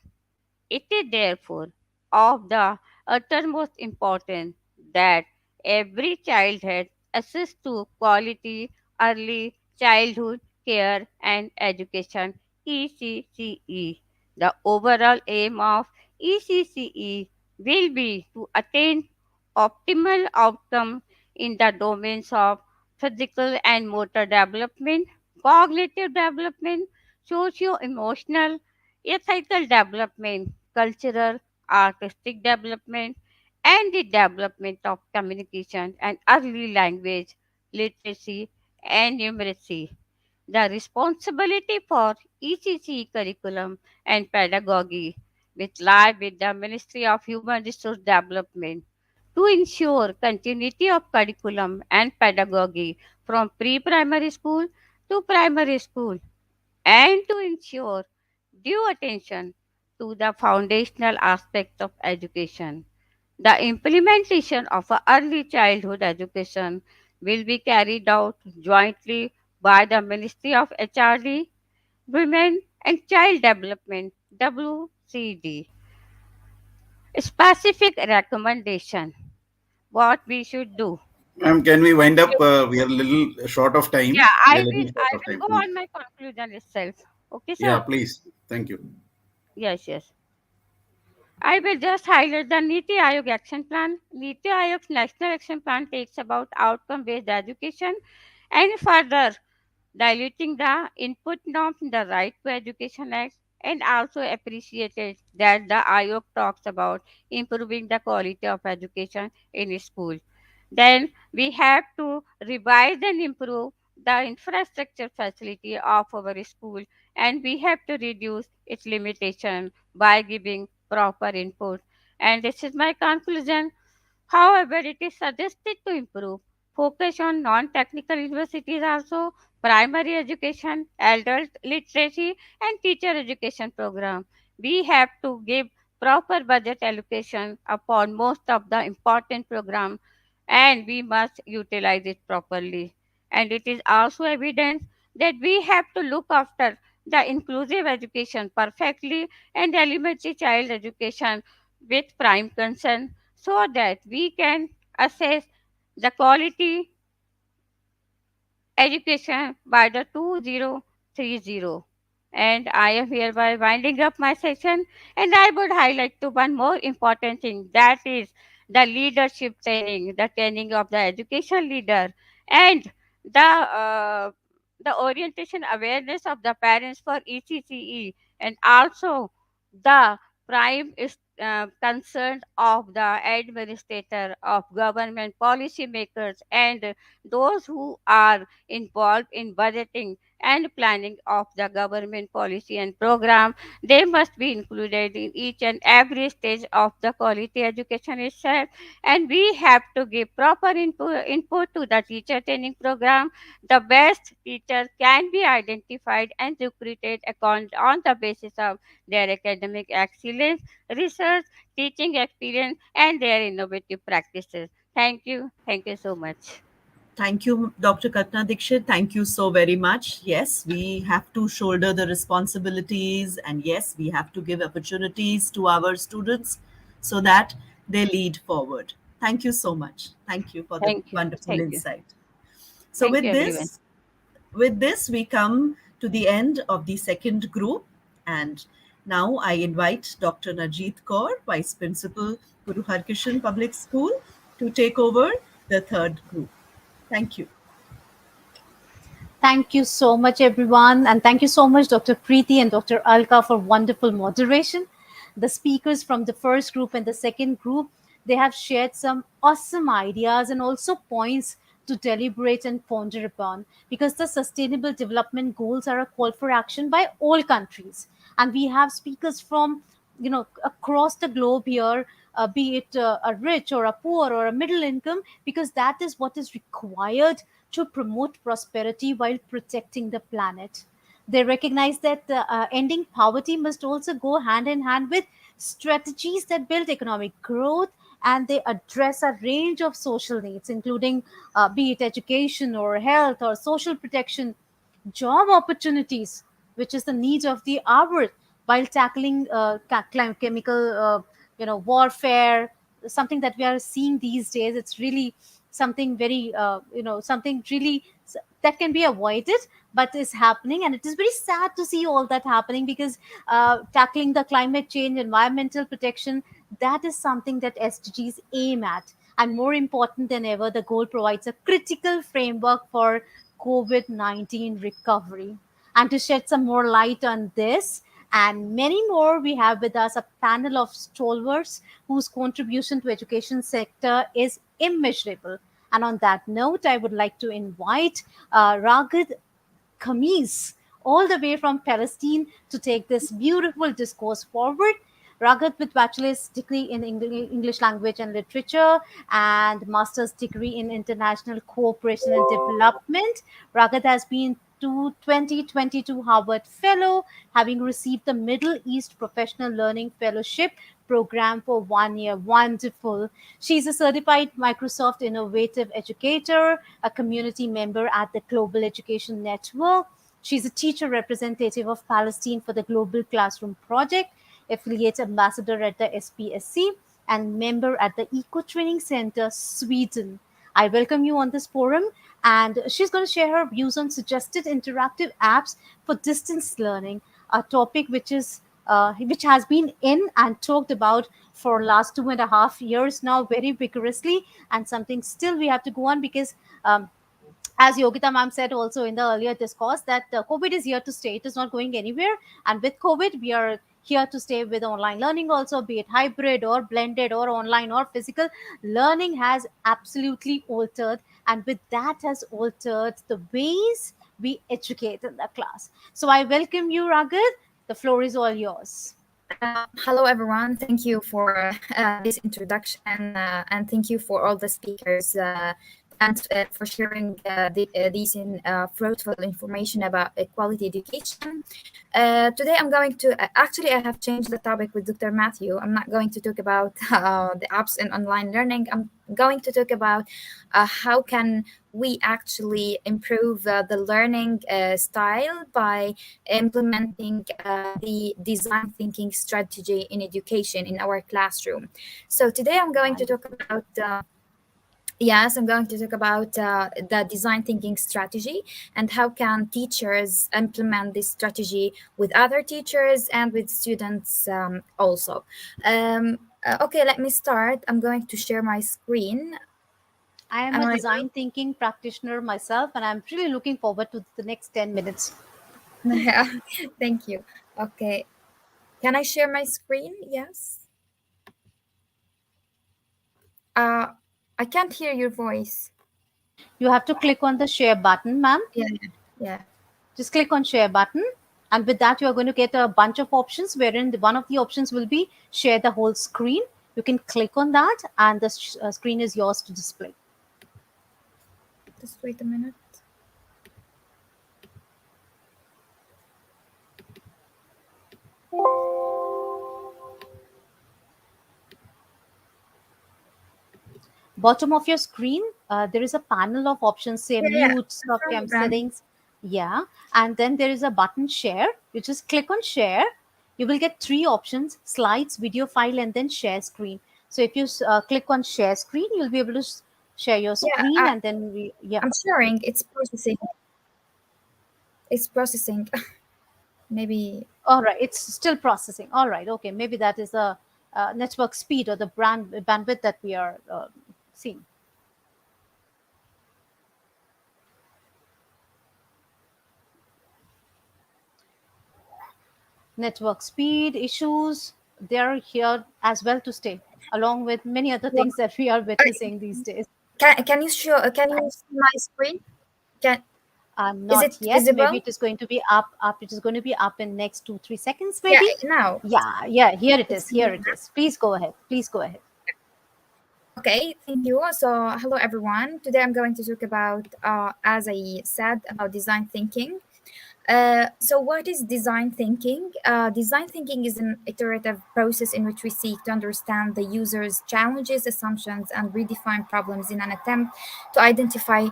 it is therefore of the uttermost importance that every child has access to quality early childhood care and education ECCE. The overall aim of ECCE will be to attain optimal outcome in the domains of physical and motor development, cognitive development, socio-emotional, ethical development, cultural, artistic development, and the development of communication and early language literacy, and numeracy. The responsibility for ECC curriculum and pedagogy which lie with the Ministry of Human Resource Development to ensure continuity of curriculum and pedagogy from pre-primary school to primary school and to ensure due attention to the foundational aspects of education. The implementation of a early childhood education will be carried out jointly by the Ministry of HRD, Women and Child Development WCD. Specific recommendation what we should do. Ma'am, can we wind up? We are a little short of Yeah, time. We are a little short I of will time. go Please. on my conclusion itself. Okay, Yeah, sir? please. Thank you. Yes, yes. I will just highlight the Niti Aayog action plan. Niti Aayog's national action plan takes about outcome-based education and further diluting the input norms in the Right to Education Act, and also appreciated that the Ayog talks about improving the quality of education in school. Then we have to revise and improve the infrastructure facility of our school, and we have to reduce its limitation by giving proper input. And this is my conclusion. However, it is suggested to improve focus on non-technical universities also, primary education, adult literacy, and teacher education program. We have to give proper budget allocation upon most of the important program, and we must utilize it properly. And it is also evident that we have to look after the inclusive education perfectly and elementary child education with prime concern so that we can assess the quality education by the 2030. And I am hereby winding up my session, and I would highlight to one more important thing, that is the leadership training, the training of the education leader, and the orientation awareness of the parents for ECCE, and also the prime is concern of the administrator, of government policy makers, and those who are involved in budgeting and planning of the government policy and program. They must be included in each and every stage of the quality education itself, and we have to give proper input to the teacher training program. The best teachers can be identified and recruited on the basis of their academic excellence, research, teaching experience, and their innovative practices. Thank you so much. Thank you, Dr. Katna Dikshit. Thank you so very much. Yes, we have to shoulder the responsibilities, and yes, we have to give opportunities to our students so that they lead forward. Thank you so much. Thank you for the Thank you. wonderful Thank you. insight. So Thank you, everyone. with this, we come to the end of the second group. And now I invite Dr. Najit Kaur, Vice Principal, Guru Harkishan Public School, to take over the third group. Thank you. Thank you so much, everyone. And thank you so much, Dr. Preeti and Dr. Alka, for wonderful moderation. The speakers from the first group and the second group, they have shared some awesome ideas and also points to deliberate and ponder upon, because the sustainable development goals are a call for action by all countries. And we have speakers from across the globe here, be it a rich or a poor or a middle income, because that is what is required to promote prosperity while protecting the planet. They recognize that ending poverty must also go hand in hand with strategies that build economic growth, and they address a range of social needs, including be it education or health or social protection, job opportunities, which is the need of the hour, while tackling chemical, warfare, something that we are seeing these days. It's really something very, something really that can be avoided, but is happening, and it is very sad to see all that happening, because tackling the climate change, environmental protection, that is something that SDGs aim at. And more important than ever, the goal provides a critical framework for COVID-19 recovery. And to shed some more light on this and many more, we have with us a panel of stalwarts whose contribution to education sector is immeasurable. And on that note, I would like to invite Ragid Khamis, all the way from Palestine, to take this beautiful discourse forward. Raghat, with bachelor's degree in English language and literature and master's degree in international cooperation and development, Raghat has been to 2022 Harvard Fellow, having received the Middle East Professional Learning Fellowship program for 1 year. Wonderful. She's a certified Microsoft Innovative Educator, a community member at the Global Education Network. She's a teacher representative of Palestine for the Global Classroom Project, affiliate ambassador at the SPSC, and member at the Eco Training Center, Sweden. I welcome you on this forum, and she's going to share her views on suggested interactive apps for distance learning, a topic which has been in and talked about for last 2.5 years now very vigorously, and something still we have to go on because as Yogita ma'am said also in the earlier discourse, that COVID is here to stay. It is not going anywhere. And with COVID, we are here to stay with online learning also, be it hybrid or blended or online or physical. Learning has absolutely altered. And with that has altered the ways we educate in the class. So I welcome you, Raghav. The floor is all yours. Hello, everyone. Thank you for this introduction, and thank you for all the speakers and for sharing these fruitful information about quality education. Today, I'm going to actually I have changed the topic with Dr. Matthew. I'm not going to talk about the apps and online learning. I'm going to talk about how can we actually improve the learning style by implementing the design thinking strategy in education in our classroom. So today I'm going to talk about yes, I'm going to talk about the design thinking strategy and how can teachers implement this strategy with other teachers and with students also. Okay, let me start. I'm going to share my screen. I am a design thinking practitioner myself, and I'm really looking forward to the next 10 minutes. Yeah, thank you. Okay, can I share my screen? Yes. I can't hear your voice. You have to click on the share button, ma'am. Yeah. Just click on share button, and with that you are going to get a bunch of options, wherein one of the options will be share the whole screen. You can click on that, and the screen is yours to display. Just wait a minute. Bottom of your screen, there is a panel of options, say mute, stop cam settings. Yeah, and then there is a button share. You just click on share. You will get 3 options: slides, video file, and then share screen. So if you click on share screen, you'll be able to share your screen, and then I'm sharing. It's processing. It's processing. Maybe. All right, it's still processing. All right, okay, maybe that is the network speed or the bandwidth that we are seeing. Network speed issues, they're here as well to stay, along with many other things that we are witnessing these days. Can you see my screen? Not is it yet. visible? Maybe it is going to be up. It is going to be up in next 2-3 seconds. Maybe. Yeah, now. Yeah. Here it is. Here it is. Please go ahead. Okay, thank you. So, hello everyone. Today I'm going to talk about, as I said, about design thinking. So what is design thinking? Design thinking is an iterative process in which we seek to understand the user's challenges, assumptions, and redefine problems in an attempt to identify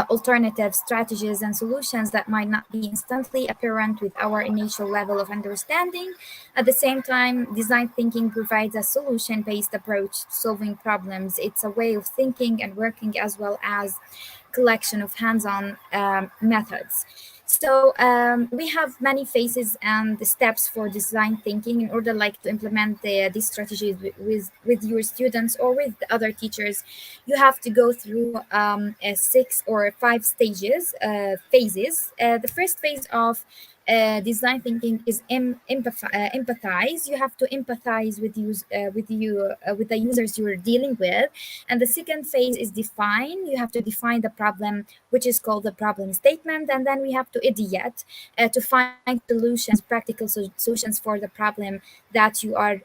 alternative strategies and solutions that might not be instantly apparent with our initial level of understanding. At the same time, design thinking provides a solution-based approach to solving problems. It's a way of thinking and working as well as collection of hands-on methods. So we have many phases and the steps for design thinking in order to implement these strategies with your students or with the other teachers. You have to go through 6 or 5 phases. The first phase of design thinking is empathize. You have to empathize with with the users you're dealing with. And the second phase is define. You have to define the problem, which is called the problem statement. And then we have to ideate, to find solutions, practical solutions for the problem that you are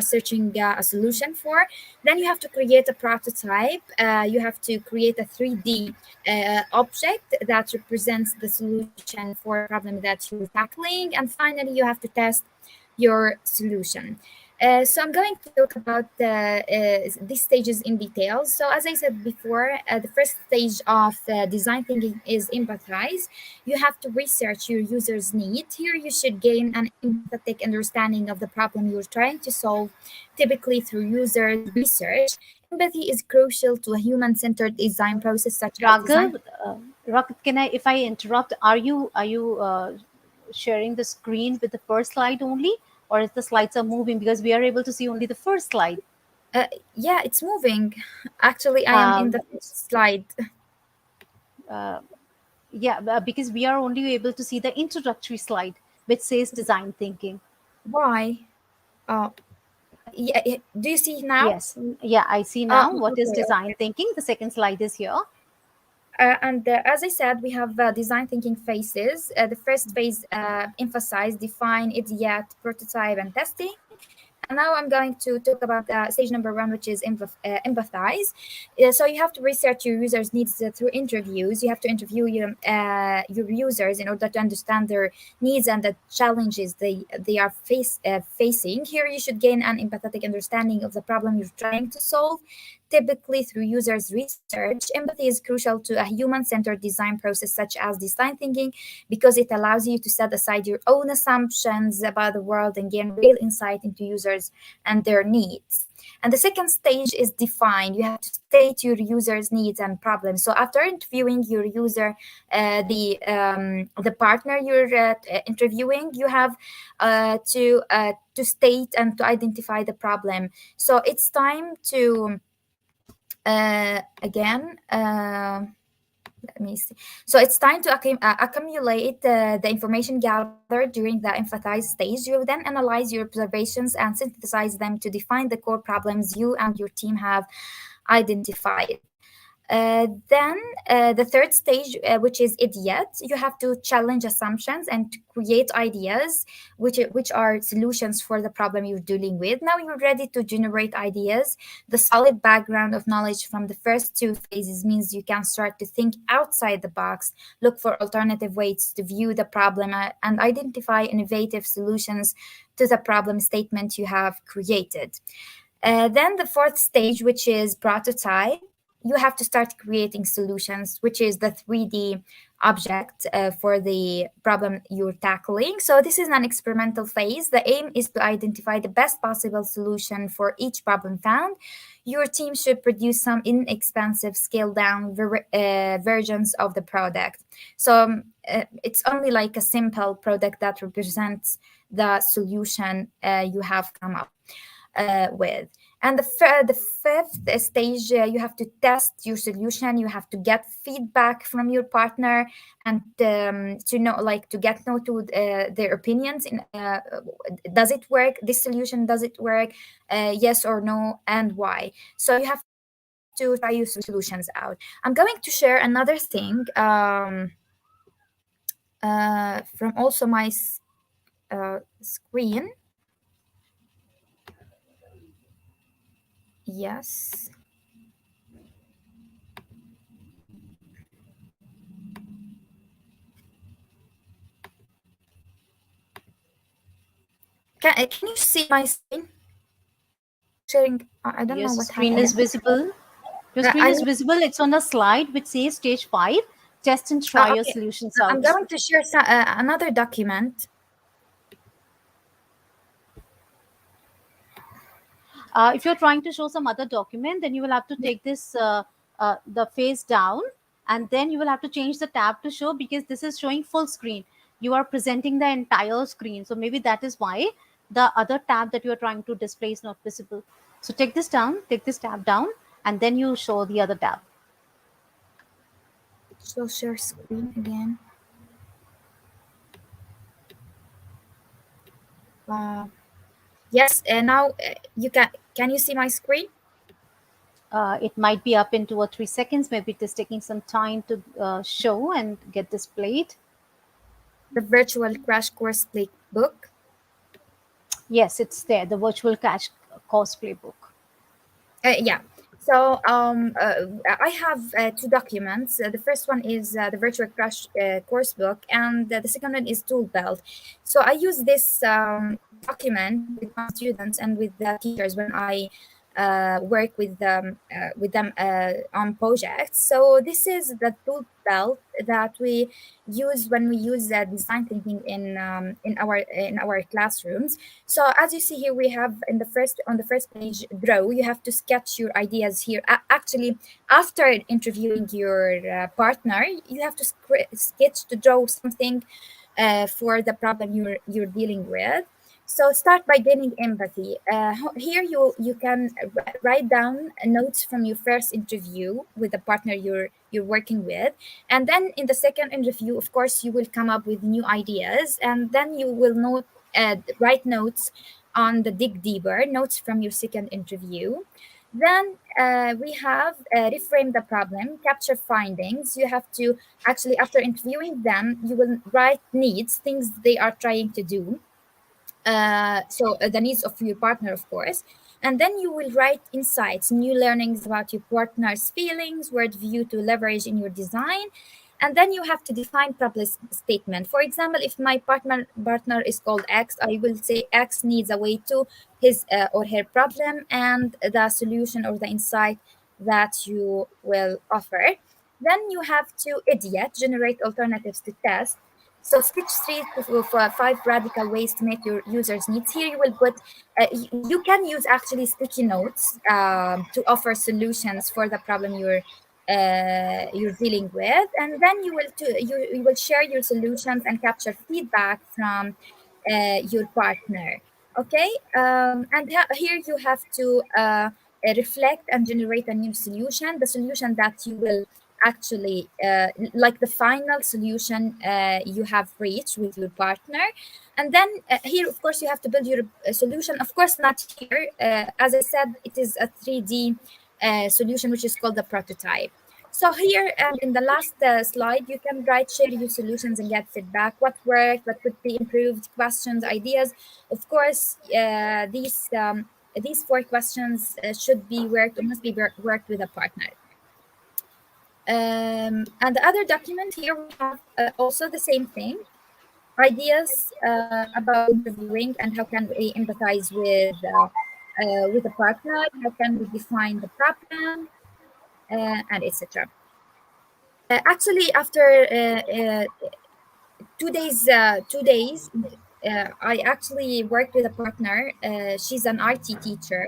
searching a solution for. Then you have to create a prototype. You have to create a 3D object that represents the solution for the problem that you're tackling. And finally, you have to test your solution. So I'm going to talk about these stages in detail. So as I said before, the first stage of design thinking is empathize. You have to research your user's need. Here you should gain an empathetic understanding of the problem you're trying to solve, typically through user research. Empathy is crucial to a human-centered design process such as design. Raghav, can I, if I interrupt, are you sharing the screen with the first slide only, or if the slides are moving? Because we are able to see only the first slide. Yeah, it's moving. Actually, I am in the first slide. Yeah, because we are only able to see the introductory slide, which says design thinking. Why? Yeah, do you see now? Yes. Yeah, I see now. What is design thinking? The second slide is here. And as I said, we have design thinking phases. The first phase emphasize, define, ideate, prototype, and testing. And now I'm going to talk about stage number 1, which is empathize. So you have to research your users' needs through interviews. You have to interview your users in order to understand their needs and the challenges they are facing. Here you should gain an empathetic understanding of the problem you're trying to solve, typically through users' research. Empathy is crucial to a human-centered design process such as design thinking, because it allows you to set aside your own assumptions about the world and gain real insight into users and their needs. And the second stage is define. You have to state your users' needs and problems. So after interviewing your user, the partner you're interviewing, you have to state and to identify the problem. So it's time to let me see. So it's time to accumulate the information gathered during the empathize stage. You then analyze your observations and synthesize them to define the core problems you and your team have identified. Then the third stage, which is ideate, you have to challenge assumptions and to create ideas, which are solutions for the problem you're dealing with. Now you're ready to generate ideas. The solid background of knowledge from the first 2 phases means you can start to think outside the box, look for alternative ways to view the problem, and identify innovative solutions to the problem statement you have created. Then the fourth stage, which is prototype, you have to start creating solutions, which is the 3D object for the problem you're tackling. So this is an experimental phase. The aim is to identify the best possible solution for each problem found. Your team should produce some inexpensive, scaled-down versions of the product. So it's only like a simple product that represents the solution you have come up with. And the fifth stage, you have to test your solution. You have to get feedback from your partner and to get to their opinions. Does it work? This solution, does it work? Yes or no, and why? So you have to try your solutions out. I'm going to share another thing from also my screen. Yes. Can you see my screen? Sharing. I don't know what screen happened. is visible. Your screen is visible. It's on a slide which says stage 5. Test and try your solutions out. I'm going to share another document. If you're trying to show some other document, then you will have to take this the face down, and then you will have to change the tab to show, because this is showing full screen. You are presenting the entire screen, so maybe that is why the other tab that you are trying to display is not visible. So take this tab down, and then you show the other tab. So share screen again. Yes, and now you can you see my screen? It might be up in 2 or 3 seconds. Maybe it is taking some time to show and get displayed. The virtual crash course playbook. Yes, it's there. The virtual cash course playbook. Yeah. So I have two documents. The first one is the virtual crash course book, and the second one is tool belt. So I use this document with my students and with the teachers when I work with them on projects. So this is the tool belt that we use when we use design thinking in our classrooms. So as you see here, we have on the first page, draw. You have to sketch your ideas here. Actually, after interviewing your partner, you have to sketch to draw something for the problem you're dealing with. So start by gaining empathy. Here you can write down notes from your first interview with the partner you're working with, and then in the second interview, of course, you will come up with new ideas, and then you will write notes on the dig deeper notes from your second interview. Then we have reframe the problem, capture findings. You have to actually, after interviewing them, you will write needs, things they are trying to do. The needs of your partner, of course. And then you will write insights, new learnings about your partner's feelings, word view to leverage in your design. And then you have to define problem statement. For example, if my partner is called X, I will say X needs a way to his or her problem, and the solution or the insight that you will offer. Then you have to ideate, generate alternatives to test. So sketch 5 radical ways to make your users' needs. Here you will put, you can use actually sticky notes to offer solutions for the problem you're dealing with, and then you will share your solutions and capture feedback from your partner. Okay, and here you have to reflect and generate a new solution, the solution that you will actually like the final solution you have reached with your partner. And then here, of course, you have to build your solution. Of course, not here. As I said, it is a 3D solution, which is called the prototype. So here and in the last slide, you can share your solutions and get feedback. What worked, what could be improved, questions, ideas. Of course, these 4 questions should be worked or must be worked with a partner. And the other document here, we have also the same thing, ideas about interviewing and how can we empathize with a partner, how can we define the problem, and etc. Actually, after 2 days, I actually worked with a partner. She's an IT teacher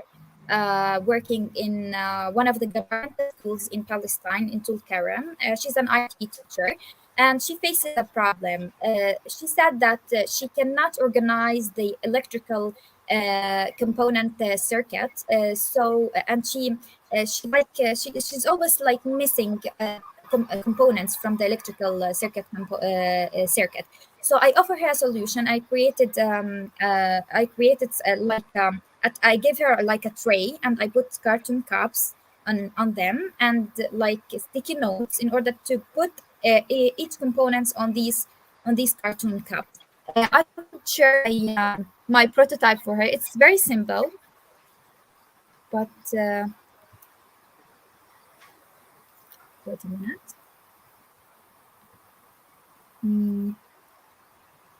working in one of the governmental schools in Palestine, in Tulkarem. She's an IT teacher, and she faces a problem. She said that she cannot organize the electrical component circuit. And she's always like missing components from the electrical circuit. So I offer her a solution. I created I gave her like a tray, and I put cartoon cups on them, and like sticky notes in order to put each components on these cartoon cups. I will share my prototype for her. It's very simple, but wait a minute.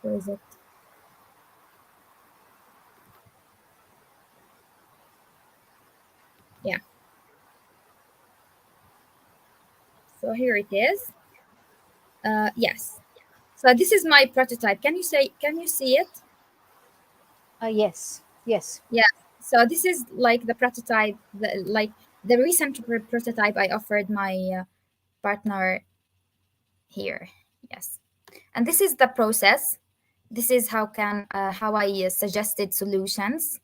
Where is it? Yeah. So here it is. Yes. So this is my prototype. Can you see it? Yes. Yes. Yeah. So this is like the prototype, the recent prototype I offered my partner here. Yes. And this is the process. This is how I suggested solutions.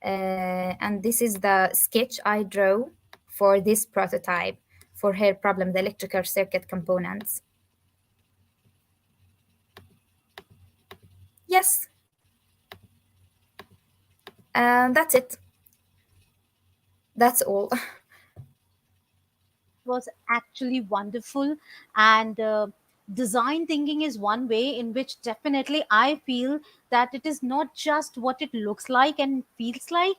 And this is the sketch I drew for this prototype for her problem, the electrical circuit components. Yes. And that's it. That's all. Was actually wonderful. And design thinking is one way in which definitely I feel that it is not just what it looks like and feels like.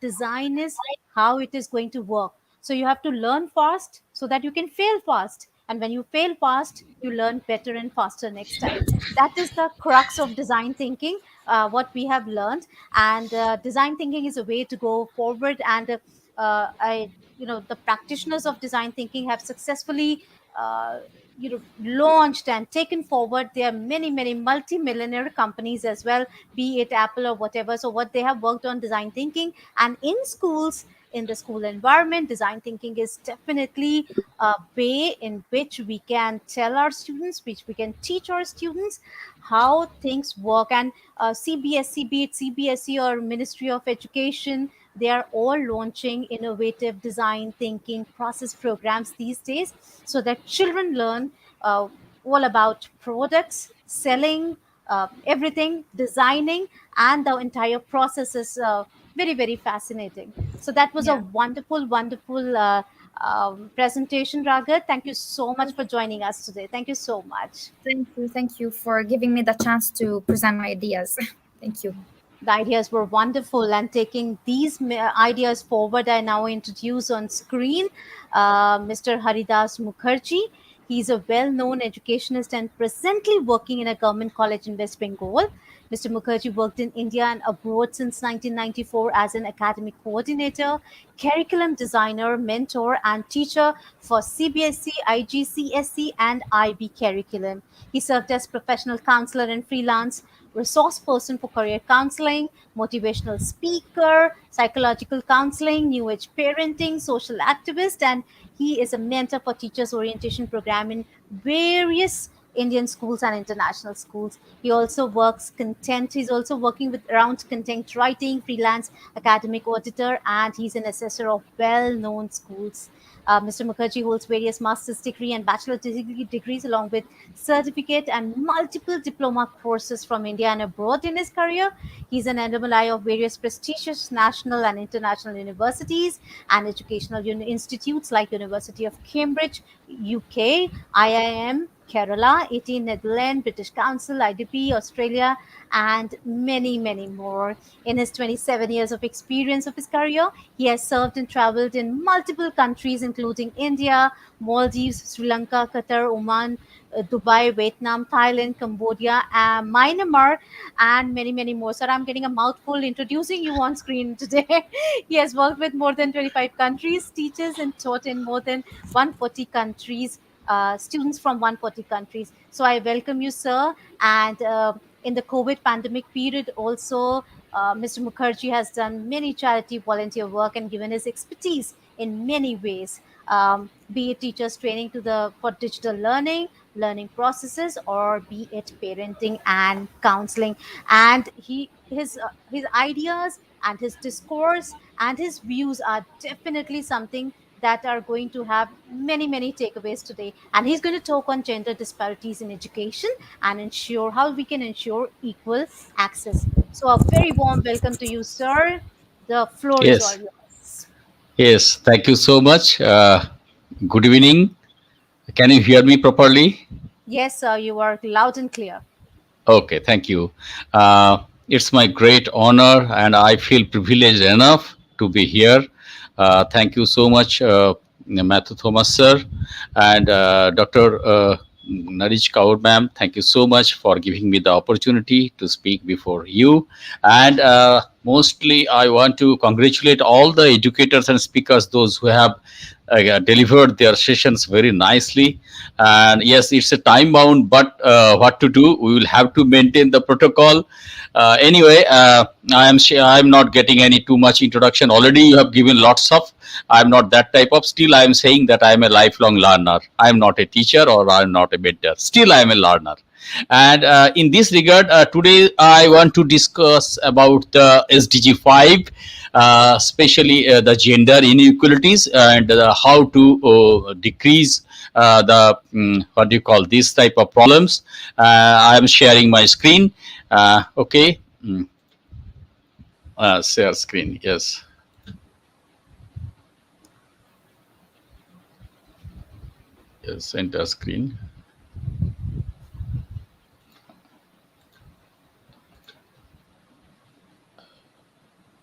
Design is how it is going to work. So you have to learn fast so that you can fail fast. And when you fail fast, you learn better and faster next time. That is the crux of design thinking, what we have learned. And design thinking is a way to go forward. And I, the practitioners of design thinking have successfully uh, launched and taken forward. There are many many multi-millionaire companies as well, be it Apple or whatever. So what they have worked on design thinking, and in schools, in the school environment, design thinking is definitely a way in which we can tell our students, which we can teach our students how things work. And CBSE, be it CBSE or Ministry of Education, they are all launching innovative design thinking process programs these days, so that children learn all about products, selling, everything, designing, and the entire process is very, very fascinating. So that was a Yeah. wonderful, wonderful presentation, Raghav. Thank you so much for joining us today. Thank you so much. Thank you. Thank you for giving me the chance to present my ideas. Thank you. The ideas were wonderful, and taking these ideas forward, I now introduce on screen Mr. Haridas Mukherjee. He's a well-known educationist and presently working in a government college in West Bengal. Mr. Mukherjee worked in India and abroad since 1994 as an academic coordinator, curriculum designer, mentor, and teacher for CBSE, IGCSE, and IB curriculum. He served as professional counselor and freelance resource person for career counseling, motivational speaker, psychological counseling, new age parenting, social activist, and he is a mentor for teachers orientation program in various Indian schools and international schools. He also works content. He's also working with around content writing, freelance academic auditor, and he's an assessor of well-known schools. Mr. Mukherjee holds various master's degree and bachelor degrees along with certificate and multiple diploma courses from India and abroad in his career. He's an alumni of various prestigious national and international universities and educational institutes like University of Cambridge, UK, IIM, Kerala, 18 Netherlands, British Council, IDP, Australia, and many, many more. In his 27 years of experience of his career, he has served and traveled in multiple countries, including India, Maldives, Sri Lanka, Qatar, Oman, Dubai, Vietnam, Thailand, Cambodia, Myanmar, and many, many more. Sir, I'm getting a mouthful introducing you on screen today. He has worked with more than 25 countries, teaches and taught in more than 140 countries, students from 140 countries. So I welcome you, sir. And in the COVID pandemic period, also, Mr. Mukherjee has done many charity volunteer work and given his expertise in many ways, be it teachers training for digital learning processes, or be it parenting and counseling. And his ideas and his discourse and his views are definitely something that are going to have many many takeaways today. And he's going to talk on gender disparities in education and ensure how we can ensure equal access. So a very warm welcome to you, sir. The floor is all Yes, yours. yes. Thank you so much. Good evening. Can you hear me properly? Yes, sir, you are loud and clear. Okay, thank you. It's my great honor, and I feel privileged enough to be here. Thank you so much, Matthew Thomas sir, and Dr. Narish Kaur ma'am. Thank you so much for giving me the opportunity to speak before you. And mostly, I want to congratulate all the educators and speakers, those who have delivered their sessions very nicely. And yes, it's a time bound, but what to do, we will have to maintain the protocol. Anyway, I'm not getting any too much introduction. Already you have given lots of. I'm not that type of. Still I am saying that I am a lifelong learner. I am not a teacher or I am not a mentor. Still I am a learner. And in this regard, today I want to discuss about the SDG 5, especially the gender inequalities, and how to decrease the what do you call this type of problems. I am sharing my screen. Okay. Share screen. Yes. Yes. Enter screen.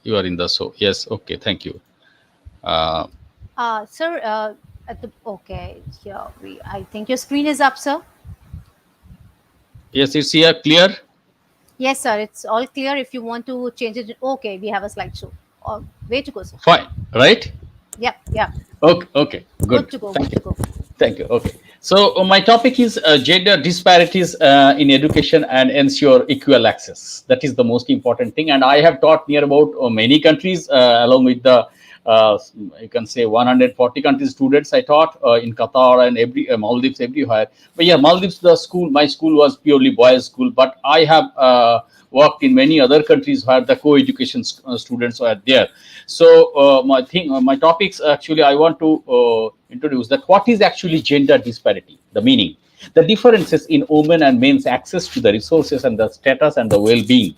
You are in the show. Yes. Okay. Thank you. Uh, Sir, okay, here I think your screen is up, sir. yes. It's here. Clear. Yes, sir, it's all clear. If you want to change it, okay, we have a slideshow. Oh, way to go, sir. Fine. Right. Yep, yep. Okay. Okay. Good Good. to go, Thank good to you. go. Thank you. Okay. So my topic is gender disparities in education and ensure equal access. That is the most important thing. And I have taught near about many countries along with the you can say 140 countries students I taught in Qatar and every Maldives everywhere. But yeah, Maldives my school was purely boys school. But I have worked in many other countries where the co-education students are there. So my topics actually I want to introduce that what is actually gender disparity, the meaning, the differences in women and men's access to the resources and the status and the well-being,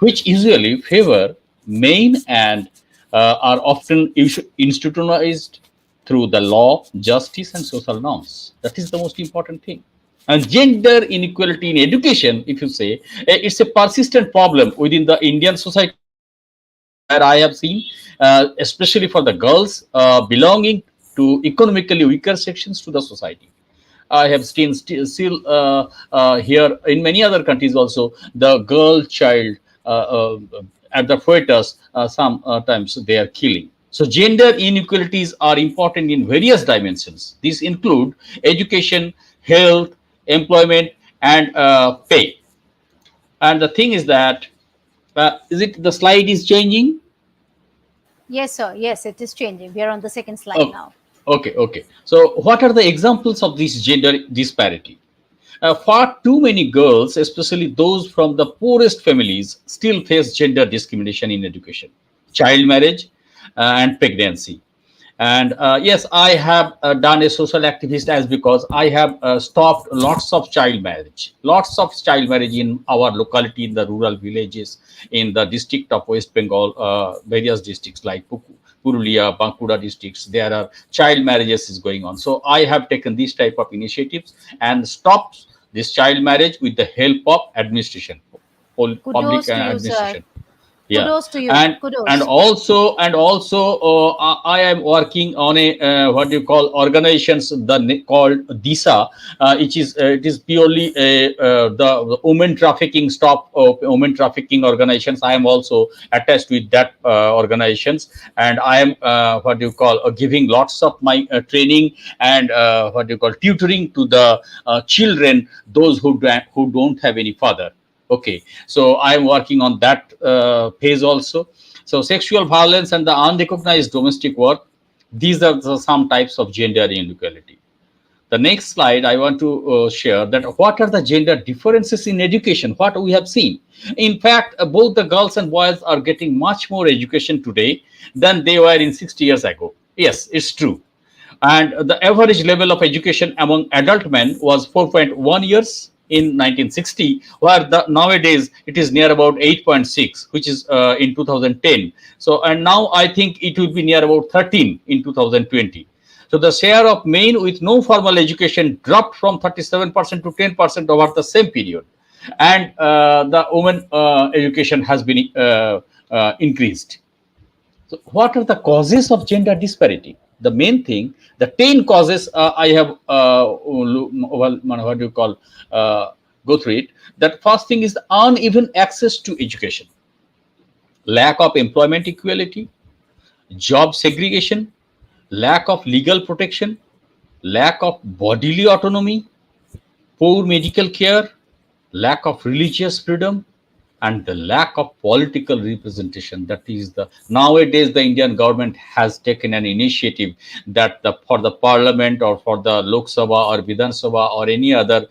which usually favor men and are often institutionalized through the law, justice, and social norms. That is the most important thing. And gender inequality in education, if you say, it's a persistent problem within the Indian society where I have seen, especially for the girls belonging to economically weaker sections to the society. I have seen still here in many other countries also the girl child at the fetus sometimes they are killing. So gender inequalities are important in various dimensions. These include education, health, employment, and pay. And the thing is that is it the slide is changing? Yes, sir. Yes, it is changing. We are on the second slide Oh, now. okay, okay. So, what are the examples of this gender disparity? Far too many girls, especially those from the poorest families, still face gender discrimination in education, child marriage, and pregnancy. And yes, I have done a social activist as because I have stopped lots of child marriage in our locality, in the rural villages, in the district of West Bengal, various districts like Purulia, Bankura districts. There are child marriages is going on. So I have taken these type of initiatives and stopped this child marriage with the help of administration, public Kudos to you, sir. administration. Yeah. Kudos to you. And Kudos. also I am working on a what do you call organizations called DISA, which is it is purely the women trafficking stop women trafficking organizations. I am also attached with that organizations, and I am what do you call giving lots of my training and what do you call tutoring to the children, those who don't have any father. Okay, so I'm working on that phase also. So sexual violence and the unrecognized domestic work, these are some types of gender inequality. The next slide I want to share that what are the gender differences in education, what we have seen. In fact, both the girls and boys are getting much more education today than they were in 60 years ago. Yes, it's true. And the average level of education among adult men was 4.1 years in 1960, where nowadays it is near about 8.6, which is in 2010. So, and now I think it will be near about 13 in 2020. So the share of men with no formal education dropped from 37% to 10% over the same period, and the women education has been increased. So, what are the causes of gender disparity? The main thing, the 10 causes I have, well, what do you call, go through it. That first thing is the uneven access to education, lack of employment equality, job segregation, lack of legal protection, lack of bodily autonomy, poor medical care, lack of religious freedom, and the lack of political representation. That is the nowadays the Indian government has taken an initiative that for the parliament or for the Lok Sabha or Vidhan Sabha or any other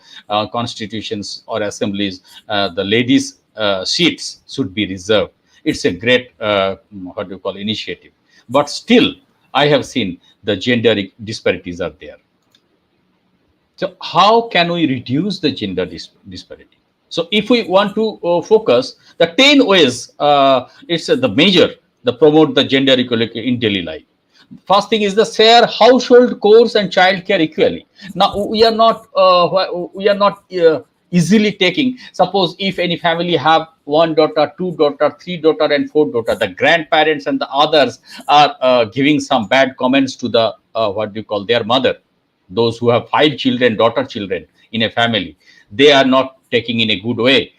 constitutions or assemblies, the ladies seats should be reserved. It's a great what do you call initiative, but still I have seen the gender disparities are there. So how can we reduce the gender disparity? So if we want to focus the 10 ways, it's the major, the promote the gender equality in daily life. First thing is the share household chores and childcare equally. Now we are not easily taking. Suppose if any family have one daughter, two daughter, three daughter, and four daughter, the grandparents and the others are giving some bad comments to the what do you call their mother. Those who have five children, daughter children in a family, they are not taking in a good way.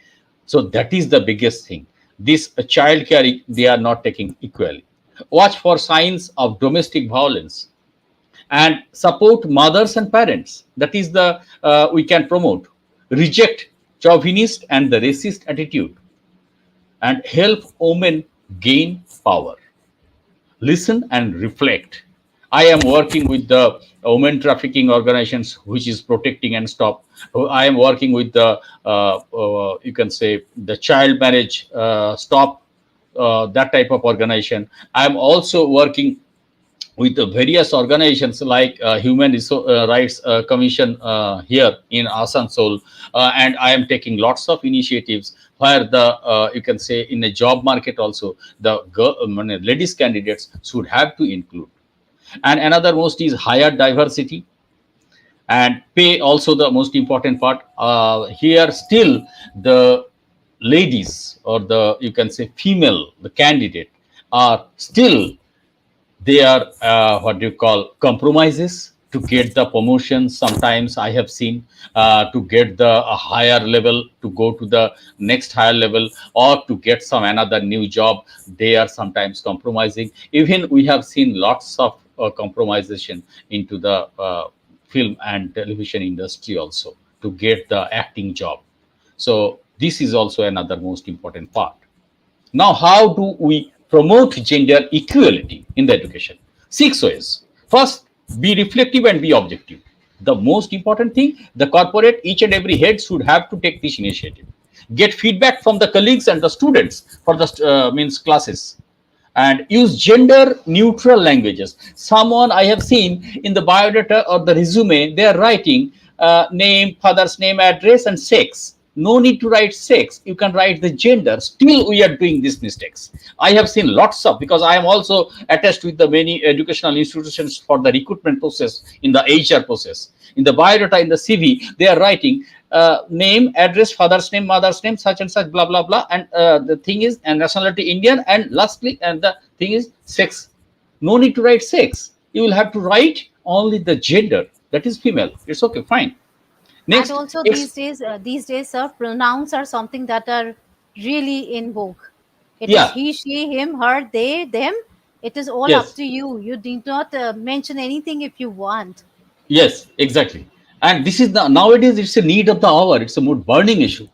So that is the biggest thing. This child care they are not taking equally. Watch for signs of domestic violence and support mothers and parents. That is the we can promote. Reject chauvinist and the racist attitude and help women gain power. Listen and reflect. I am working with the women trafficking organizations, which is protecting and stop. I am working with the you can say the child marriage stop, that type of organization. I am also working with the various organizations like Human Rights Commission here in Asansol, and I am taking lots of initiatives where the you can say in the job market also the ladies candidates should have to include. And another most is higher diversity and pay, also the most important part. Here still the ladies or the you can say female the candidate are still they are what do you call compromises to get the promotion. Sometimes I have seen to get the a higher level, to go to the next higher level, or to get some another new job, they are sometimes compromising. Even we have seen lots of compromisation into the film and television industry also to get the acting job. So this is also another most important part. Now, how do we promote gender equality in the education? 6 ways. First, be reflective and be objective. The most important thing, the corporate, each and every head should have to take this initiative. Get feedback from the colleagues and the students for the means classes, and use gender neutral languages. Someone I have seen in the biodata or the resume, they are writing name, father's name, address, and sex. No need to write sex. You can write the gender. Still, we are doing these mistakes. I have seen lots of, because I am also attached with the many educational institutions for the recruitment process in the HR process. In the biodata, in the CV, they are writing name, address, father's name, mother's name, such and such, blah, blah, blah. And the thing is, and nationality Indian, and lastly, and the thing is sex. No need to write sex. You will have to write only the gender. That is female. It's okay, fine. And Next, also these days, sir, pronouns are something that are really in vogue. It is yeah, he, she, him, her, they, them. It is all up yes, to you. You need not mention anything if you want. yes, exactly. And this is the nowadays it's a need of the hour. It's a more burning issue.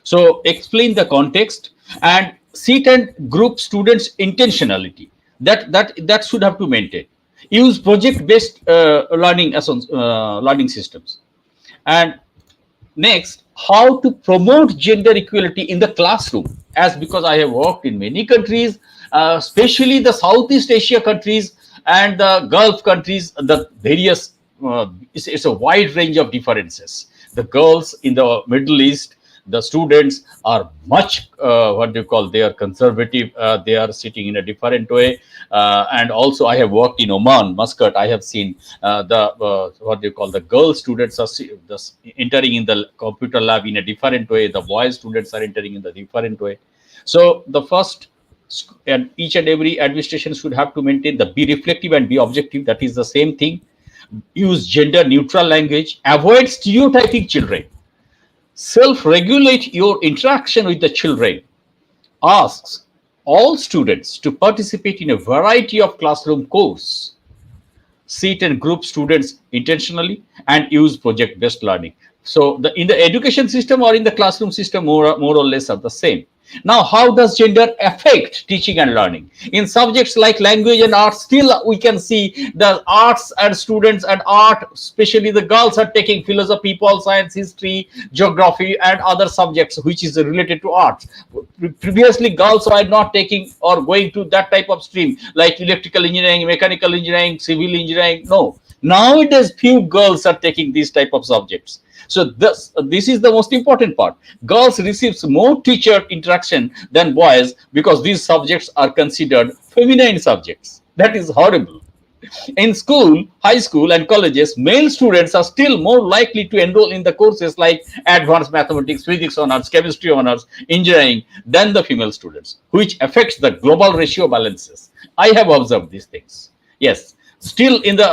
So explain the context and sit and group students intentionality. That should have to maintain. Use project-based learning systems. And next, how to promote gender equality in the classroom. As because I have worked in many countries, especially the Southeast Asia countries and the Gulf countries, the various, it's a wide range of differences. The girls in the Middle East, the students are much, what do you call, they are conservative, they are sitting in a different way. And also I have worked in Oman, Muscat, I have seen what do you call, the girl students are entering in the computer lab in a different way, the boy students are entering in the different way. So the first, and each and every administration should have to maintain the be reflective and be objective. That is the same thing. Use gender neutral language, avoid stereotyping children, self-regulate your interaction with the children. Asks all students to participate in a variety of classroom courses. Sit and group students intentionally and use project-based learning. So in the education system or in the classroom system, more or less are the same. Now, how does gender affect teaching and learning? In subjects like language and art, still we can see the arts and students and art, especially the girls, are taking philosophy, political science, history, geography, and other subjects which is related to art. Previously, girls were not taking or going to that type of stream like electrical engineering, mechanical engineering, civil engineering. No, Nowadays, few girls are taking these type of subjects. So this is the most important part. Girls receives more teacher interaction than boys because these subjects are considered feminine subjects. That is horrible. In school, high school, and colleges, male students are still more likely to enroll in the courses like advanced mathematics, physics honors, chemistry honors, engineering than the female students, which affects the global ratio balances. I have observed these things. Yes, still in the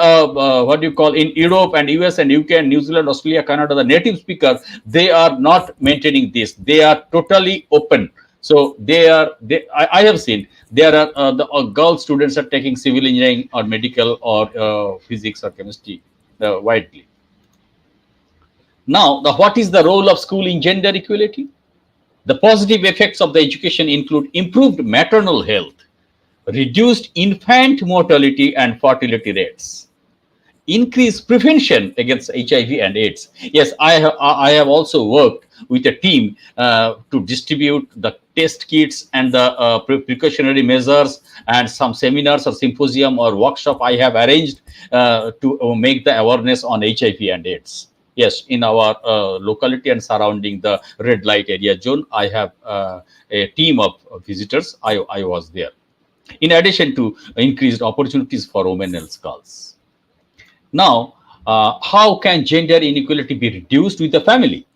what do you call, in Europe and US and UK and New Zealand, Australia, Canada, the native speaker, they are not maintaining this. They are totally open. So I have seen there are the girl students are taking civil engineering or medical or physics or chemistry widely. Now, what is the role of school in gender equality? The positive effects of the education include improved maternal health, reduced infant mortality and fertility rates, increase prevention against HIV and AIDS. Yes, I have also worked with a team to distribute the test kits and the precautionary measures, and some seminars or symposium or workshop I have arranged to make the awareness on HIV and AIDS. Yes, in our locality and surrounding the red light area zone, I have a team of visitors. I was there. In addition to increased opportunities for women and girls. Now, how can gender inequality be reduced with the family?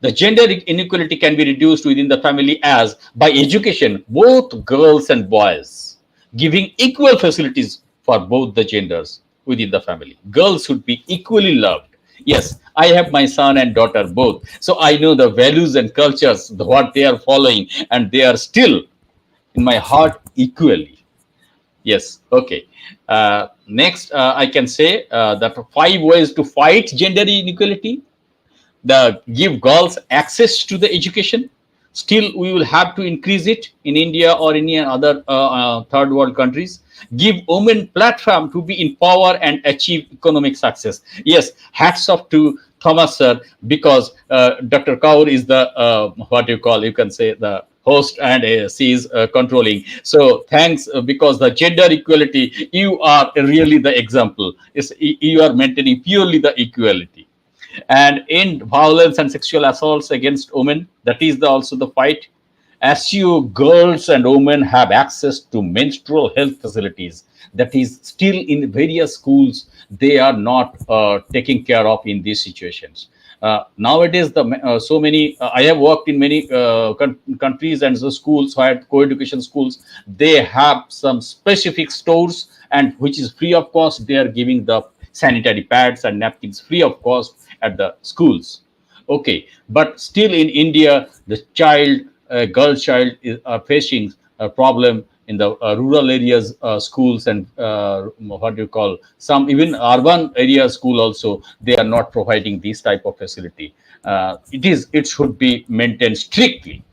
The gender inequality can be reduced within the family as by education, both girls and boys, giving equal facilities for both the genders within the family. Girls should be equally loved. Yes, I have my son and daughter both. So I know the values and cultures, what they are following, and they are still in my heart equally. Yes. Okay. Next, I can say that 5 ways to fight gender inequality. The give girls access to the education. Still, we will have to increase it in India or any other third world countries. Give women platform to be in power and achieve economic success. Yes, hats off to Thomas sir, because Dr. Kaur is the what you call, you can say, the host, and she is controlling. So thanks, because the gender equality, you are really the example. You are maintaining purely the equality. And end violence and sexual assaults against women, that is also the fight. As you girls and women have access to menstrual health facilities, that is still in various schools they are not taken care of in these situations. Nowadays, so many I have worked in many countries and the schools, co-education schools, they have some specific stores, and which is free of cost. They are giving the sanitary pads and napkins free of cost at the schools. Okay, but still in India, the girl child is facing a problem in the rural areas, schools, and what do you call, some even urban area school also, they are not providing this type of facility. It should be maintained strictly.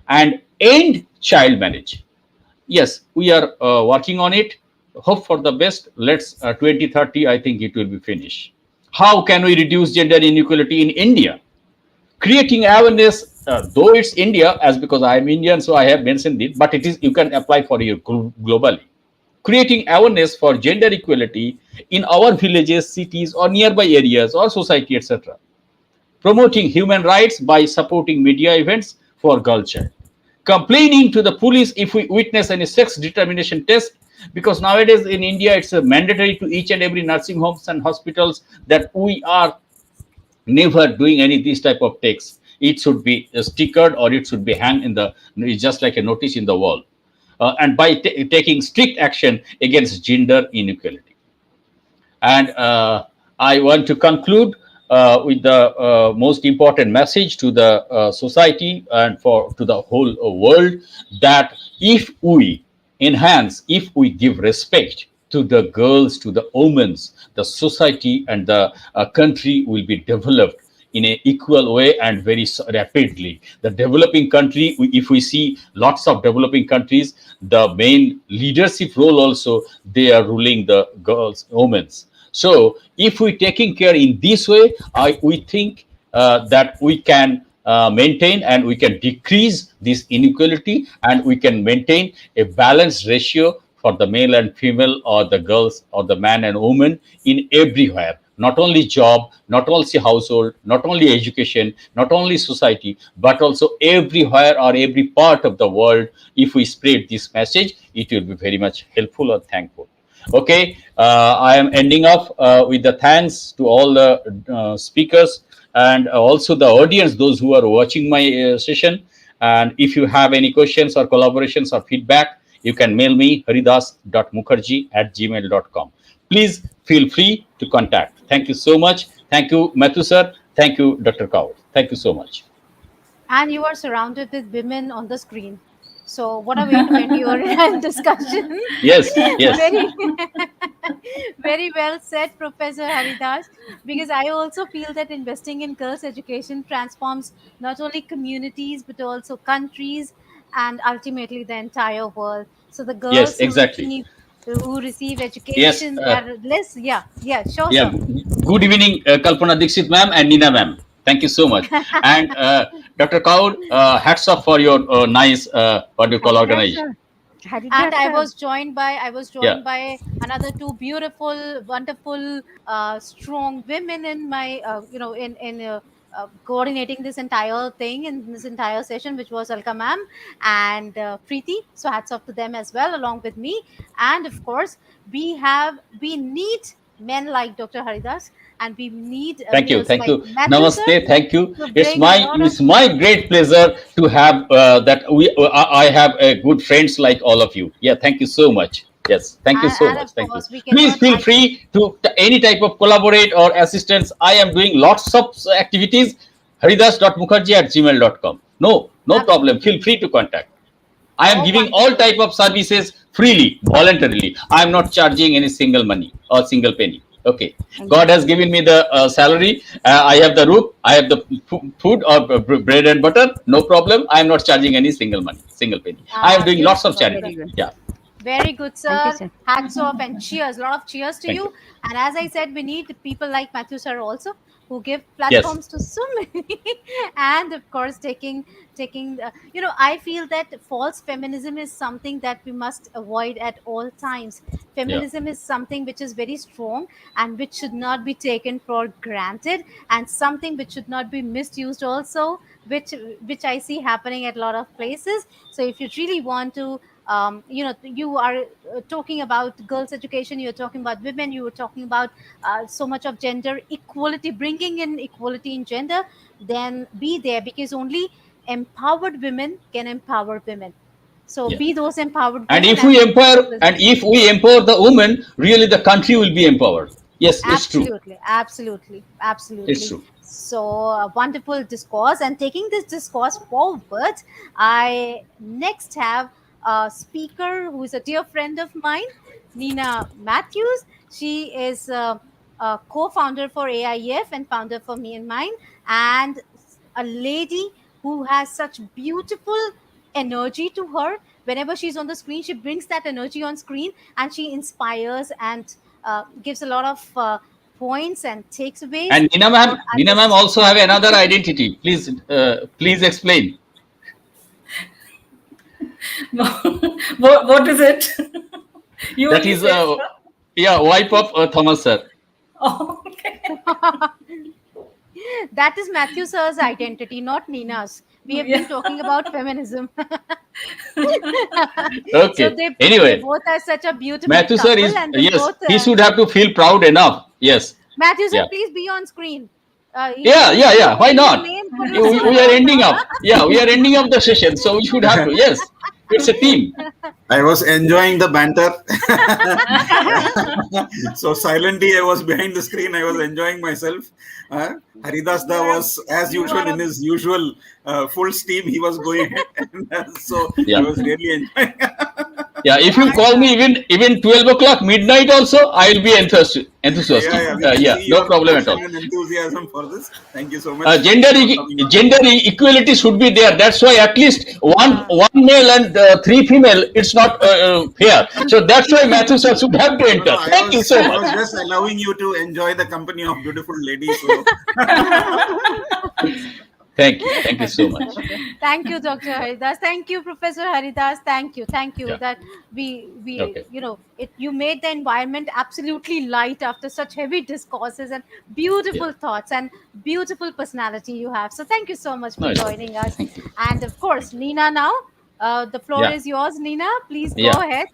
And end child marriage. Yes, we are working on it. Hope for the best. Let's 2030, I think it will be finished. How can we reduce gender inequality in India? Creating awareness, though it's India, as because I am Indian, so I have mentioned it, but it is, you can apply for your globally. Creating awareness for gender equality in our villages, cities, or nearby areas, or society, etc. Promoting human rights by supporting media events for girl child. Complaining to the police if we witness any sex determination test, because nowadays in India it's mandatory to each and every nursing homes and hospitals that we are never doing any these type of text. It should be stickered, or it should be hanged in the, just like a notice in the wall. And by taking strict action against gender inequality. And I want to conclude with the most important message to the society and to the whole world, that if we enhance, if we give respect to the girls, to the women, the society and the country will be developed in an equal way and very rapidly. The developing country, if we see lots of developing countries, the main leadership role also, they are ruling the girls, women. So if we taking care in this way, we think that we can maintain and we can decrease this inequality, and we can maintain a balanced ratio for the male and female, or the girls or the man and woman, in everywhere. Not only job, not only household, not only education, not only society, but also everywhere or every part of the world. If we spread this message, it will be very much helpful or thankful. Okay, I am ending up with the thanks to all the speakers, and also the audience, those who are watching my session. And if you have any questions or collaborations or feedback, you can mail me haridas.mukherjee@gmail.com. Please feel free to contact. Thank you so much. Thank you, Mathu sir. Thank you, Dr. Kaur. Thank you so much. And you are surrounded with women on the screen. So what a way to end your discussion. Yes, yes. Very, very well said, Professor Haridas, because I also feel that investing in girls' education transforms not only communities, but also countries and ultimately the entire world. So the Yes, girls exactly. who receive Yes, education, they're less, yeah, sure, yeah. sir. Good evening, Kalpana Dixit ma'am and Nina ma'am. Thank you so much. And Dr. Kaur, hats off for your nice, what do you call, Haridas organization. sir. And Haridas sir. I was Yeah. joined by another two beautiful, wonderful, strong women in my coordinating this entire thing in this entire session, which was Alka ma'am and Preeti. So hats off to them as well, along with me. And of course, we need men like Dr. Haridas, and we need Thank you, males thank like you. Matthew sir Namaste, thank you. to bring a lot of. It's my great pleasure to have that I have good friends like all of you. Yeah, thank you so much. Yes, thank you so And much. of Thank you. course, we Please cannot. feel free to any type of collaborate or assistance. I am doing lots of activities. haridas.mukherjee@gmail.com. No problem. Absolutely. Feel free to contact. I am Oh, giving all wonderful. type of services freely, voluntarily. I am not charging any single money or single penny. Okay. God has Exactly. given me the salary. I have the roof. I have the food or bread and butter. No problem. I am not charging any single money, single penny. I am doing lots Beautiful, of Doctor. charity. Very good. Yeah. Very good, Thank you, sir. sir. Hats off and cheers. A lot of cheers to Thank you. you. And as I said, we need people like Matthew, sir, also, who give Yes. platforms to so many. And of course, I feel that false feminism is something that we must avoid at all times. Yeah. Feminism is something which is very strong and which should not be taken for granted, and something which should not be misused also, which I see happening at a lot of places. So if you really want to you are talking about girls education, you're talking about women, you were talking about so much of gender equality, bringing in equality in gender, then be there, because only empowered women can empower women. So Yeah. be those empowered And women if and we be those empower, and if we empower the woman, really the country will be empowered. Yes, it's true. Absolutely, absolutely, It's absolutely. true. So a wonderful discourse. And taking this discourse forward, I next have a speaker who is a dear friend of mine, Nina Matthews. She is a co-founder for AIF and founder for Me and Mine, and a lady who has such beautiful energy to her. Whenever she's on the screen, she brings that energy on screen, and she inspires and gives a lot of points and takeaways And for Nina ma'am others. also have another identity. Please explain. What is it? You That only is, say so. yeah, wife of Thomas sir. Oh, okay. That is Matthew sir's identity, not Nina's. We have been Yeah. talking about feminism. So Okay. they Anyway, both are such a beautiful Matthew sir couple, is, and they yes, both he should have to feel proud enough. Yes. Matthew sir, Yeah. please be on screen. Yeah. Why Putting your not? name, put your We photo. are ending up. Yeah, we are ending up the session. So we should have to. Yes. It's a team. I was enjoying the banter. So silently, I was behind the screen. I was enjoying myself. Haridas Da was, as You usual, are in a his usual full steam. He was going ahead. So I Yeah. was really enjoying. Yeah. If you call me even 12 o'clock midnight also, I will be enthusiastic. We can Yeah. see No your problem at passion all. and enthusiasm for this. Thank you so much for coming on. Gender equality should be there. That's why at least one male and three female, it's not fair. So that's why Matthew sir should have to No, enter. Thank you so I much. was just allowing you to enjoy the company of beautiful ladies. So Thank you. Thank you so much. Thank you, Dr. Haridas. Thank you, Professor Haridas. Thank you. Thank you Yeah. that we Okay. you made the environment absolutely light after such heavy discourses and Yeah. beautiful thoughts and beautiful personality you have. So thank you so much No, for it's okay. joining us. Thank you. And of course, Thank you. Nina now. The floor Yeah. is yours, Nina. Please go Yeah. ahead.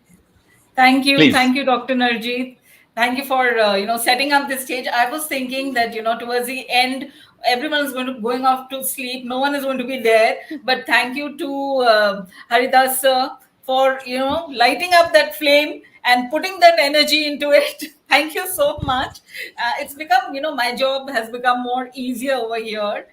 Please. Thank you, Dr. Narjeet. Thank you for setting up this stage. I was thinking that towards the end, everyone is going off to sleep. No one is going to be there. But thank you to Haridas sir for lighting up that flame and putting that energy into it. Thank you so much. It's become my job has become more easier over here.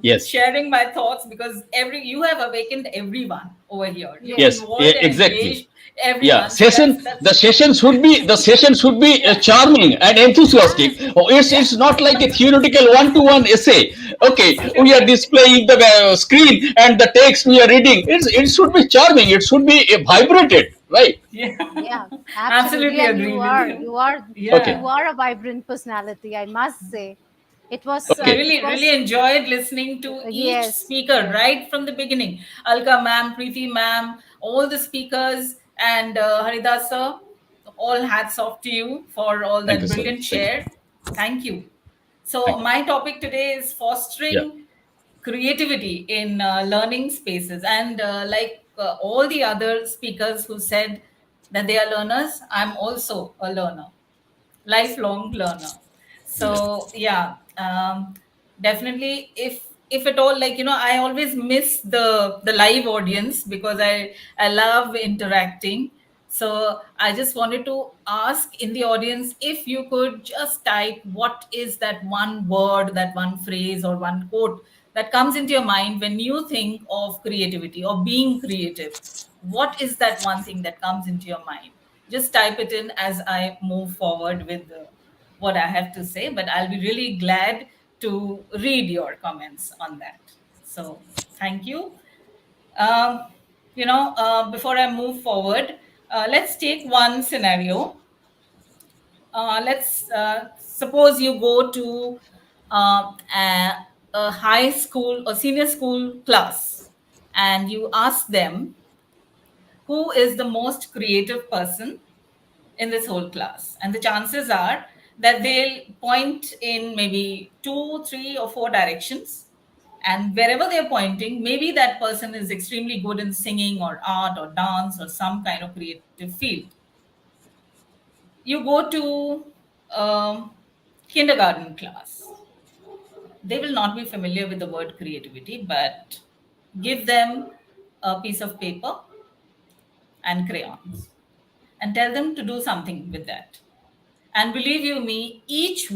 Yes. Sharing my thoughts because you have awakened everyone over here. You've Yes. Yes. involved and Exactly. engaged Yeah, everyone. So session. that's The session should be yeah. charming and enthusiastic. Yes. Oh, Yeah, it's not like a theoretical one-to-one essay. Okay, we are absolutely. displaying the screen and the text we are reading. It should be charming. It should be vibrated, right? Yeah, Yeah, absolutely. absolutely And agree you with are, you. Okay. Yeah. you are a vibrant personality, I must say. Okay. Really, really enjoyed listening to each Yes, speaker right from the beginning. Alka ma'am, Preeti ma'am, all the speakers, and Haridas sir, all hats off to you for all Thank you that so much. brilliant Thank you. share. Thank you. So, Thank you. my topic today is Yeah. fostering creativity in learning spaces. And like all the other speakers who said that they are learners, I'm also a learner, lifelong learner. Yeah. So yeah, definitely, if at all, like I always miss the live audience because I love interacting. So I just wanted to ask in the audience if you could just type what is that one word, that one phrase, or one quote that comes into your mind when you think of creativity or being creative. What is that one thing that comes into your mind? Just type it in as I move forward with what I have to say, but I'll be really glad to read your comments on that. So, thank you. Um, Before I move forward, let's take one scenario. Let's suppose you go to a high school or senior school class and you ask them who is the most creative person in this whole class. And the chances are that they'll point in maybe two, three, or four directions. And wherever they're pointing, maybe that person is extremely good in singing or art or dance or some kind of creative field. You go to kindergarten class, they will not be familiar with the word creativity, but give them a piece of paper and crayons and tell them to do something with that. And believe you me, each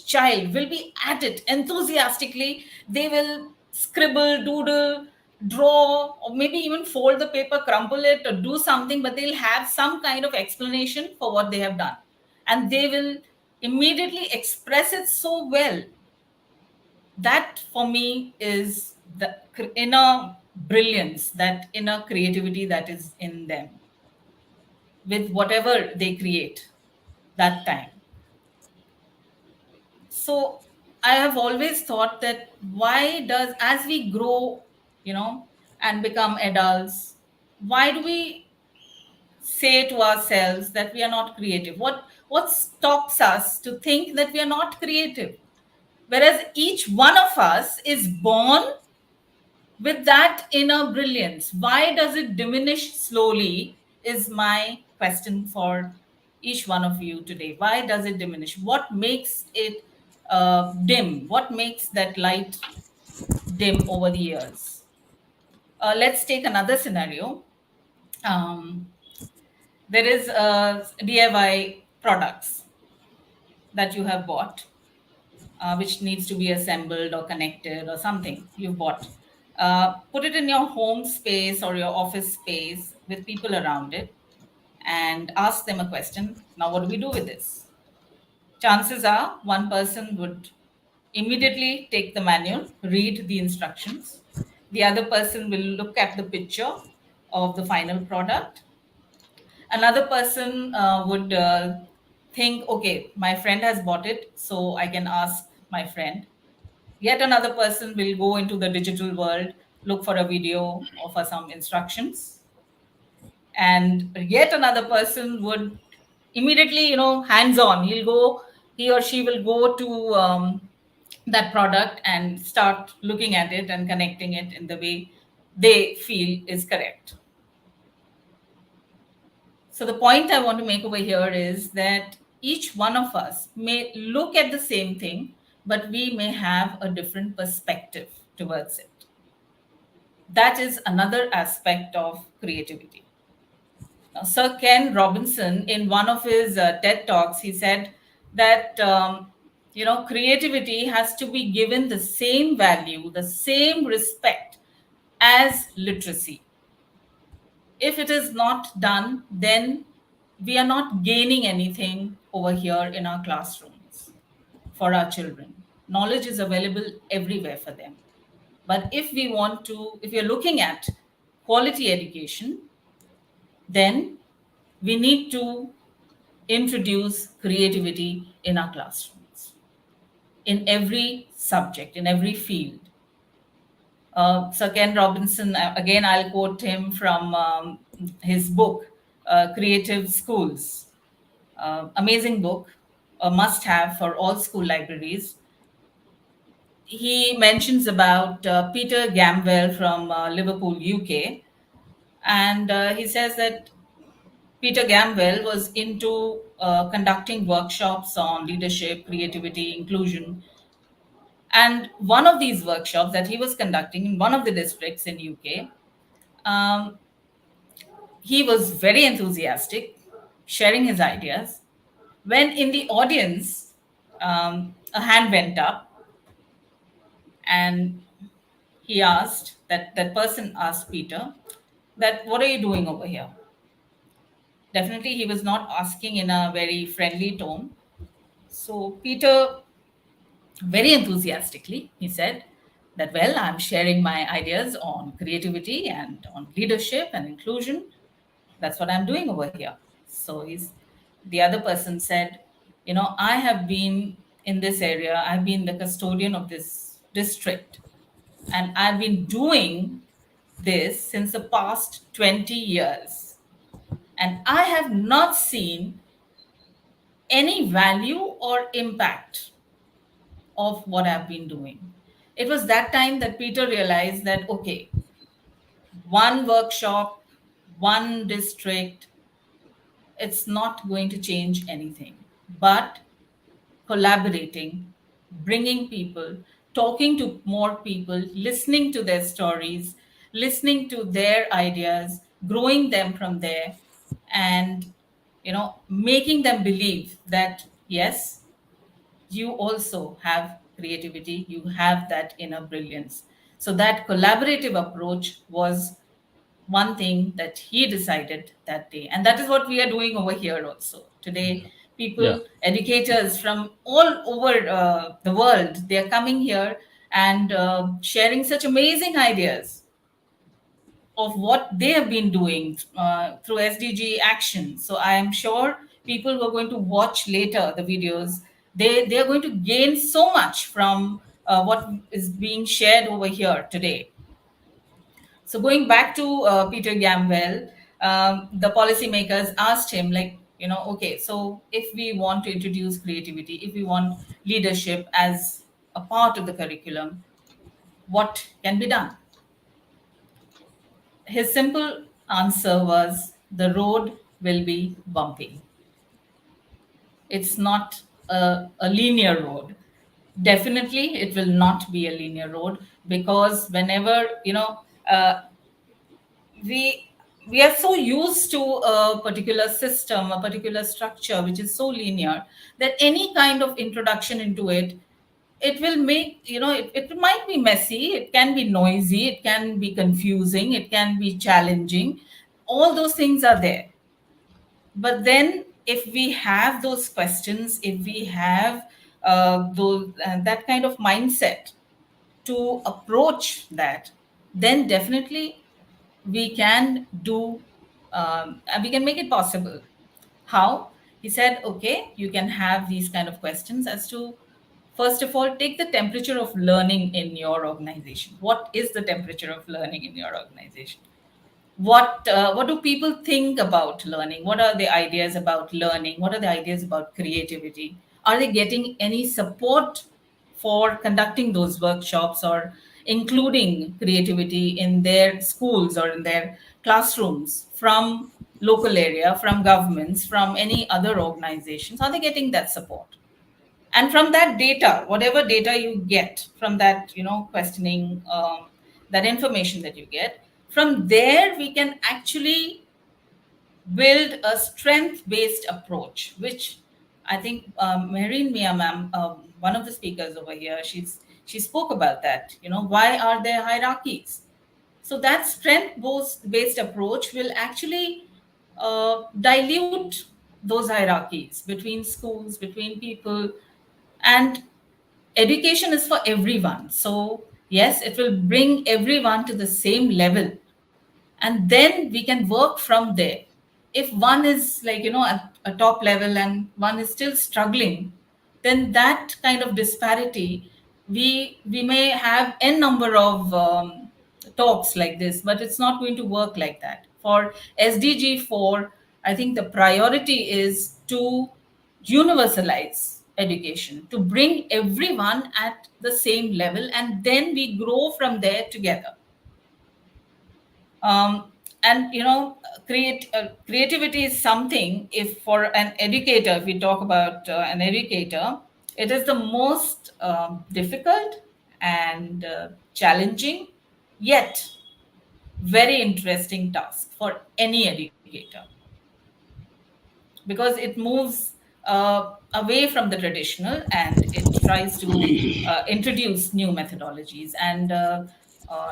child will be at it enthusiastically. They will scribble, doodle, draw, or maybe even fold the paper, crumple it, or do something, but they'll have some kind of explanation for what they have done. And they will immediately express it so well. That for me is the inner brilliance, that inner creativity that is in them with whatever they create that time. So I have always thought that why does, as we grow, and become adults, why do we say to ourselves that we are not creative? What stops us to think that we are not creative? Whereas each one of us is born with that inner brilliance. Why does it diminish slowly? Is my question for each one of you today. Why does it diminish? What makes it dim? What makes that light dim over the years? Let's take another scenario. Um, there is DIY products that you have bought, which needs to be assembled or connected or something you've bought. Put it in your home space or your office space with people around it and ask them a question. Now, what do we do with this? Chances are one person would immediately take the manual, read the instructions. The other person will look at the picture of the final product. Another person would think, okay, my friend has bought it, so I can ask my friend. Yet another person will go into the digital world, look for a video or for some instructions, and yet another person would immediately, hands on, he or she will go to that product and start looking at it and connecting it in the way they feel is correct. So the point I want to make over here is that each one of us may look at the same thing, but we may have a different perspective towards it. That is another aspect of creativity. Now, Sir Ken Robinson, in one of his TED Talks, he said that creativity has to be given the same value, the same respect as literacy. If it is not done, then we are not gaining anything over here in our classrooms for our children. Knowledge is available everywhere for them. But if we are looking at quality education, then we need to introduce creativity in our classrooms, in every subject, in every field. Sir Ken Robinson, again, I'll quote him from his book, Creative Schools. Amazing book, a must-have for all school libraries. He mentions about Peter Gamwell from Liverpool, UK. And he says that Peter Gamwell was into conducting workshops on leadership, creativity, inclusion. And one of these workshops that he was conducting in one of the districts in UK, he was very enthusiastic, sharing his ideas. When in the audience, a hand went up, and that person asked Peter, that what are you doing over here? Definitely, he was not asking in a very friendly tone. So Peter, very enthusiastically, he said that, well, I'm sharing my ideas on creativity and on leadership and inclusion. That's what I'm doing over here. So the other person said, I have been in this area, I've been the custodian of this district, and I've been doing this since the past 20 years. And I have not seen any value or impact of what I've been doing. It was that time that Peter realized that, okay, one workshop, one district, it's not going to change anything. But collaborating, bringing people, talking to more people, listening to their stories, listening to their ideas, growing them from there, and making them believe that yes, you also have creativity, you have that inner brilliance. So that collaborative approach was one thing that he decided that day. And that is what we are doing over here also. Today, Yeah. people, educators from all over the world, they are coming here and sharing such amazing ideas of what they have been doing through SDG Action. So I am sure people who are going to watch later the videos, they are going to gain so much from what is being shared over here today. So going back to Peter Gamwell, the policymakers asked him, like, okay, so if we want to introduce creativity, if we want leadership as a part of the curriculum, what can be done? His simple answer was, the road will be bumpy. It's not a linear road. Definitely, it will not be a linear road, because whenever, we are so used to a particular system, a particular structure, which is so linear, that any kind of introduction into it, it will make, it might be messy, it can be noisy, it can be confusing, it can be challenging. All those things are there. But then if we have those questions, if we have that kind of mindset to approach that, then definitely we can do, we can make it possible. How? He said, okay, you can have these kind of questions as to First of all, take the temperature of learning in your organization. What is the temperature of learning in your organization? What do people think about learning? What are the ideas about learning? What are the ideas about creativity? Are they getting any support for conducting those workshops or including creativity in their schools or in their classrooms from local area, from governments, from any other organizations? Are they getting that support? And from that data, whatever data you get from that, questioning, that information that you get, from there we can actually build a strength-based approach, which I think Mahereen Mia ma'am, one of the speakers over here, she spoke about that. Why are there hierarchies? So that strength-based approach will actually dilute those hierarchies between schools, between people, and education is for everyone. So yes, it will bring everyone to the same level, and then we can work from there. If one is like, at a top level and one is still struggling, then that kind of disparity, we may have n number of talks like this, but it's not going to work like that. For SDG 4, I think the priority is to universalize education, to bring everyone at the same level, and then we grow from there together. And creativity is something, if for an educator, if we talk about an educator, it is the most difficult and challenging, yet very interesting task for any educator, because it moves away from the traditional and it tries to introduce new methodologies. And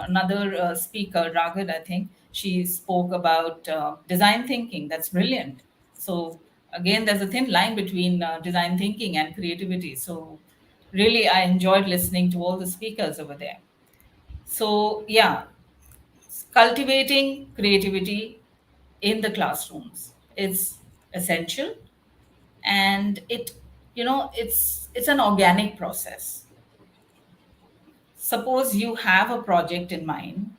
another speaker, Ragad, I think, she spoke about design thinking. That's brilliant. So again, there's a thin line between design thinking and creativity. So really, I enjoyed listening to all the speakers over there. So yeah, cultivating creativity in the classrooms is essential, and it's an organic process. Suppose you have a project in mind,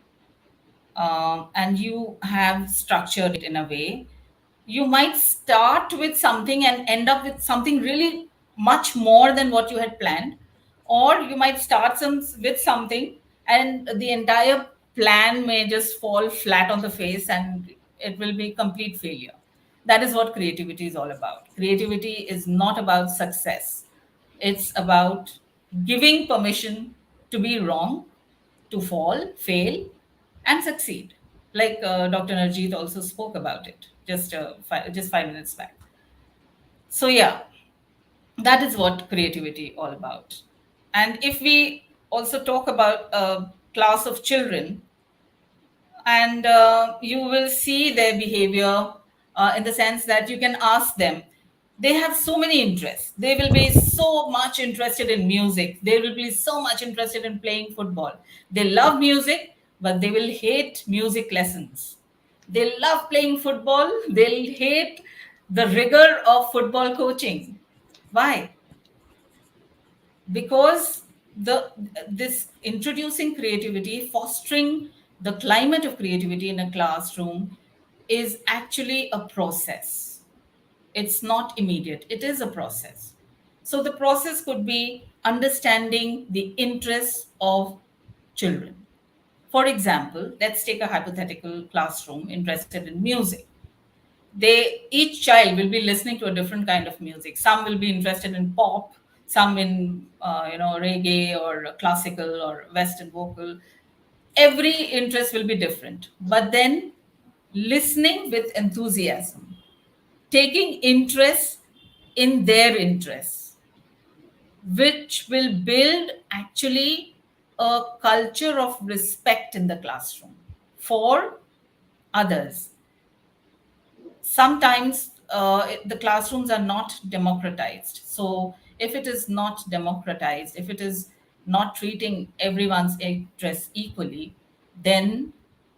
and you have structured it in a way. You might start with something and end up with something really much more than what you had planned, or you might start with something and the entire plan may just fall flat on the face and it will be complete failure. That is what creativity is all about. Creativity is not about success. It's about giving permission to be wrong, to fall, fail, and succeed. Like Dr. Narjeet also spoke about it just 5 minutes back. So yeah, that is what creativity all about. And if we also talk about a class of children, and you will see their behavior in the sense that you can ask them. They have so many interests. They will be so much interested in music. They will be so much interested in playing football. They love music, but they will hate music lessons. They love playing football. They'll hate the rigor of football coaching. Why? Because this introducing creativity, fostering the climate of creativity in a classroom is actually a process. It's not immediate, it is a process. So the process could be understanding the interests of children. For example, let's take a hypothetical classroom interested in music. Each child will be listening to a different kind of music. Some will be interested in pop, some in reggae or classical or western vocal. Every interest will be different, but then listening with enthusiasm, taking interest in their interests, which will build actually a culture of respect in the classroom for others. Sometimes the classrooms are not democratized. So if it is not democratized, if it is not treating everyone's interests equally, then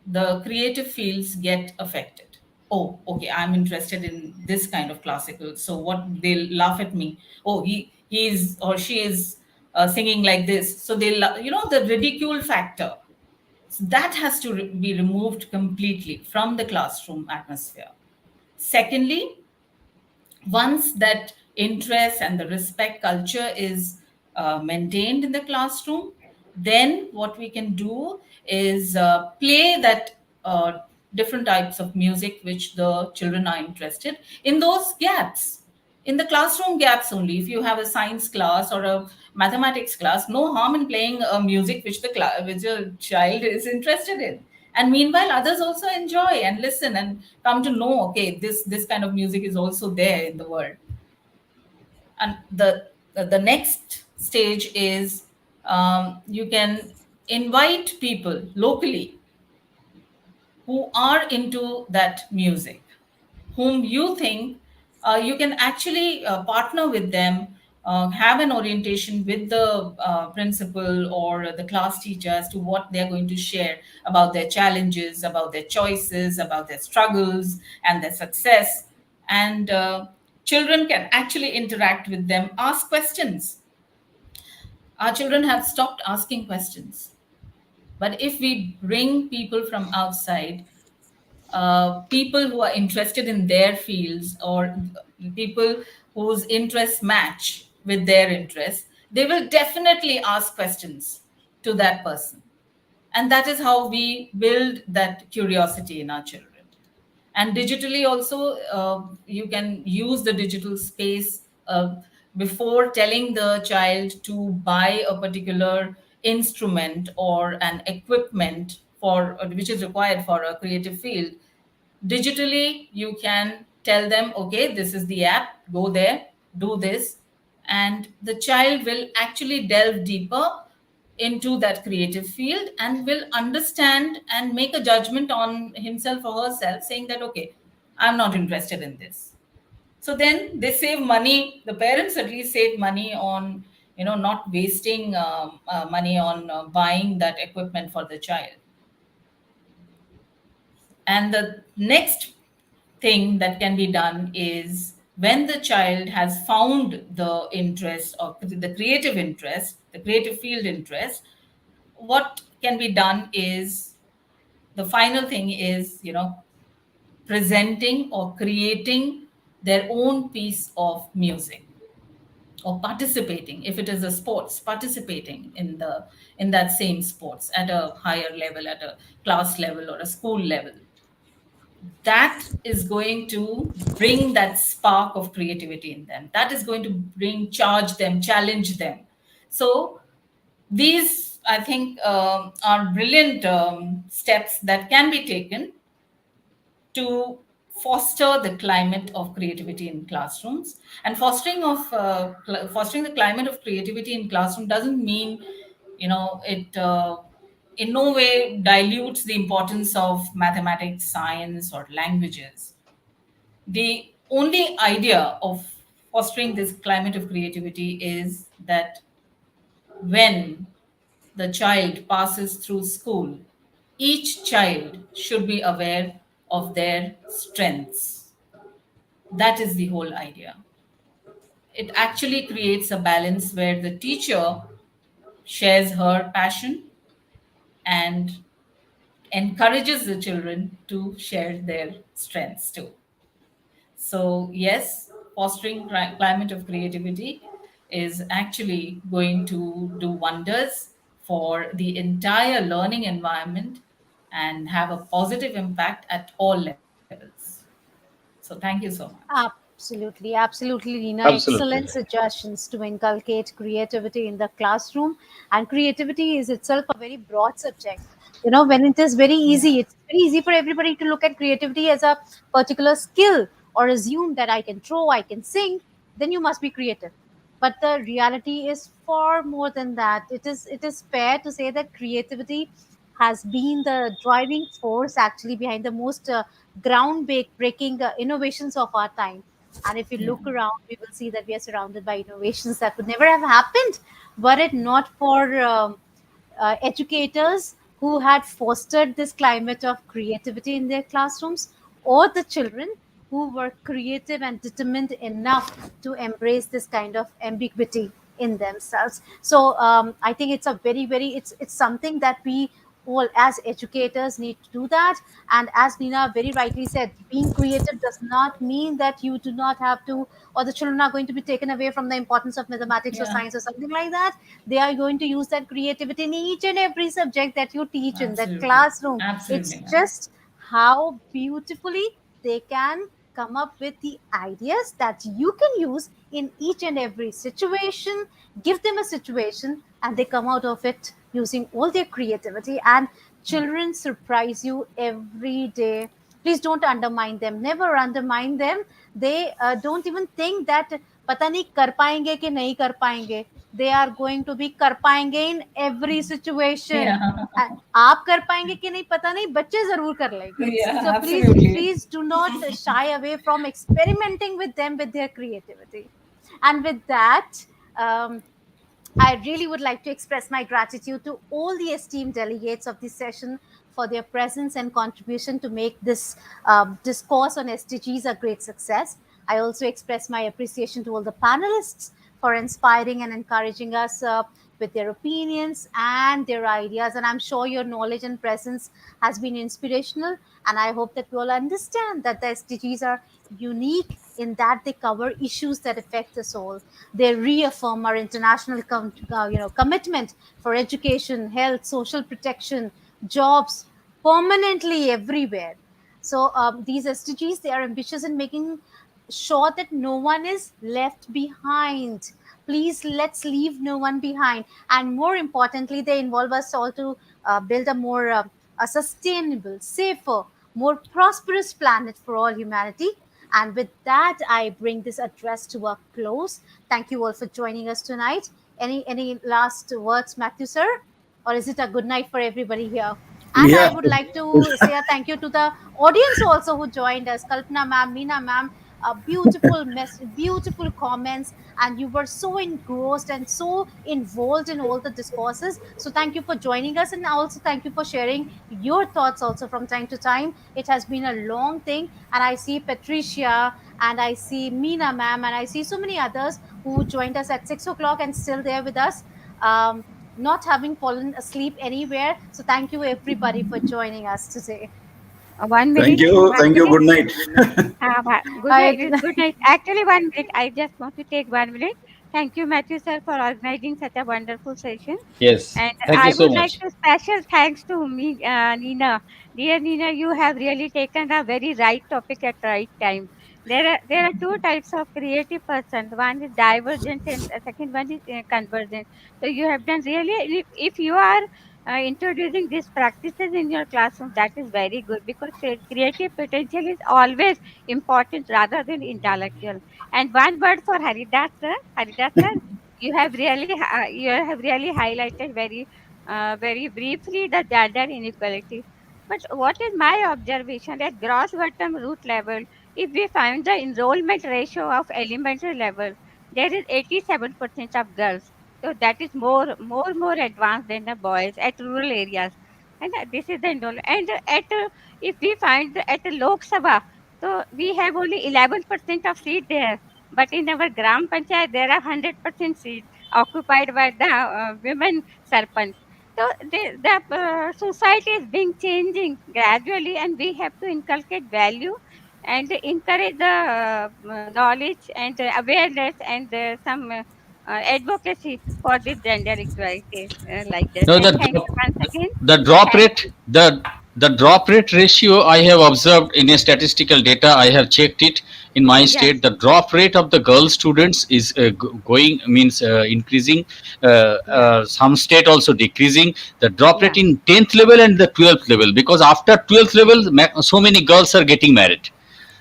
the creative fields get affected. Oh, okay, I'm interested in this kind of classical. So what, they'll laugh at me. Oh, he is or she is singing like this. So they, the ridicule factor, so that has to be removed completely from the classroom atmosphere. Secondly, once that interest and the respect culture is maintained in the classroom, then what we can do is play that different types of music which the children are interested in, those gaps, in the classroom gaps only. If you have a science class or a mathematics class, no harm in playing music which which a child is interested in, and meanwhile others also enjoy and listen and come to know, okay, this kind of music is also there in the world. And the next stage is, you can invite people locally who are into that music, whom you think you can actually partner with them, have an orientation with the principal or the class teacher as to what they're going to share about their challenges, about their choices, about their struggles and their success. And children can actually interact with them, ask questions. Our children have stopped asking questions. But if we bring people from outside, people who are interested in their fields, or people whose interests match with their interests, they will definitely ask questions to that person. And that is how we build that curiosity in our children. And digitally also, you can use the digital space before telling the child to buy a particular instrument or an equipment for which is required for a creative field. Digitally, you can tell them, okay, this is the app, go there, do this, and the child will actually delve deeper into that creative field and will understand and make a judgment on himself or herself, saying that, okay, I'm not interested in this. So then they save money, the parents at least save money on, not wasting money on buying that equipment for the child. And the next thing that can be done is, when the child has found the interest or the creative interest, the creative field interest, what can be done is, the final thing is, presenting or creating their own piece of music, or participating, if it is a sports, participating in that same sports at a higher level, at a class level or a school level. That is going to bring that spark of creativity in them. That is going to charge them, challenge them. So these, I think, are brilliant steps that can be taken to foster the climate of creativity in classrooms. And fostering the climate of creativity in classroom doesn't mean, it in no way dilutes the importance of mathematics, science, or languages. The only idea of fostering this climate of creativity is that when the child passes through school, each child should be aware of their strengths. That is the whole idea. It actually creates a balance where the teacher shares her passion and encourages the children to share their strengths too. So, yes, fostering climate of creativity is actually going to do wonders for the entire learning environment and have a positive impact at all levels. So, thank you so much. Absolutely, absolutely, Reena. Absolutely. Excellent suggestions to inculcate creativity in the classroom. And creativity is itself a very broad subject. When it is very easy, it's very easy for everybody to look at creativity as a particular skill or assume that I can draw, I can sing, then you must be creative. But the reality is far more than that. It is fair to say that creativity has been the driving force actually behind the most ground breaking innovations of our time. And if you Yeah. look around, we will see that we are surrounded by innovations that would never have happened were it not for educators who had fostered this climate of creativity in their classrooms, or the children who were creative and determined enough to embrace this kind of ambiguity. in themselves. So I think it's a very, very, it's something that we all as educators need to do that. And as Nina very rightly said, being creative does not mean that you do not have to, or the children are going to be taken away from the importance of mathematics or Yeah. science or something like that. They are going to use that creativity in each and every subject that you teach in that Absolutely. classroom. It's Absolutely. just how beautifully they can come up with the ideas that you can use in each and every situation. Give them a situation and they come out of it using all their creativity, and children surprise you every day. Please don't undermine them, never undermine them. They don't even think that pata nahi kar payenge ki nahi kar payenge. They are going to be kar payenge in every situation. Yeah. आप कर पाएंगे कि नहीं पता नहीं, बच्चे जरूर कर लेंगे. Yeah, So absolutely. please do not shy away from experimenting with them with their creativity. And with that, I really would like to express my gratitude to all the esteemed delegates of this session for their presence and contribution to make this discourse on SDGs a great success. I also express my appreciation to all the panelists for inspiring and encouraging us with their opinions and their ideas. And I'm sure your knowledge and presence has been inspirational. And I hope that we all understand that the SDGs are unique in that they cover issues that affect us all. They reaffirm our international commitment for education, health, social protection, jobs permanently everywhere. So these SDGs, they are ambitious in making sure that no one is left behind. Please, let's leave no one behind. And more importantly, they involve us all to build a more a sustainable, safer, more prosperous planet for all humanity. And with that, I bring this address to a close. Thank you all for joining us tonight. Any last words, Matthew, sir? Or is it a good night for everybody here? And I Yeah. would like to say a thank you to the audience also who joined us. Kalpana ma'am, Meena ma'am, beautiful comments, and you were so engrossed and so involved in all the discourses. So thank you for joining us, and also thank you for sharing your thoughts also from time to time. It has been a long thing, and I see Patricia and I see Meena ma'am and I see so many others who joined us at 6 o'clock and still there with us. Not having fallen asleep anywhere. So thank you everybody for joining us today. 1 Thank minute. you. Thank you. Actually, Good night. good night. Good night. Actually, 1 minute. I just want to take 1 minute. Thank you, Matthew sir, for organizing such a wonderful session. Yes. And Thank you I so would like much. to special thanks to me, Nina. Dear Nina, you have really taken a very right topic at right time. There are two types of creative person. One is divergent, and the second one is convergent. So you have done really. If you are introducing these practices in your classroom, that is very good, because creative potential is always important rather than intellectual. And one word for Haridas sir. Haridas sir, you have really highlighted very briefly the gender inequality. But what is my observation at gross bottom root level? If we find the enrollment ratio of elementary level, there is 87% of girls. So that is more advanced than the boys at rural areas. And this is the enrollment. And if we find at the Lok Sabha, so we have only 11% of seat there. But in our Gram Panchayat, there are 100% seats occupied by the women sarpanch. So the society is being changing gradually, and we have to inculcate value and encourage the knowledge and awareness and some advocacy for the gender equality like this. No, And thank you once again. the drop Thank rate, you. the drop rate ratio I have observed in a statistical data. I have checked it in my Yes. state. The drop rate of the girl students is going means increasing. Some state also decreasing. The drop rate in 10th level and the 12th level, because after 12th level, so many girls are getting married.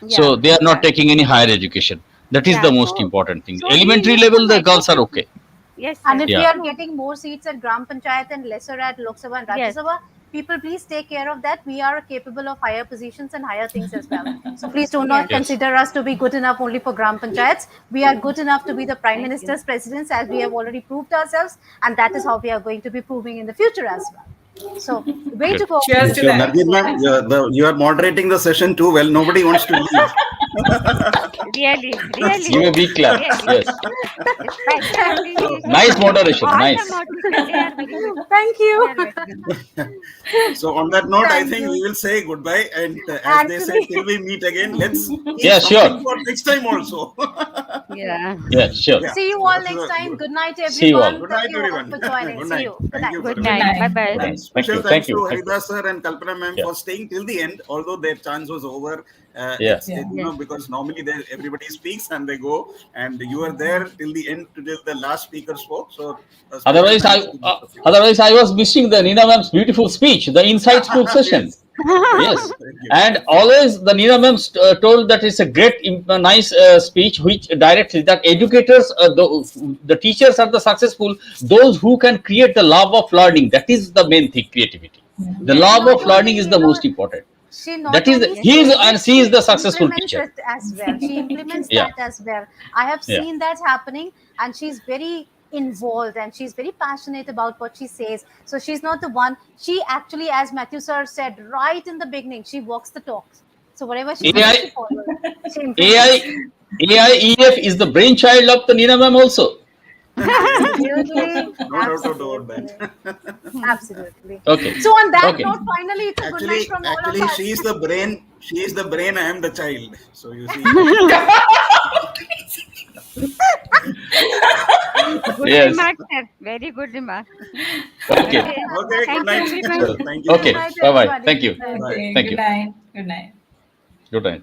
So they are not taking any higher education. That is the most important thing. So we Elementary need level, some the girls are okay. Yes, and sir. if we Yeah. are getting more seats at Gram Panchayat and lesser at Lok Sabha and Rajya Yes. Sabha, people please take care of that. We are capable of higher positions and higher things as well. So please do not Yes. consider us to be good enough only for Gram Panchayats. We are good enough to be the Prime Minister's presidents, as we have already proved ourselves, and that is how we are going to be proving in the future as well. So way to go. Cheers to that. Mahereen ma'am, you are moderating the session too well. Nobody wants to leave. Really, really. Give a big clap. Really. Yes. Special appreciation. Nice moderation. All Nice. the motivation, they are very good. Thank They you. are very good. So on that note, I Thank think you. we will say goodbye. And as they say, Actually, till we meet again, let's keep Yeah, sure. something for next time also. Yeah. Yeah, sure. Yeah. see you So all that's next time. Good night, See you all. everyone. good Thank night, you all everyone. for joining. Good See night. you. Good Thank night. you Good for night. everything. Bye bye. Good night. And Thank special you. thanks Thank you. to Thank you. Haridas sir and Kalpana ma'am Yeah. for staying till the end, although their chance was over. Yeah. It's you know, Yes. because normally everybody speaks and they go, and you were there till the end, till the last speaker spoke. So a special Otherwise, thanks to both of you. I was missing the Nina ma'am's beautiful speech, the inside scoop session. Yes. Yes, Thank you. and always the Nina ma'am told that it's a great, nice speech, which directly that educators, the teachers are the successful, those who can create the love of learning. That is the main thing, creativity. The Yes. love not of learning only, is the most important. she That not is, only Yes. he is, says and it, she is she the successful implements teacher. it as well. She implements Yeah, that as well. I have yeah. seen that happening, and she's very involved and she's very passionate about what she says. So she's not the one. She actually, as Matthew sir said right in the beginning, she walks the talks. So whatever she says, she AI, follows. She implements. AI, AIEF is the brainchild of the Nina ma'am also. Yes, of course. Absolutely, No doubt about absolutely, that. absolutely. Okay, So on that okay. note, finally, it's a good night from all of Actually, us. she is the brain. She is the brain. I am the child. So you see. Good Yes. remark, sir. Very good remark. Okay. Okay. Okay. Good Thank you, night. everyone. Thank you so Good Okay. much. night, Bye bye. everybody. Thank you. Bye. Okay, Thank good you. night. Good night. Good night.